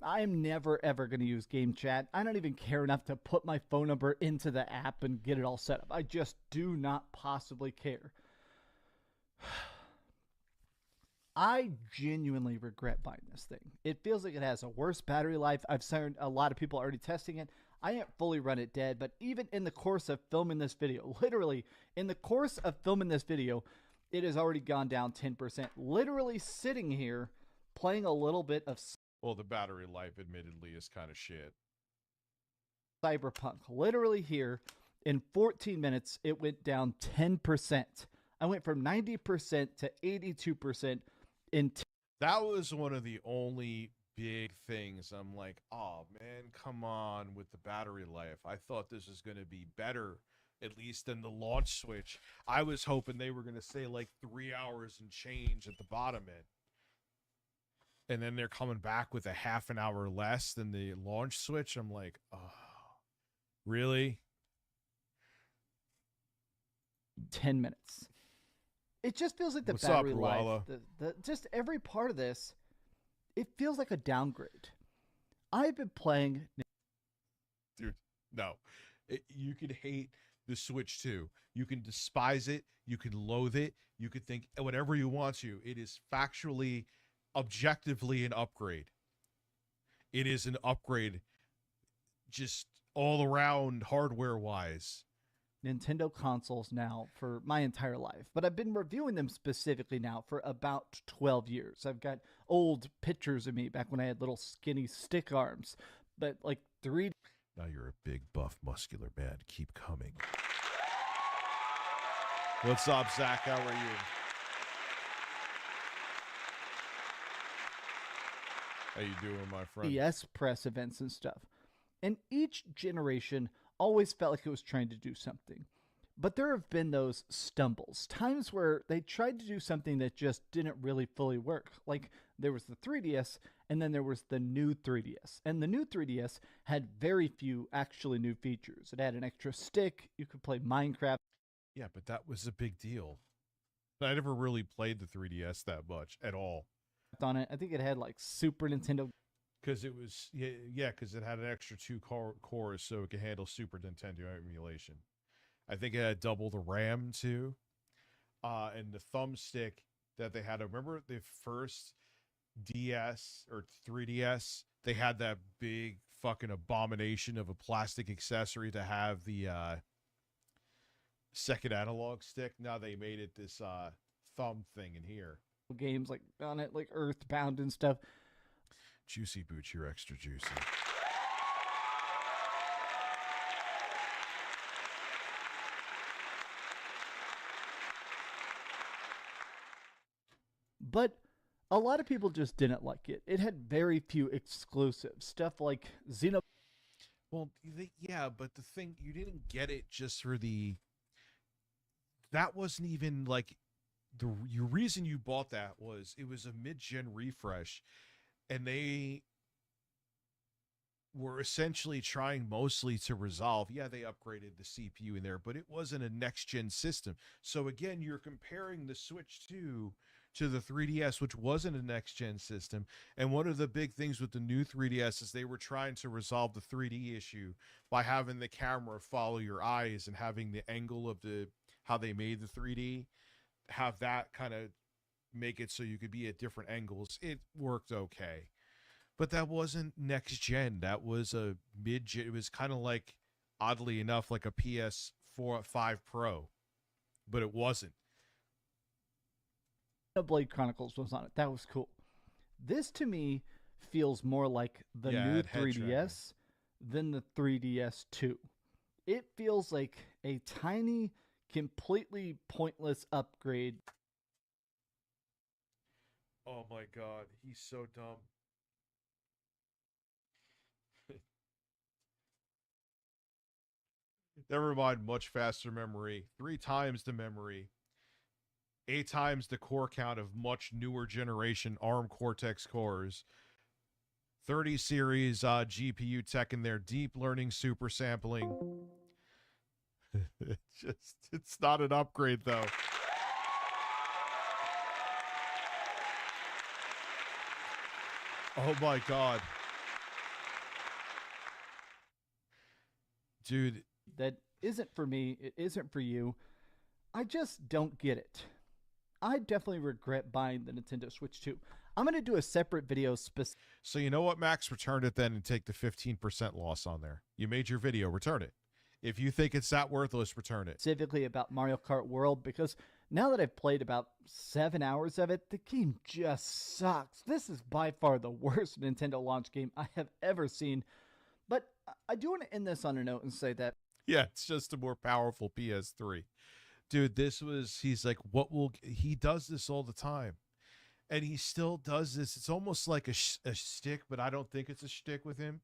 I'm never, ever going to use game chat. I don't even care enough to put my phone number into the app and get it all set up. I just do not possibly care. I genuinely regret buying this thing. It feels like it has a worse battery life. I've seen a lot of people already testing it. I haven't fully run it dead, but even in the course of filming this video, literally in the course of filming this video, it has already gone down 10%. Literally sitting here playing a little bit of... Well, the battery life, admittedly, is kind of shit. Cyberpunk. Literally here, in 14 minutes, it went down 10%. I went from 90% to 82% in... That was one of the only big things. I'm like, oh, man, come on with the battery life. I thought this was going to be better, at least than the launch Switch. I was hoping they were going to say, like, 3 hours and change at the bottom end. And then they're coming back with a half an hour less than the launch Switch. I'm like, oh, really? 10 minutes. It just feels like the What's battery up, life, just every part of this, it feels like a downgrade. I've been playing... Dude, no. You can hate the Switch 2. You can despise it. You can loathe it. You can think whatever you want to. It is factually... objectively an upgrade. It is an upgrade just all around hardware wise. Nintendo consoles now for my entire life, but I've been reviewing them specifically now for about 12 years. I've got old pictures of me back when I had little skinny stick arms, but like 3... Now you're a big buff muscular man. Keep coming. What's up, Zach? How are you? How you doing, my friend? PS press events and stuff. And each generation always felt like it was trying to do something. But there have been those stumbles, times where they tried to do something that just didn't really fully work. Like there was the 3DS, and then there was the new 3DS. And the new 3DS had very few actually new features. It had an extra stick, you could play Minecraft. Yeah, but that was a big deal. I never really played the 3DS that much at all. On it, I think it had like Super Nintendo, because it was because it had an extra 2 cores, so it could handle Super Nintendo emulation. I think it had double the RAM too, and the thumbstick that they had. Remember the first DS or 3DS? They had that big fucking abomination of a plastic accessory to have the second analog stick. Now they made it this thumb thing in here. Games like on it, like Earthbound and stuff. Juicy Boots, you're extra juicy. But a lot of people just didn't like it. It had very few exclusives. Stuff like Xeno. Well, yeah, but the thing, you didn't get it just for the... That wasn't even like... Your reason you bought that was it was a mid-gen refresh, and they were essentially trying mostly to resolve. Yeah, they upgraded the CPU in there, but it wasn't a next-gen system. So again, you're comparing the Switch 2 to the 3DS, which wasn't a next-gen system. And one of the big things with the new 3DS is they were trying to resolve the 3D issue by having the camera follow your eyes and having the angle of how they made the 3D, have that kind of make it so you could be at different angles. It worked okay. But that wasn't next gen. That was a mid-gen. It was kind of like, oddly enough, like a PS4 5 Pro. But it wasn't. Blade Chronicles was on it. That was cool. This to me feels more like the new 3DS than the 3DS 2. It feels like a tiny, completely pointless upgrade. Oh my god, he's so dumb. Never mind, much faster memory. 3 times the memory. 8 times the core count of much newer generation ARM Cortex cores. 30 series GPU tech in there. Deep learning super sampling. It's not an upgrade though. Oh my god. Dude. That isn't for me. It isn't for you. I just don't get it. I definitely regret buying the Nintendo Switch 2. I'm going to do a separate video specific. So you know what, Max? Return it then and take the 15% loss on there. You made your video. Return it. If you think it's that worthless, return it. Specifically about Mario Kart World, because now that I've played about 7 hours of it, the game just sucks. This is by far the worst Nintendo launch game I have ever seen. But I do want to end this on a note and say that... Yeah, it's just a more powerful PS3. Dude, he's like, he does this all the time. And he still does this. It's almost like a shtick, but I don't think it's a shtick with him.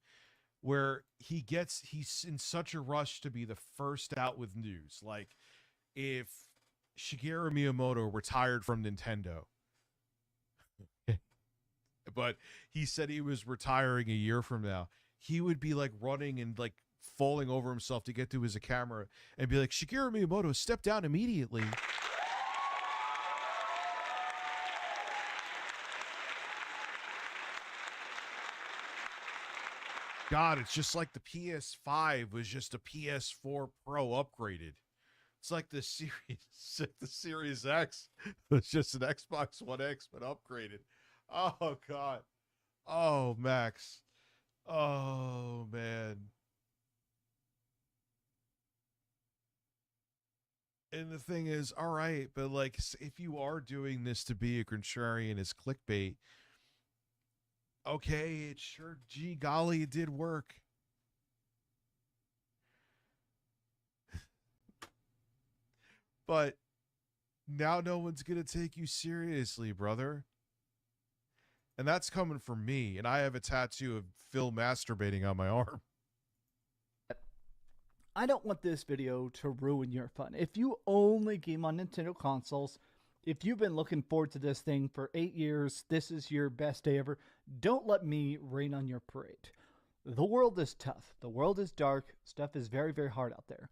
Where he's in such a rush to be the first out with news. Like, if Shigeru Miyamoto retired from Nintendo, but he said he was retiring a year from now, he would be like running and like falling over himself to get to his camera and be like, Shigeru Miyamoto, step down immediately. God, it's just like the PS5 was just a PS4 Pro upgraded. It's like the Series X was just an Xbox One X but upgraded. Oh God. Oh Max. Oh man. And the thing is, all right, but like, if you are doing this to be a contrarian as clickbait, okay, it sure, gee golly, it did work. But now no one's going to take you seriously, brother. And that's coming from me, and I have a tattoo of Phil masturbating on my arm. I don't want this video to ruin your fun. If you only game on Nintendo consoles, if you've been looking forward to this thing for 8 years, this is your best day ever, don't let me rain on your parade. The world is tough. The world is dark. Stuff is very, very hard out there.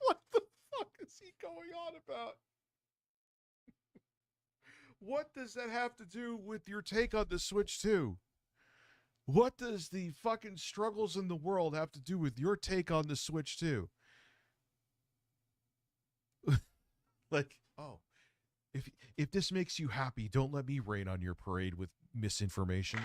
What the fuck is he going on about? What does that have to do with your take on the Switch 2? What does the fucking struggles in the world have to do with your take on the Switch 2? Like, oh, if this makes you happy, don't let me rain on your parade with misinformation.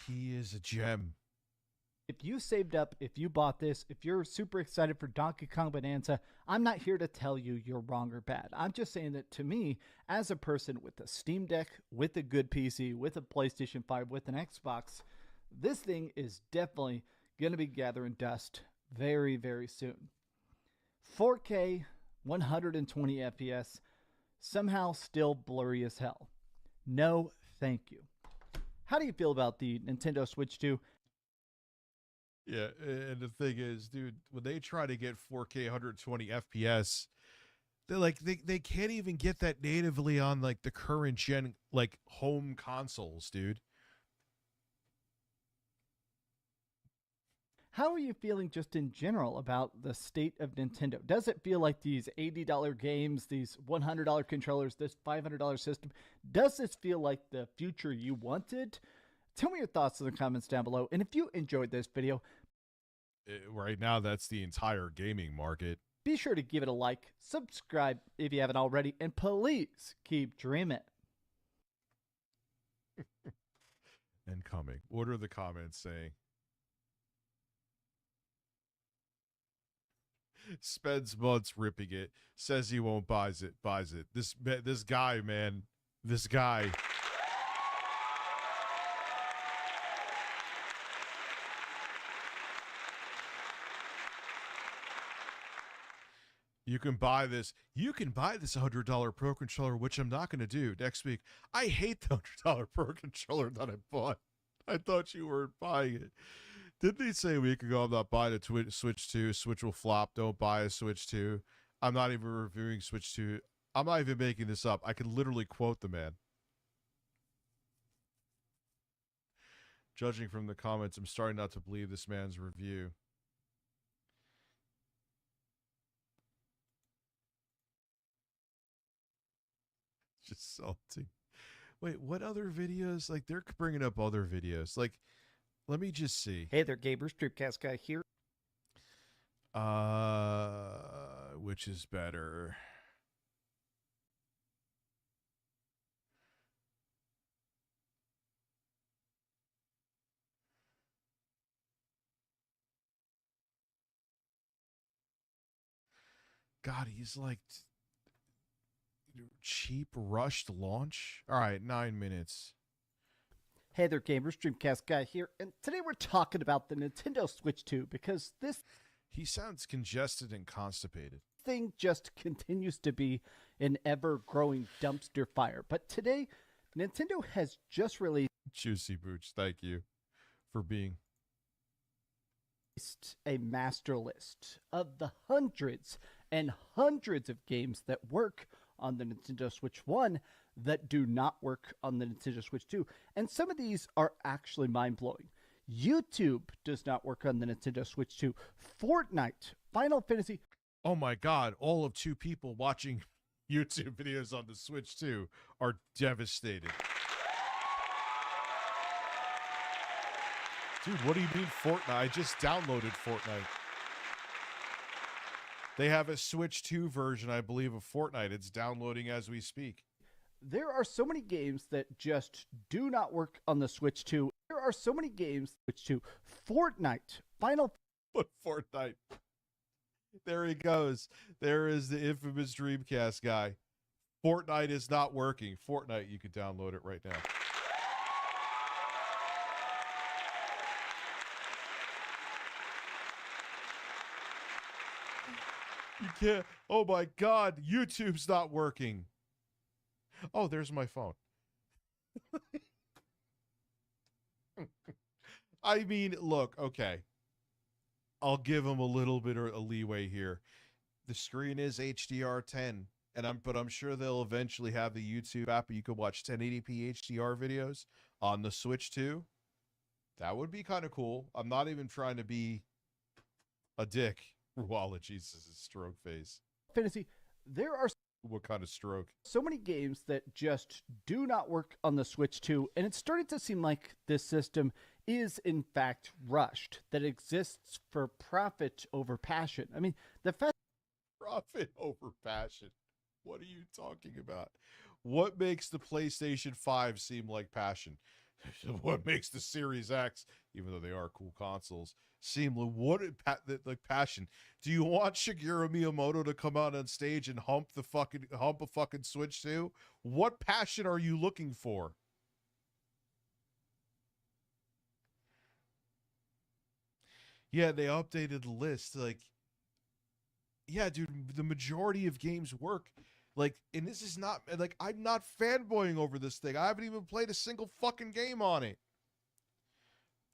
He is a gem. If you saved up, if you bought this, if you're super excited for Donkey Kong Bonanza, I'm not here to tell you you're wrong or bad. I'm just saying that to me, as a person with a Steam Deck, with a good PC, with a PlayStation 5, with an Xbox, this thing is definitely going to be gathering dust very, very soon. 4K, 120 FPS, somehow still blurry as hell. No, thank you. How do you feel about the Nintendo Switch 2? Yeah, and the thing is, dude, when they try to get 4K 120 FPS, they're like they can't even get that natively on like the current gen like home consoles, dude. How are you feeling just in general about the state of Nintendo? Does it feel like these $80 games, these $100 controllers, this $500 system, does this feel like the future you wanted? Tell me your thoughts in the comments down below. And if you enjoyed this video, Right now, that's the entire gaming market. be sure to give it a like, subscribe if you haven't already, and please keep dreaming. And coming. What are the comments saying? Spends months ripping it, says he won't buys it. This guy, man, this guy. You can buy this. You can buy this $100 Pro controller, which I'm not going to do next week. I hate the $100 Pro controller that I bought. I thought you weren't buying it. Didn't they say a week ago I'm not buying a Switch 2? Switch will flop. Don't buy a Switch 2. I'm not even reviewing Switch 2. I'm not even making this up. I can literally quote the man. Judging from the comments, I'm starting not to believe this man's review. Just salty. Wait, what other videos? Like, they're bringing up other videos. Like, let me just see. Hey there, gamers. Streamcast guy here. Which is better? God, he's like cheap rushed launch. All right, 9 minutes. Hey there, gamers. Dreamcast guy here, and today we're talking about the Nintendo Switch 2 because this He sounds congested and constipated. thing just continues to be an ever-growing dumpster fire. But today, Nintendo has just released Juicy Booch, thank you for being a master list of the hundreds and hundreds of games that work on the Nintendo Switch 1 that do not work on the Nintendo Switch 2. And some of these are actually mind-blowing. YouTube does not work on the Nintendo Switch 2. Fortnite, Final Fantasy. Oh my God, all of 2 people watching YouTube videos on the Switch 2 are devastated. Dude, what do you mean Fortnite? I just downloaded Fortnite. They have a Switch 2 version, I believe, of Fortnite. It's downloading as we speak. There are so many games that just do not work on the Switch 2. There are so many games Switch 2. Fortnite, Final. But Fortnite. There he goes. There is the infamous Dreamcast guy. Fortnite is not working. Fortnite, you could download it right now. You can't. Oh my God, YouTube's not working. Oh, there's my phone. I mean, look, okay. I'll give them a little bit of a leeway here. The screen is HDR10, but I'm sure they'll eventually have the YouTube app where you could watch 1080p HDR videos on the Switch 2. That would be kind of cool. I'm not even trying to be a dick. Walla, Jesus, stroke face. Fantasy. There are What kind of stroke? so many games that just do not work on the Switch 2, and it's starting to seem like this system is in fact rushed, that exists for profit over passion. I mean, the fact Profit over passion. What are you talking about? What makes the PlayStation 5 seem like passion? what makes the Series X, even though they are cool consoles, seem like passion. Do you want Shigeru Miyamoto to come out on stage and hump a fucking Switch 2? What passion are you looking for? Yeah, they updated the list. Like, yeah, dude, the majority of games work. Like, and this is not, like, I'm not fanboying over this thing. I haven't even played a single fucking game on it.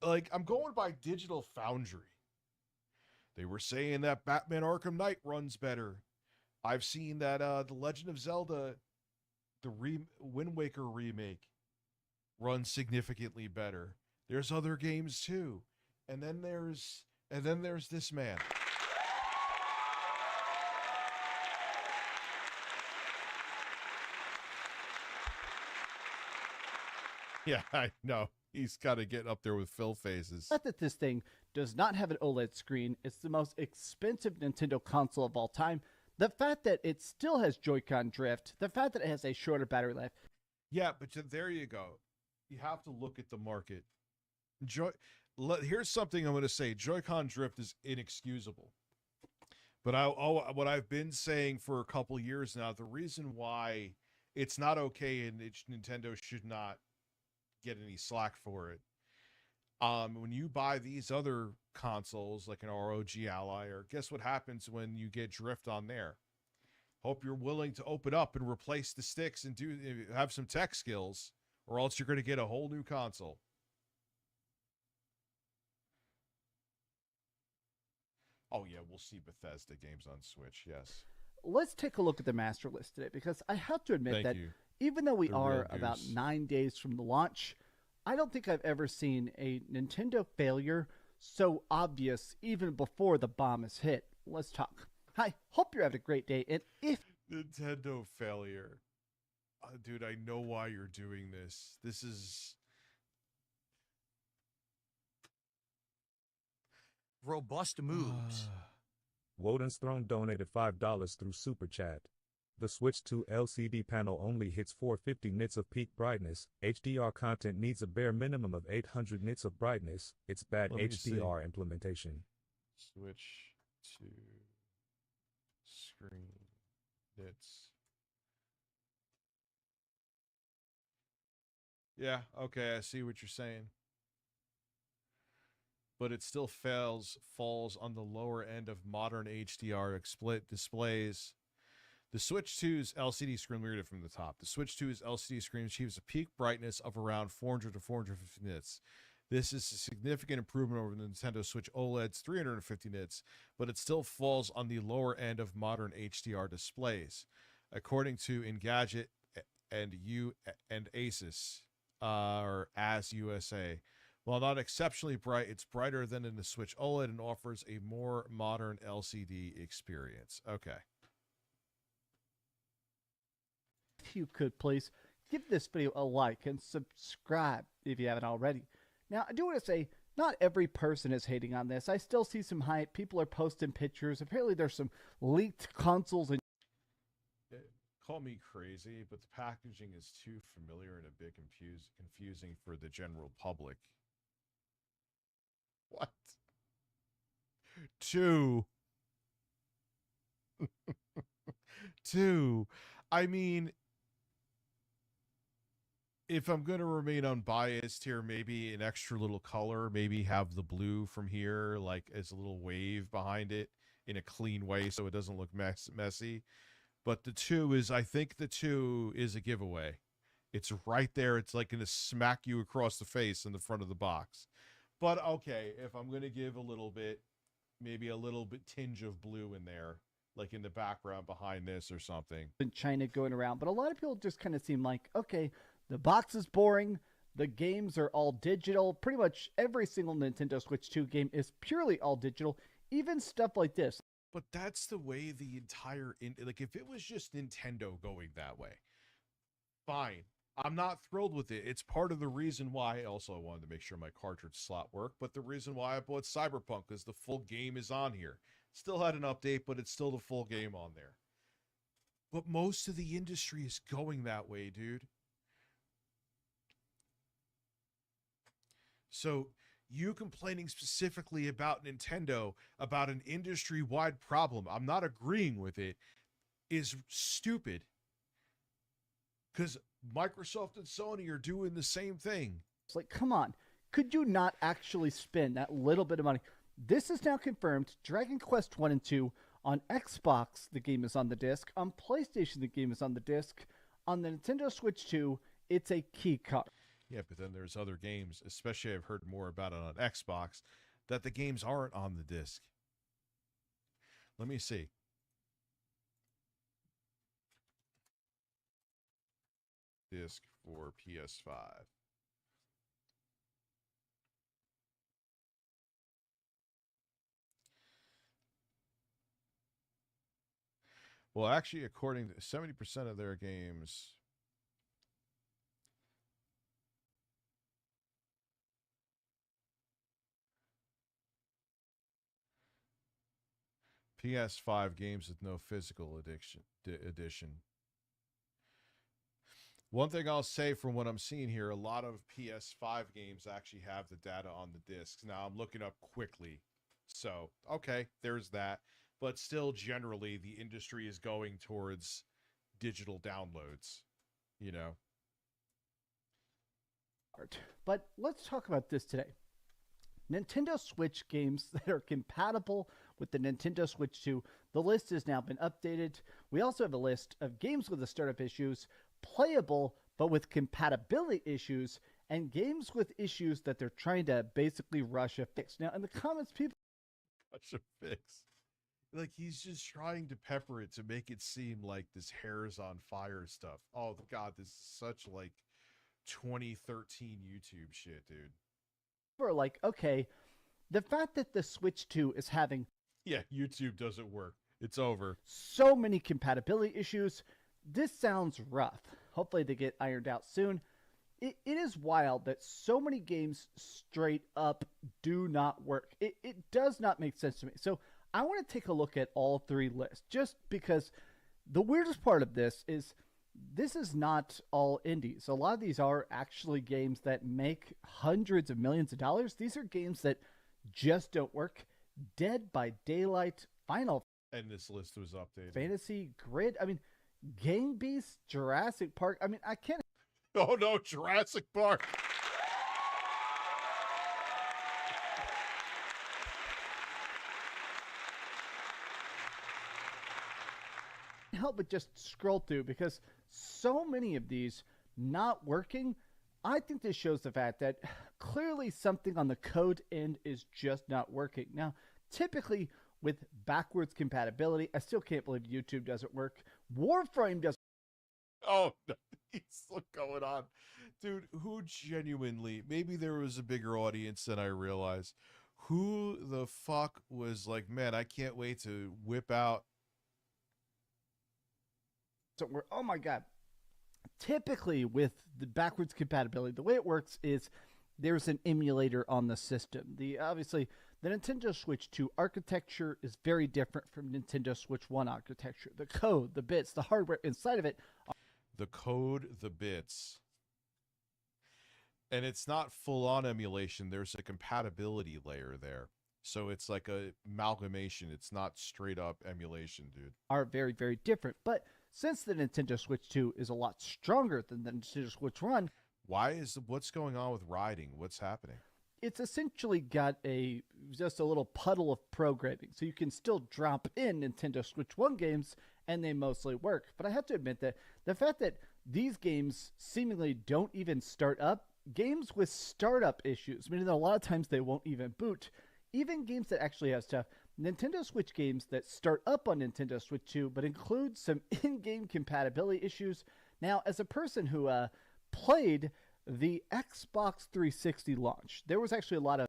Like, I'm going by Digital Foundry. They were saying that Batman Arkham Knight runs better. I've seen that The Legend of Zelda, the Wind Waker remake, runs significantly better. There's other games too. And then there's this man. Yeah, I know. He's got to get up there with Phil faces. Not that this thing does not have an OLED screen. It's the most expensive Nintendo console of all time. The fact that it still has Joy-Con drift, the fact that it has a shorter battery life. Yeah, but there you go. You have to look at the market. Here's something I'm going to say. Joy-Con drift is inexcusable. But what I've been saying for a couple years now, the reason why it's not okay and Nintendo should not get any slack for it. When you buy these other consoles like an ROG Ally, or guess what happens when you get drift on there? Hope you're willing to open up and replace the sticks and have some tech skills, or else you're going to get a whole new console. Oh yeah, we'll see Bethesda games on Switch. Yes. Let's take a look at the master list today, because I have to admit that even though we are about 9 days from the launch, I don't think I've ever seen a Nintendo failure so obvious even before the bomb is hit. Let's talk. Hi, hope you're having a great day. And if Nintendo failure, dude, I know why you're doing this. This is robust moves. Woden's Throne donated $5 through Super Chat. The Switch 2 LCD panel only hits 450 nits of peak brightness. HDR content needs a bare minimum of 800 nits of brightness. It's bad HDR implementation. Switch to screen nits. Yeah, okay, I see what you're saying. But it still falls on the lower end of modern HDR displays. The Switch 2's LCD screen, we read it from the top. The Switch 2's LCD screen achieves a peak brightness of around 400 to 450 nits. This is a significant improvement over the Nintendo Switch OLED's 350 nits, but it still falls on the lower end of modern HDR displays. According to Engadget and Asus, or As USA, while not exceptionally bright, it's brighter than in the Switch OLED and offers a more modern LCD experience. Okay. If you could please give this video a like and subscribe if you haven't already. Now, I do want to say, not every person is hating on this. I still see some hype. People are posting pictures. Apparently, there's some leaked consoles and Call me crazy, but the packaging is too familiar and a bit confusing for the general public. What? Two. I mean, if I'm going to remain unbiased here, maybe an extra little color, maybe have the blue from here, like as a little wave behind it in a clean way so it doesn't look messy. But I think the 2 is a giveaway. It's right there. It's like going to smack you across the face in the front of the box. But okay, if I'm going to give a little bit, maybe a little bit tinge of blue in there, like in the background behind this or something. in China going around, but a lot of people just kind of seem like, okay, the box is boring. The games are all digital. Pretty much every single Nintendo Switch 2 game is purely all digital. Even stuff like this. But that's the way the entire... like, if it was just Nintendo going that way, fine. I'm not thrilled with it. It's part of the reason why... Also, I wanted to make sure my cartridge slot worked, but the reason why I bought Cyberpunk is the full game is on here. Still had an update, but it's still the full game on there. But most of the industry is going that way, dude. So you complaining specifically about Nintendo, about an industry-wide problem, I'm not agreeing with it, is stupid. Because Microsoft and Sony are doing the same thing. It's like, come on. Could you not actually spend that little bit of money? This is now confirmed. Dragon Quest 1 and 2 on Xbox, the game is on the disc. On PlayStation, the game is on the disc. On the Nintendo Switch 2, it's a key card. Yeah, but then there's other games, especially I've heard more about it on Xbox, that the games aren't on the disc. Let me see. Disc for PS5. Well, actually, according to 70% of their games, PS5 games with no physical edition. One thing I'll say from what I'm seeing here, a lot of PS5 games actually have the data on the discs. Now, I'm looking up quickly. So, okay, there's that. But still, generally, the industry is going towards digital downloads, you know. But let's talk about this today. Nintendo Switch games that are compatible with the Nintendo Switch 2. The list has now been updated. We also have a list of games with the startup issues, playable but with compatibility issues, and games with issues that they're trying to basically rush a fix. Now, in the comments, people Rush a fix. Like, he's just trying to pepper it to make it seem like this hair's on fire stuff. Oh, God, this is such, like, 2013 YouTube shit, dude. are like, okay, the fact that the Switch 2 is having Yeah, YouTube doesn't work. It's over. so many compatibility issues, this sounds rough. Hopefully they get ironed out soon. It is wild that so many games straight up do not work. It does not make sense to me. So I want to take a look at all three lists, just because the weirdest part of this is not all indies. A lot of these are actually games that make hundreds of millions of dollars. These are games that just don't work. Dead by Daylight, Final And this list was updated. Fantasy, Grid. I mean, Game Beast, Jurassic Park. I mean, I can't. Oh no, Jurassic Park. Help but just scroll through because so many of these not working. I think this shows the fact that clearly something on the code end is just not working. Now, typically with backwards compatibility, I still can't believe YouTube doesn't work. Warframe doesn't. Oh, no, he's still going on. Dude, who genuinely, maybe there was a bigger audience than I realized. Who the fuck was like, man, I can't wait to whip out. Oh my God. Typically with the backwards compatibility, the way it works is there's an emulator on the system. Obviously, the Nintendo Switch 2 architecture is very different from Nintendo Switch 1 architecture. The code, the bits, the hardware inside of it. The code, the bits. And it's not full-on emulation. There's a compatibility layer there. So it's like a amalgamation. It's not straight-up emulation, dude. Are very, very different. But since the Nintendo Switch 2 is a lot stronger than the Nintendo Switch 1, what's going on with riding? What's happening? It's essentially got just a little puddle of programming. So you can still drop in Nintendo Switch 1 games and they mostly work. But I have to admit that the fact that these games seemingly don't even start up, games with startup issues, meaning that a lot of times they won't even boot, even games that actually have stuff, Nintendo Switch games that start up on Nintendo Switch 2 but include some in-game compatibility issues. Now, as a person who played the Xbox 360 launch, there was actually a lot of...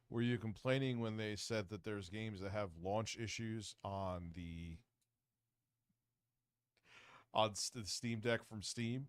Were you complaining when they said that there's games that have launch issues on the Steam Deck from Steam?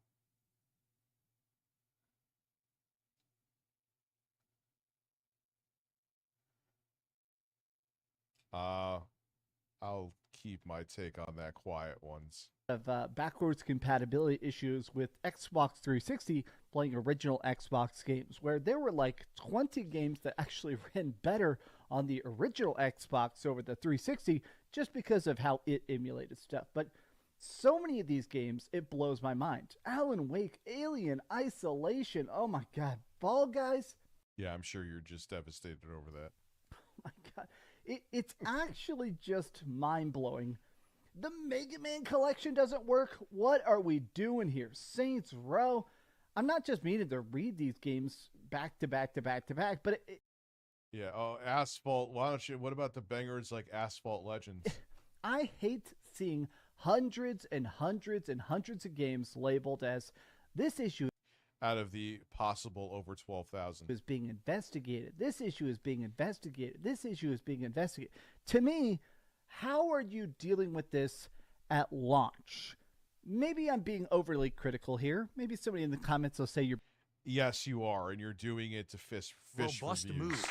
I'll keep my take on that quiet ones. Of backwards compatibility issues with Xbox 360 playing original Xbox games, where there were like 20 games that actually ran better on the original Xbox over the 360 just because of how it emulated stuff. But so many of these games, it blows my mind. Alan Wake, Alien, Isolation, oh my god, Fall Guys. Yeah, I'm sure you're just devastated over that. Oh my god, it's actually just mind-blowing. The Mega Man collection doesn't work. What are we doing here? Saints Row. I'm not just meaning to read these games back to back to back to back, but yeah. Oh, Asphalt. Why don't you? What about the bangers like Asphalt Legends? I hate seeing hundreds and hundreds and hundreds of games labeled as this issue out of the possible over 12,000 is being investigated. This issue is being investigated. This issue is being investigated. To me, how are you dealing with this at launch? Maybe I'm being overly critical here. Maybe somebody in the comments will say you're... Yes, you are, and you're doing it to fish Robust for views. moves.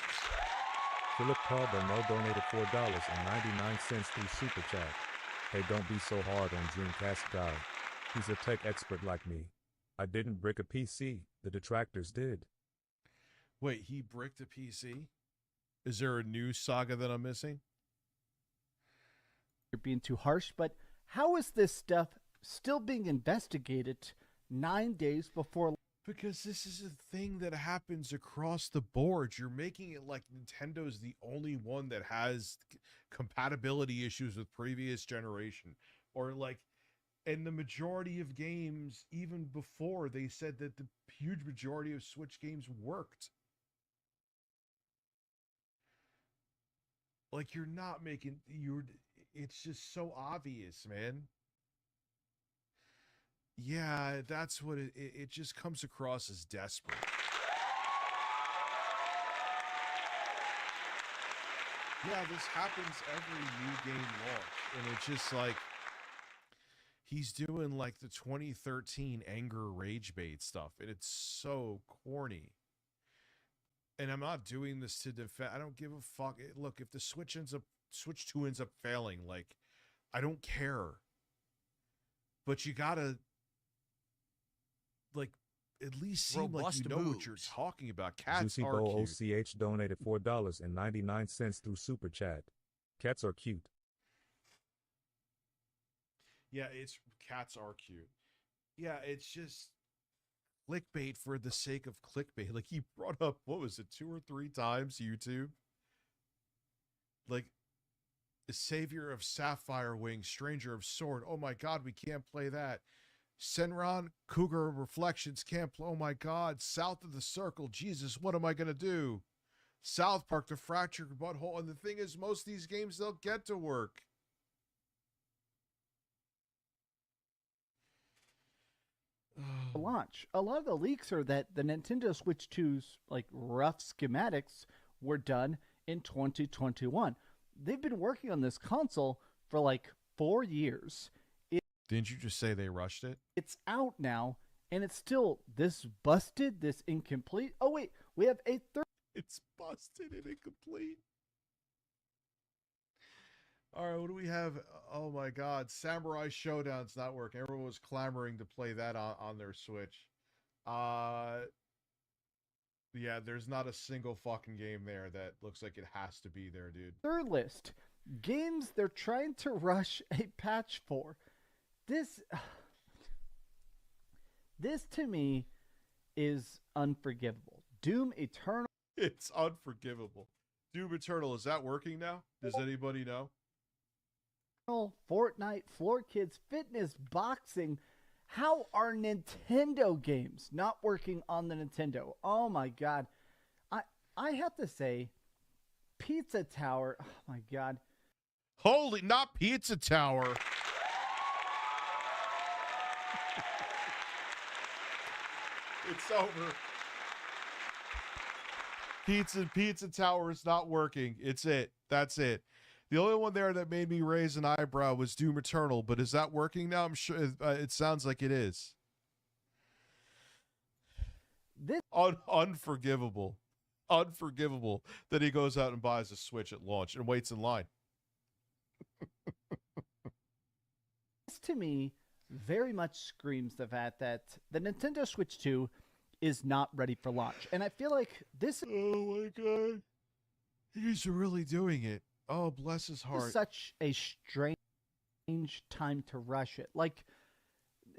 Philip Carbonell donated $4.99 through Super Chat. Hey, don't be so hard on Dreamcast guy. He's a tech expert like me. I didn't brick a PC. The detractors did. Wait, he bricked a PC? Is there a new saga that I'm missing? You're being too harsh, but how is this stuff still being investigated 9 days before? Because this is a thing that happens across the board. You're making it like Nintendo's the only one that has compatibility issues with previous generation. Or like, in the majority of games, even before, they said that the huge majority of Switch games worked. Like, you're not making... It's just so obvious, man. Yeah, that's what it just comes across as desperate. Yeah, this happens every new game launch, and it's just like he's doing like the 2013 anger rage bait stuff, and it's so corny. And I'm not doing this to defend. I don't give a fuck. Look, if the Switch 2 ends up failing, like, I don't care. But you gotta, like, at least seem like you know what you're talking about. Cats Juicy are Bowl cute. OCH donated $4.99 through Super Chat. Cats are cute. Yeah, cats are cute. Yeah, it's just clickbait for the sake of clickbait. Like, he brought up, what was it, 2 or 3 times YouTube? Like, the savior of Sapphire Wing, stranger of sword. Oh my god, we can't play that. Senran, Cougar Reflections, can't play. Oh my god, South of the Circle. Jesus, what am I going to do? South Park, the fractured butthole. And the thing is, most of these games don't get to work. Launch. A lot of the leaks are that the Nintendo Switch 2's like rough schematics were done in 2021. They've been working on this console for like 4 years. Didn't you just say they rushed it? It's out now, and it's still this busted, this incomplete. Oh wait, we have a third. It's busted and incomplete. All right, what do we have? Oh my god, Samurai Showdown's not working. Everyone was clamoring to play that on their Switch. Yeah, there's not a single fucking game there that looks like it has to be there, dude. Third list. Games they're trying to rush a patch for. This to me is unforgivable. Doom Eternal. It's unforgivable. Doom Eternal, is that working now? Does anybody know? Fortnite, Floor Kids, Fitness, Boxing. How are Nintendo games not working on the Nintendo? Oh my god. I have to say, Pizza Tower, oh my god. Holy, not Pizza Tower. It's over. Pizza Tower is not working. It's it. That's it. The only one there that made me raise an eyebrow was Doom Eternal, but is that working now? I'm sure it sounds like it is. This unforgivable. Unforgivable that he goes out and buys a Switch at launch and waits in line. to me very much screams the fact that the Nintendo Switch 2 is not ready for launch. And I feel like this Oh my god. He's really doing it. Oh, bless his heart. is such a strange time to rush it. Like,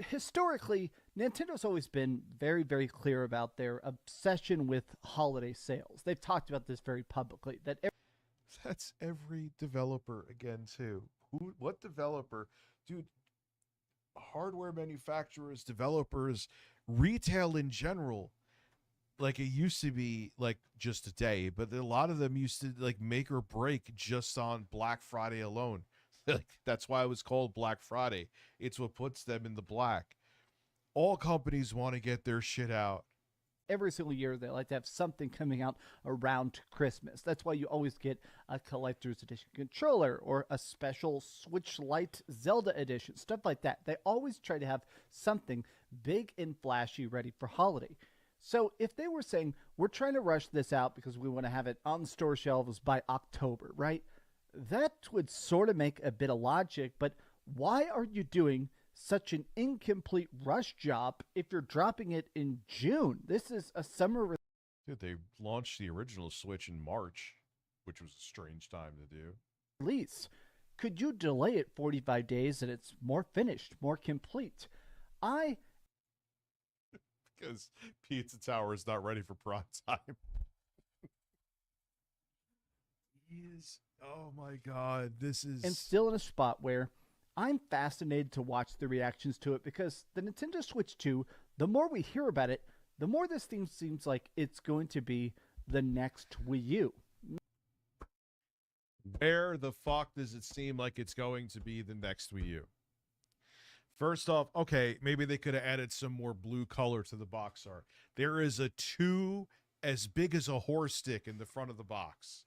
historically, Nintendo's always been very, very clear about their obsession with holiday sales. They've talked about this very publicly. That's every developer again too. What developer, dude? Hardware manufacturers, developers, retail in general. Like, it used to be like just a day, but a lot of them used to like make or break just on Black Friday alone. Like, that's why it was called Black Friday. It's what puts them in the black. All companies want to get their shit out. Every single year, they like to have something coming out around Christmas. That's why you always get a collector's edition controller or a special Switch Lite Zelda edition, stuff like that. They always try to have something big and flashy ready for holiday. So if they were saying, we're trying to rush this out because we want to have it on store shelves by October, right? That would sort of make a bit of logic, but why are you doing such an incomplete rush job if you're dropping it in June? This is a summer. Dude, they launched the original Switch in March, which was a strange time to do. Release. Could you delay it 45 days and it's more finished, more complete? Because Pizza Tower is not ready for prime time. Oh my god, this is... And still in a spot where I'm fascinated to watch the reactions to it, because the Nintendo Switch 2, the more we hear about it, the more this thing seems like it's going to be the next Wii U. Where the fuck does it seem like it's going to be the next Wii U? First off, okay, maybe they could have added some more blue color to the box art. There is a 2 as big as a horse stick in the front of the box.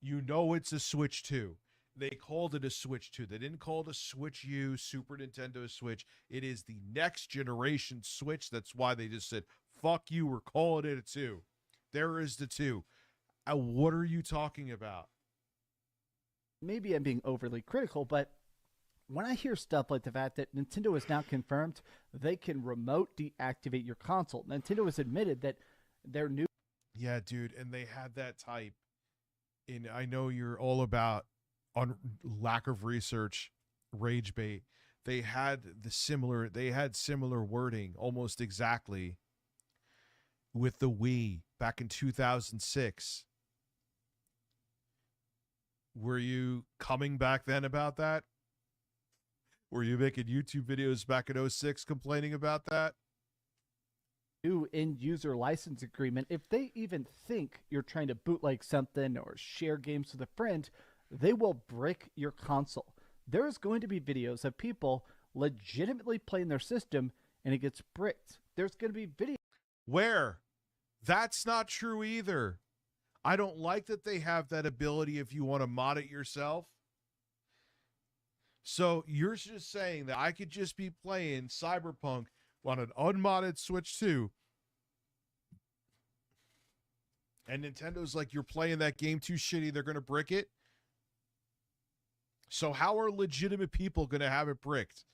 You know it's a Switch 2. They called it a Switch 2. They didn't call it a Switch U, Super Nintendo Switch. It is the next generation Switch. That's why they just said, fuck you, we're calling it a 2. There is the 2. What are you talking about? Maybe I'm being overly critical, but when I hear stuff like the fact that Nintendo has now confirmed they can remote deactivate your console. Nintendo has admitted that their new... Yeah, dude, and they had that type. And I know you're all about on lack of research, rage bait. They had similar wording almost exactly with the Wii back in 2006. Were you coming back then about that? Were you making YouTube videos back in 06 complaining about that? New end user license agreement, if they even think you're trying to bootleg something or share games with a friend, they will brick your console. There's going to be videos of people legitimately playing their system and it gets bricked. There's going to be videos. Where? That's not true either. I don't like that they have that ability if you want to mod it yourself. So you're just saying that I could just be playing Cyberpunk on an unmodded Switch 2, and Nintendo's like, you're playing that game too shitty, they're going to brick it? So how are legitimate people going to have it bricked?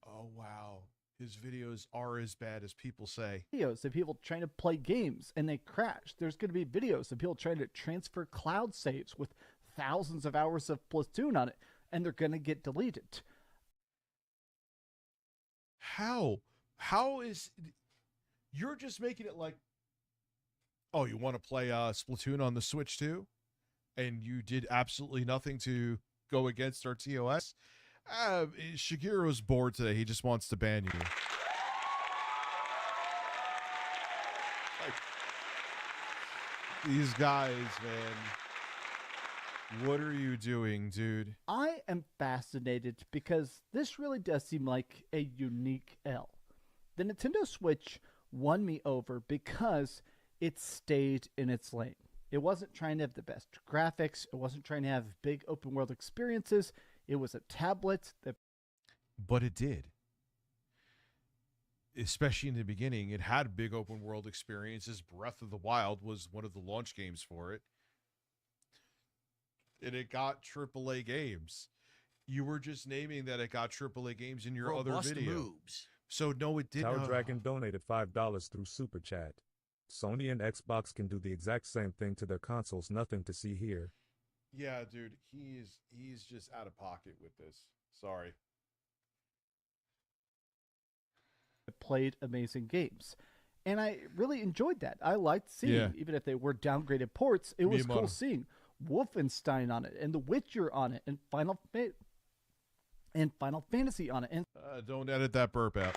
Oh, wow. His videos are as bad as people say. Videos of people trying to play games and they crash. There's going to be videos of people trying to transfer cloud saves with thousands of hours of Splatoon on it, and they're going to get deleted. How? How is... You're just making it like, oh, you want to play Splatoon on the Switch too? And you did absolutely nothing to go against our TOS? Shigeru's bored today. He just wants to ban you. Like, these guys, man. What are you doing, dude? I am fascinated because this really does seem like a unique L. The Nintendo Switch won me over because it stayed in its lane. It wasn't trying to have the best graphics. It wasn't trying to have big open world experiences. It was a tablet that... But it did. Especially in the beginning, it had big open world experiences. Breath of the Wild was one of the launch games for it. And it got AAA games. You were just naming that it got AAA games in your other Robust video. moves. So no, it didn't. Tower Dragon donated $5 through Super Chat. Sony and Xbox can do the exact same thing to their consoles. Nothing to see here. Yeah, dude, he's just out of pocket with this. Sorry. Played amazing games. And I really enjoyed that. I liked seeing, even if they were downgraded ports, it was cool seeing Wolfenstein on it, and The Witcher on it, and Final Fantasy on it. And Don't edit that burp out.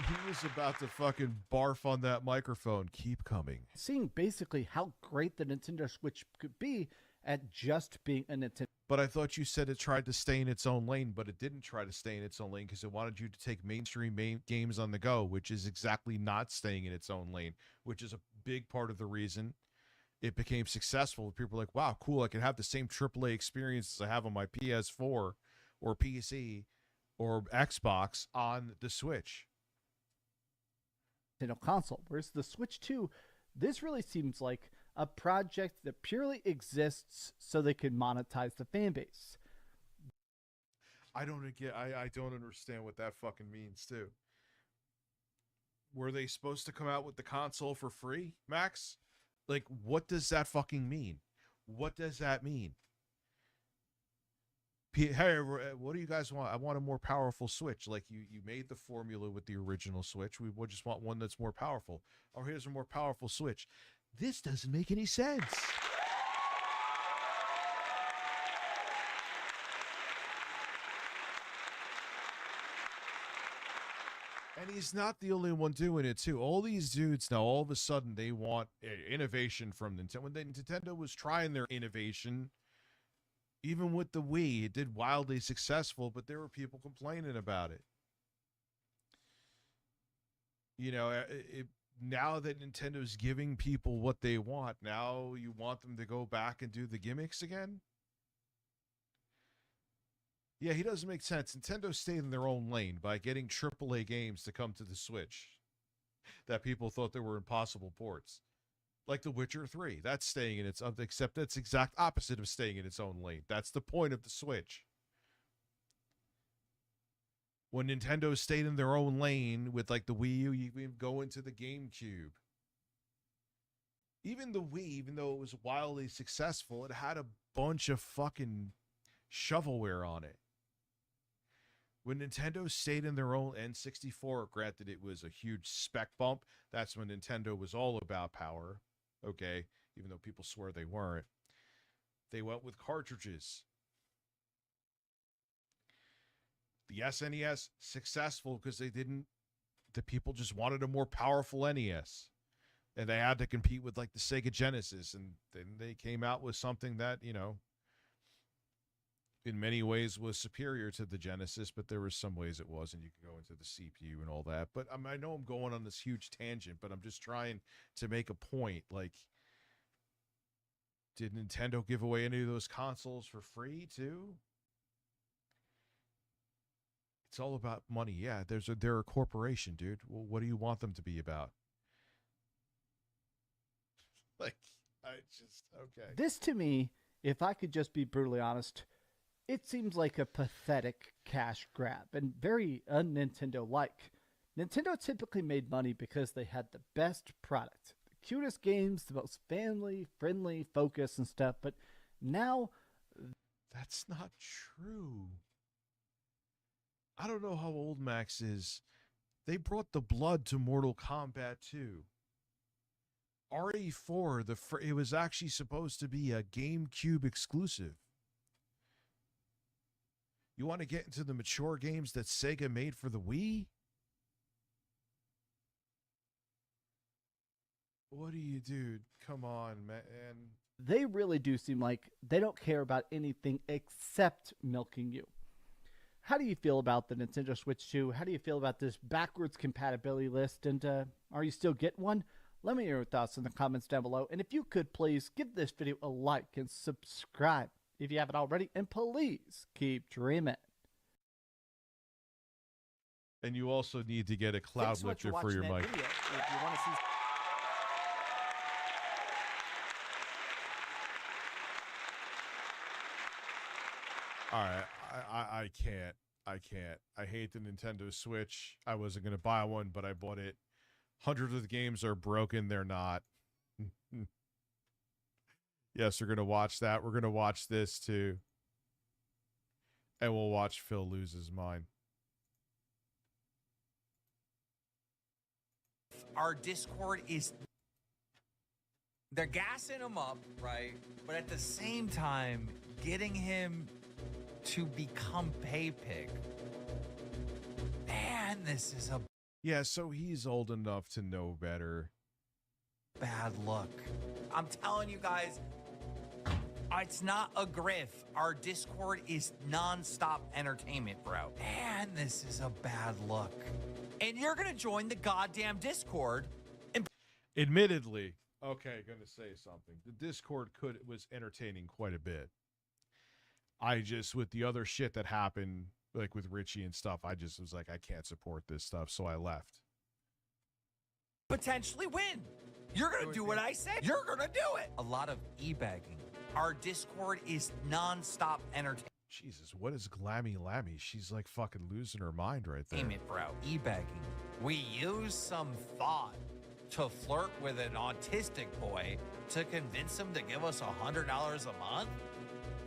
He was about to fucking barf on that microphone. Keep coming. Seeing basically how great the Nintendo Switch could be at just being a Nintendo. But I thought you said it tried to stay in its own lane, but it didn't try to stay in its own lane because it wanted you to take mainstream games on the go, which is exactly not staying in its own lane, which is a big part of the reason it became successful. People were like, wow, cool, I can have the same AAA experience as I have on my PS4 or PC or Xbox on the Switch. Nintendo console. Whereas the Switch 2, this really seems like a project that purely exists so they can monetize the fan base. I don't understand what that fucking means too. Were they supposed to come out with the console for free, Max? Like, what does that fucking mean? What does that mean? Hey, what do you guys want? I want a more powerful Switch. Like, you made the formula with the original Switch. We just want one that's more powerful. Oh, here's a more powerful Switch. This doesn't make any sense. And he's not the only one doing it, too. All these dudes now, all of a sudden, they want innovation from Nintendo. When Nintendo was trying their innovation, even with the Wii, it did wildly successful, but there were people complaining about it. You know, now that Nintendo's giving people what they want, now you want them to go back and do the gimmicks again? Yeah, he doesn't make sense. Nintendo stayed in their own lane by getting AAA games to come to the Switch that people thought they were impossible ports. Like The Witcher 3. That's staying in its own, except that's exact opposite of staying in its own lane. That's the point of the Switch. When Nintendo stayed in their own lane with like the Wii U, you even go into the GameCube. Even the Wii, even though it was wildly successful, it had a bunch of fucking shovelware on it. When Nintendo stayed in their own N64, granted it was a huge spec bump, that's when Nintendo was all about power. Okay, even though people swear they weren't. They went with cartridges. The SNES, successful because the people just wanted a more powerful NES. And they had to compete with like the Sega Genesis. And then they came out with something that, you know, in many ways was superior to the Genesis, but there were some ways it wasn't. You can go into the CPU and all that. But I know I'm going on this huge tangent, but I'm just trying to make a point. Like, did Nintendo give away any of those consoles for free too? It's all about money. Yeah, they're a corporation, dude. Well, what do you want them to be about? Like, okay. This to me, if I could just be brutally honest, it seems like a pathetic cash grab and very un-Nintendo-like. Nintendo typically made money because they had the best product, the cutest games, the most family-friendly focus and stuff, but now... That's not true. I don't know how old Max is. They brought the blood to Mortal Kombat 2. RE4, it was actually supposed to be a GameCube exclusive. You want to get into the mature games that Sega made for the Wii? What do you do? Come on, man. They really do seem like they don't care about anything except milking you. How do you feel about the Nintendo Switch 2? How do you feel about this backwards compatibility list? And are you still getting one? Let me hear your thoughts in the comments down below. And if you could please give this video a like and subscribe if you haven't already. And please keep dreaming. And you also need to get a cloud lifter for your mic. If you want to see All right, I can't. I can't. I hate the Nintendo Switch. I wasn't gonna buy one, but I bought it. Hundreds of the games are broken. They're not. Yes, we're gonna watch that. We're gonna watch this too, and we'll watch Phil lose his mind. Our Discord is. They're gassing him up, right? But at the same time, getting him to become pay pig. Man, this is a Yeah, so he's old enough to know better. bad look. I'm telling you guys, it's not a griff. Our Discord is non-stop entertainment, bro. Man, this is a bad look. And you're gonna join the goddamn Discord. And Admittedly, okay, gonna say something. The Discord was entertaining quite a bit. I just, with the other shit that happened, like with Richie and stuff, I just was like, I can't support this stuff, so I left. potentially win. You're gonna do what I said. You're gonna do it. A lot of e-bagging. Our Discord is non-stop entertainment. Jesus, what is Glammy Lammy? She's like fucking losing her mind right there. Bro, e-bagging. We use some thought to flirt with an autistic boy to convince him to give us $100 a month?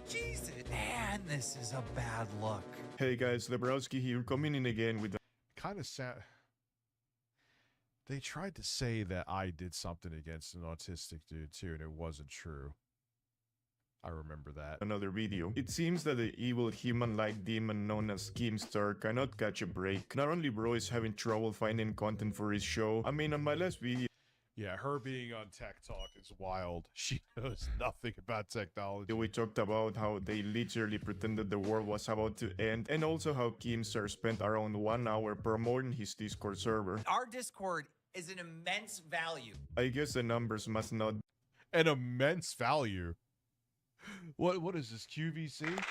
Jesus, man, this is a bad look. Hey guys, Lebrowski here, coming in again with the kind of sad. They tried to say that I did something against an autistic dude too, and it wasn't true. I remember that. another video. It seems that the evil human-like demon known as Keemstar cannot catch a break. Not only bro is having trouble finding content for his show, I mean on my last video. Yeah, her being on Tech Talk is wild. She knows nothing about technology. We talked about how they literally pretended the world was about to end, and also how Keemstar spent around 1 hour promoting his Discord server. Our Discord is an immense value. I guess the numbers must not... An immense value? What is this, QVC?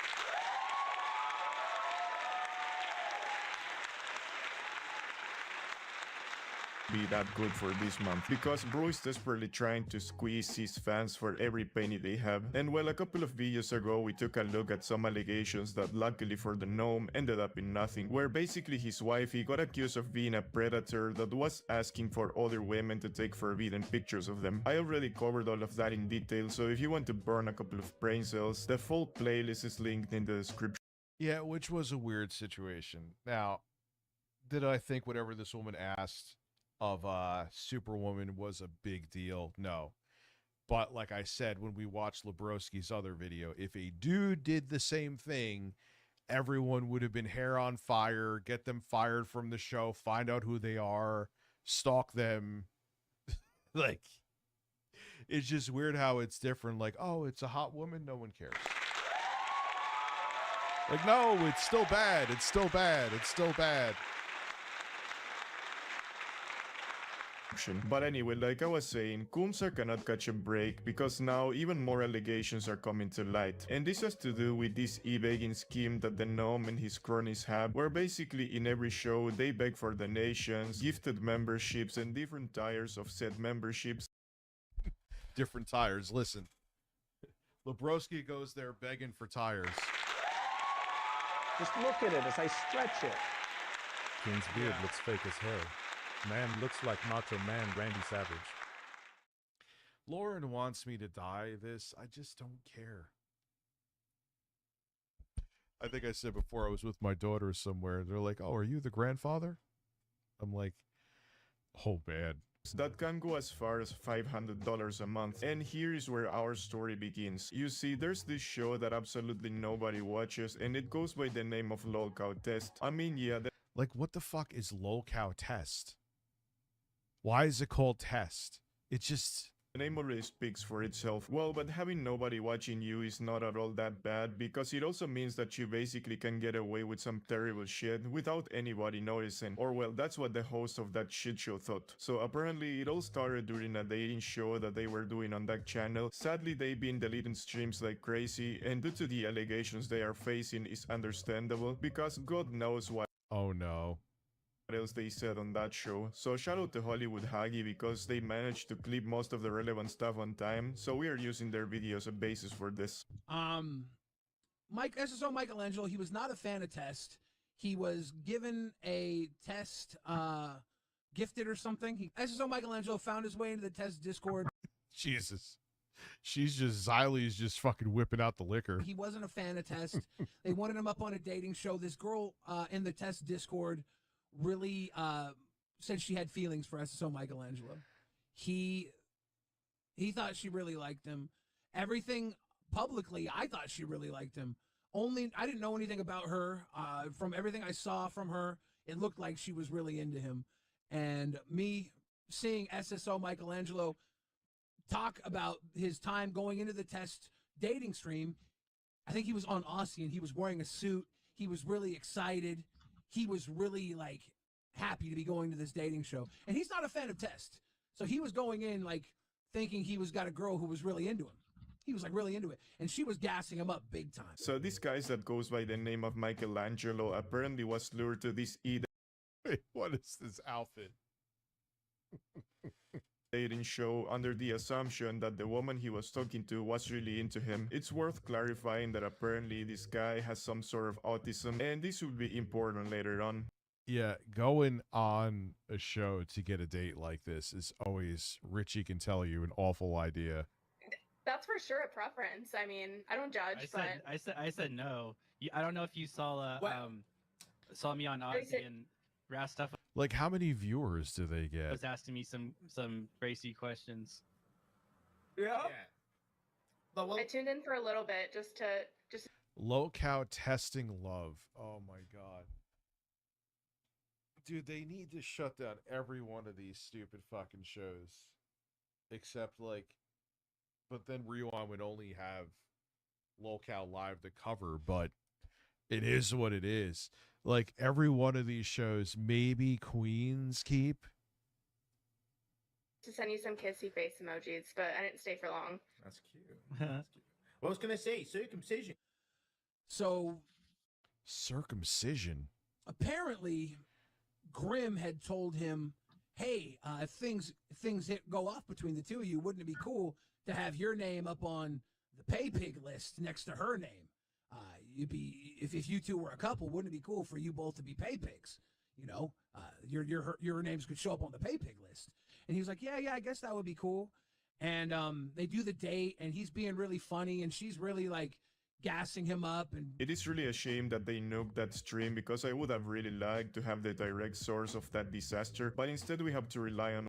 be that good for this month, because bro is desperately trying to squeeze his fans for every penny they have. And well, a couple of videos ago we took a look at some allegations that luckily for the gnome ended up in nothing, where basically his wifey got accused of being a predator that was asking for other women to take forbidden pictures of them. I already covered all of that in detail, so if you want to burn a couple of brain cells, the full playlist is linked in the description. Yeah, which was a weird situation. Now, did I think whatever this woman asked of Superwoman was a big deal? No. But like I said, when we watched Lebrowski's other video, if a dude did the same thing, everyone would have been hair on fire, get them fired from the show, find out who they are, stalk them. Like, it's just weird how it's different. Like, oh, it's a hot woman, no one cares. Like, no, it's still bad. It's still bad. It's still bad. But anyway, like I was saying, Keemstar cannot catch a break because now even more allegations are coming to light. And this has to do with this e-begging scheme that the gnome and his cronies have, where basically in every show they beg for donations, gifted memberships, and different tiers of said memberships. Different tires. Listen, Lebrowski goes there begging for tires. Just look at it as I stretch it. King's beard looks fake as hell. Man looks like Macho Man Randy Savage. Lauren wants me to die this. I just don't care. I think I said before I was with my daughter somewhere. They're like, oh, are you the grandfather? I'm like, oh, man. That can go as far as $500 a month. And here is where our story begins. You see, there's this show that absolutely nobody watches, and it goes by the name of Lol Cow Test. I mean, yeah. Like, what the fuck is Lol Cow Test? Why is it called Test? It just... The name already speaks for itself. Well, but having nobody watching you is not at all that bad, because it also means that you basically can get away with some terrible shit without anybody noticing. Or well, that's what the host of that shit show thought. So apparently it all started during a dating show that they were doing on that channel. Sadly, they've been deleting streams like crazy, and due to the allegations they are facing is understandable, because God knows why. Oh no. What else they said on that show. So shout out to Hollywood Haggy because they managed to clip most of the relevant stuff on time, so we are using their videos as a basis for this. SSO Michelangelo, he was not a fan of Test. He was given a Test gifted or something. SSO Michelangelo found his way into the Test Discord. Jesus. She's just, Xylie's just fucking whipping out the liquor. He wasn't a fan of Test. They wanted him up on a dating show. This girl in the Test Discord really said she had feelings for SSO Michelangelo. He thought she really liked him. Everything publicly, I thought she really liked him. Only I didn't know anything about her. From everything I saw from her, it looked like she was really into him. And me seeing SSO Michelangelo talk about his time going into the Test dating stream, I think he was on Aussie and he was wearing a suit. He was really excited. He was really like happy to be going to this dating show. And he's not a fan of Test. So he was going in like thinking he was got a girl who was really into him. He was like really into it. And she was gassing him up big time. So this guy that goes by the name of Michelangelo apparently was lured to this Wait, what is this outfit? dating show under the assumption that the woman he was talking to was really into him. It's worth clarifying that apparently this guy has some sort of autism, and this will be important later on. Yeah, going on a show to get a date like this is always, Richie can tell you, an awful idea. That's for sure a preference. I mean, I don't judge, I said no. I don't know if you saw saw me on Aussie and Ras stuff. Like, how many viewers do they get? Was asking me some racy questions. Yeah. I tuned in for a little bit just to Low cow testing love. Oh my god. Dude, they need to shut down every one of these stupid fucking shows. Except like, but then Rewind would only have Lolcow Live to cover, but it is what it is. Like, every one of these shows, maybe Queen's Keep. to send you some kissy face emojis, but I didn't stay for long. That's cute. That's cute. What I was gonna say, circumcision. So circumcision. Apparently, Grimm had told him, "Hey, if things go off between the two of you, wouldn't it be cool to have your name up on the pay pig list next to her name? You'd be if you two were a couple, wouldn't it be cool for you both to be pay pigs? You know, your names could show up on the pay pig list." And he was like, "Yeah, I guess that would be cool." And they do the date, and he's being really funny, and she's really like gassing him up. And it is really a shame that they nuked that stream, because I would have really liked to have the direct source of that disaster, but instead we have to rely on